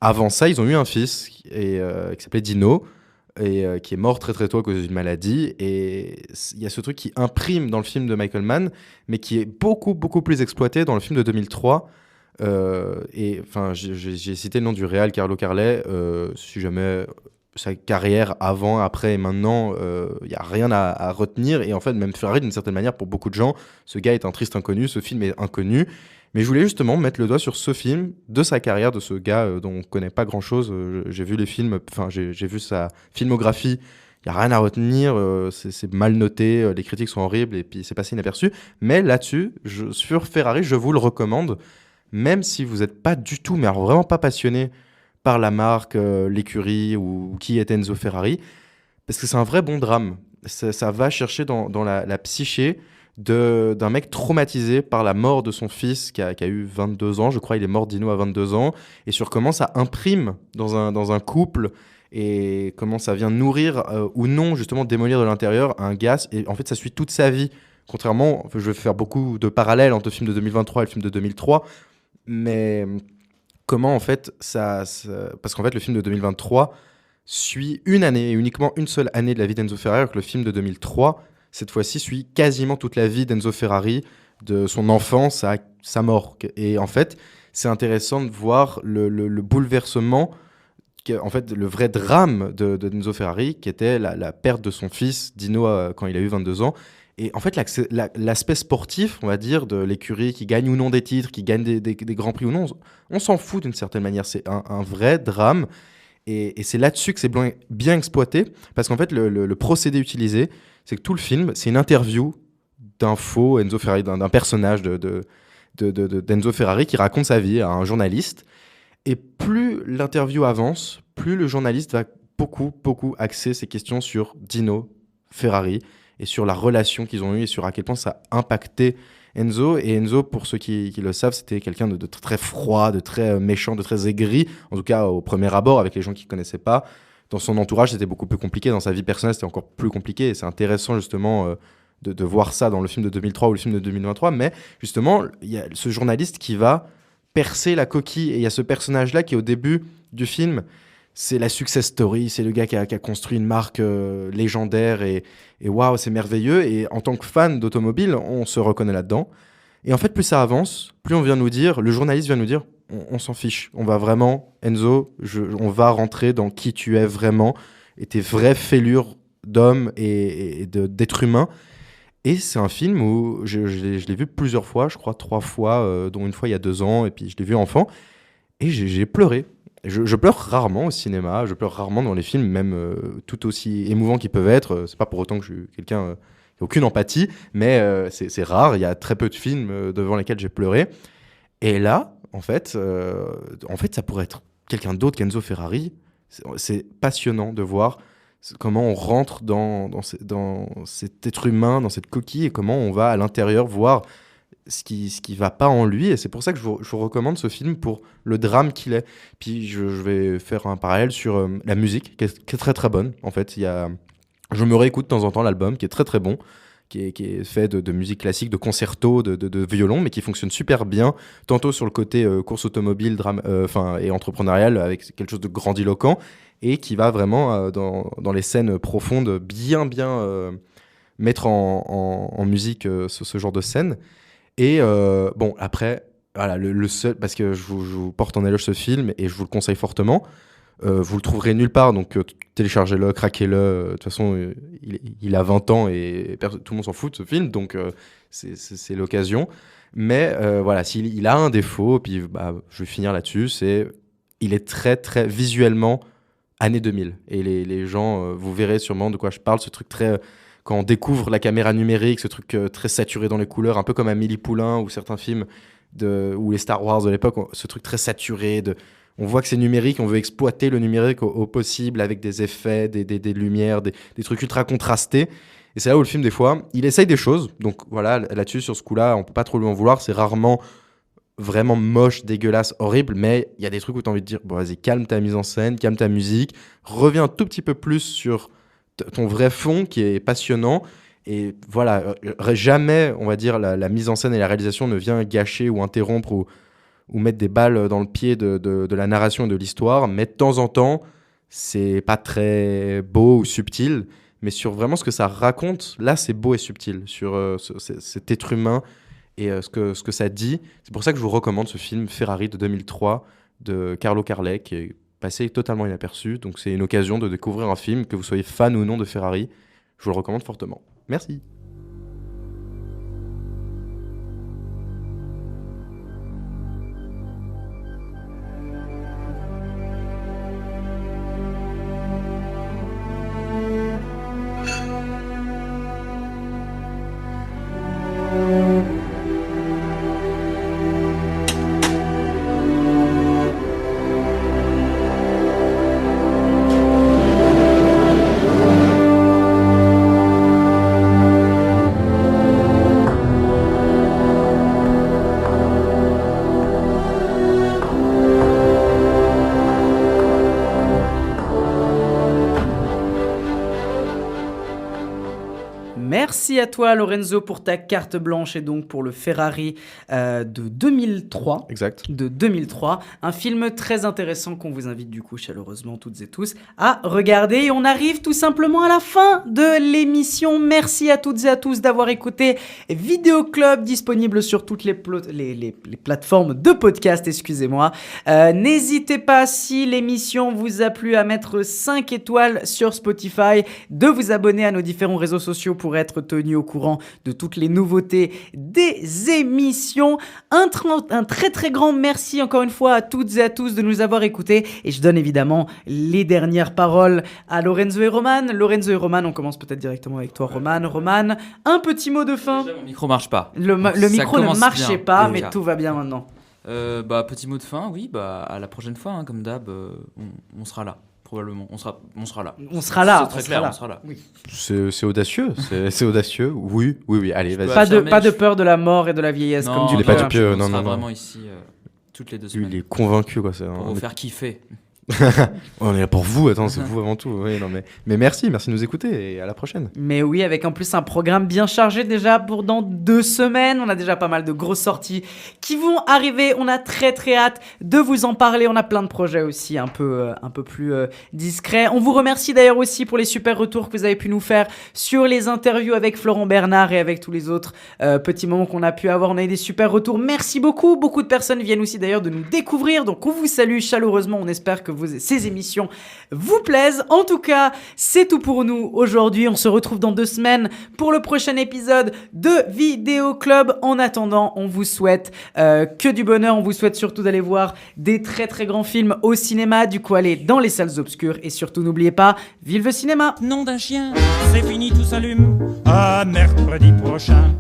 avant ça, ils ont eu un fils qui s'appelait Dino, et qui est mort très très tôt à cause d'une maladie. Et il y a ce truc qui imprime dans le film de Michael Mann, mais qui est beaucoup beaucoup plus exploité dans le film de 2003. Et enfin, j'ai cité le nom du réal, Carlo Carlet. Si jamais sa carrière avant, après et maintenant, il n'y a rien à retenir. Et en fait, même Ferrari, d'une certaine manière, pour beaucoup de gens, ce gars est un triste inconnu, ce film est inconnu. Mais je voulais justement mettre le doigt sur ce film, de sa carrière, de ce gars dont on ne connaît pas grand-chose. J'ai vu les films, enfin j'ai vu sa filmographie, il n'y a rien à retenir, c'est mal noté, les critiques sont horribles et puis c'est passé inaperçu. Mais là-dessus, sur Ferrari, je vous le recommande, même si vous n'êtes pas du tout, mais alors vraiment pas passionné par la marque, l'écurie ou qui est Enzo Ferrari, parce que c'est un vrai bon drame. Ça va chercher dans la psyché d'un mec traumatisé par la mort de son fils qui a eu 22 ans, je crois, il est mort Dino à 22 ans, et sur comment ça imprime dans un couple et comment ça vient nourrir ou non, justement démolir de l'intérieur un gaz, et en fait ça suit toute sa vie, contrairement, je vais faire beaucoup de parallèles entre le film de 2023 et le film de 2003, mais comment en fait parce qu'en fait le film de 2023 suit une année, et uniquement une seule année de la vie d'Enzo Ferrari, alors que le film de 2003 cette fois-ci, suit quasiment toute la vie d'Enzo Ferrari, de son enfance à sa mort. Et en fait, c'est intéressant de voir le bouleversement, en fait, le vrai drame d'Enzo Ferrari, qui était la perte de son fils, Dino, quand il a eu 22 ans. Et en fait, l'aspect sportif, on va dire, de l'écurie qui gagne ou non des titres, qui gagne des grands prix ou non, on s'en fout d'une certaine manière. C'est un vrai drame. Et c'est là-dessus que c'est bien exploité, parce qu'en fait, le procédé utilisé, c'est que tout le film, c'est une interview d'un faux Enzo Ferrari, d'un personnage d'Enzo Ferrari qui raconte sa vie à un journaliste. Et plus l'interview avance, plus le journaliste va beaucoup, beaucoup axer ses questions sur Dino Ferrari et sur la relation qu'ils ont eue et sur à quel point ça a impacté Enzo. Et Enzo, pour ceux qui le savent, c'était quelqu'un de très froid, de très méchant, de très aigri, en tout cas au premier abord, avec les gens qui ne connaissaient pas. Dans son entourage, c'était beaucoup plus compliqué. Dans sa vie personnelle, c'était encore plus compliqué. Et c'est intéressant, justement, de voir ça dans le film de 2003 ou le film de 2023, mais justement, il y a ce journaliste qui va percer la coquille, et il y a ce personnage-là qui, au début du film, c'est la success story, c'est le gars qui a construit une marque légendaire, et waouh, c'est merveilleux, et en tant que fan d'automobile, on se reconnaît là-dedans. Et en fait, plus ça avance, plus on vient nous dire, le journaliste vient nous dire, on s'en fiche, on va vraiment, Enzo, on va rentrer dans qui tu es vraiment, et tes vraies fêlures d'homme et d'être humain. Et c'est un film où je l'ai vu plusieurs fois, je crois 3 fois, dont une fois il y a 2 ans, et puis je l'ai vu enfant, et j'ai pleuré. Je pleure rarement au cinéma, je pleure rarement dans les films, même tout aussi émouvants qu'ils peuvent être. C'est pas pour autant que je suis quelqu'un qui n'a aucune empathie, mais c'est rare, il y a très peu de films devant lesquels j'ai pleuré. Et là, en fait, ça pourrait être quelqu'un d'autre qu'Enzo Ferrari. C'est passionnant de voir comment on rentre dans cet être humain, dans cette coquille, et comment on va à l'intérieur voir ce qui va pas en lui. Et c'est pour ça que je vous recommande ce film pour le drame qu'il est. Puis je vais faire un parallèle sur la musique qui est très très bonne. En fait, je me réécoute de temps en temps l'album qui est très très bon, qui est fait de musique classique, de concerto, de violon, mais qui fonctionne super bien, tantôt sur le côté course automobile, drame, et entrepreneurial, avec quelque chose de grandiloquent, et qui va vraiment dans les scènes profondes bien mettre en musique ce genre de scène. Et bon, après, voilà, le seul, parce que je vous porte en éloge ce film et je vous le conseille fortement. Vous le trouverez nulle part, donc téléchargez-le, craquez-le. De toute façon, il a 20 ans et tout le monde s'en fout de ce film, donc c'est l'occasion. Mais voilà, il a un défaut, puis je vais finir là-dessus, il est très très visuellement années 2000. Et les gens, vous verrez sûrement de quoi je parle, ce truc très... Quand on découvre la caméra numérique, ce truc très saturé dans les couleurs, un peu comme Amélie Poulain ou certains films ou les Star Wars de l'époque, ce truc très saturé. On voit que c'est numérique, on veut exploiter le numérique au possible avec des effets, des lumières, des trucs ultra contrastés. Et c'est là où le film, des fois, il essaye des choses. Donc voilà, là-dessus, sur ce coup-là, on peut pas trop lui en vouloir. C'est rarement vraiment moche, dégueulasse, horrible, mais il y a des trucs où tu as envie de dire, bon, vas-y, calme ta mise en scène, calme ta musique, reviens un tout petit peu plus sur ton vrai fond qui est passionnant. Et voilà, jamais, on va dire, la mise en scène et la réalisation ne vient gâcher ou interrompre ou mettre des balles dans le pied de la narration et de l'histoire, mais de temps en temps, c'est pas très beau ou subtil, mais sur vraiment ce que ça raconte, là, c'est beau et subtil, sur cet être humain et ce que ça dit. C'est pour ça que je vous recommande ce film Ferrari de 2003 de Carlo Carlet, qui est passé totalement inaperçu, donc c'est une occasion de découvrir un film, que vous soyez fan ou non de Ferrari, je vous le recommande fortement. Merci. Merci à toi Lorenzo pour ta carte blanche et donc pour le Ferrari de 2003. Exact. De 2003. Un film très intéressant qu'on vous invite du coup chaleureusement toutes et tous à regarder. Et on arrive tout simplement à la fin de l'émission. Merci à toutes et à tous d'avoir écouté Vidéo Club, disponible sur toutes les plateformes de podcast, excusez-moi. N'hésitez pas, si l'émission vous a plu, à mettre 5 étoiles sur Spotify, de vous abonner à nos différents réseaux sociaux pour être tenu au courant de toutes les nouveautés des émissions. Un très très grand merci encore une fois à toutes et à tous de nous avoir écoutés, et je donne évidemment les dernières paroles à Lorenzo et Roman. Lorenzo et Roman, on commence peut-être directement avec toi Roman. Roman, un petit mot de fin. Déjà, mon micro marche pas. Le micro ne marchait pas, mais tout va bien maintenant. Petit mot de fin, oui, à la prochaine fois, hein, comme d'hab, on sera là. Probablement, on sera là. On sera là. C'est très clair, on sera là. Oui. C'est audacieux, c'est audacieux. Oui, allez, vas-y. Pas de peur de la mort et de la vieillesse, non, comme tu dis. dis. Pas du pieux, on non. sera vraiment ici toutes les 2 semaines. Il est convaincu, quoi. Pour vous faire kiffer. On est là pour vous, attends, c'est vous avant tout. Oui, non, mais merci de nous écouter et à la prochaine. Mais oui, avec en plus un programme bien chargé déjà pour dans 2 semaines. On a déjà pas mal de grosses sorties qui vont arriver. On a très très hâte de vous en parler. On a plein de projets aussi un peu plus discrets. On vous remercie d'ailleurs aussi pour les super retours que vous avez pu nous faire sur les interviews avec Florent Bernard et avec tous les autres petits moments qu'on a pu avoir. On a eu des super retours. Merci beaucoup. Beaucoup de personnes viennent aussi d'ailleurs de nous découvrir. Donc on vous salue chaleureusement. On espère que ces émissions vous plaisent. En tout cas, c'est tout pour nous aujourd'hui. On se retrouve dans 2 semaines pour le prochain épisode de Vidéo Club. En attendant, on vous souhaite que du bonheur. On vous souhaite surtout d'aller voir des très très grands films au cinéma. Du coup, allez dans les salles obscures et surtout n'oubliez pas, vive le cinéma. Nom d'un chien, c'est fini, tout s'allume. À mercredi prochain.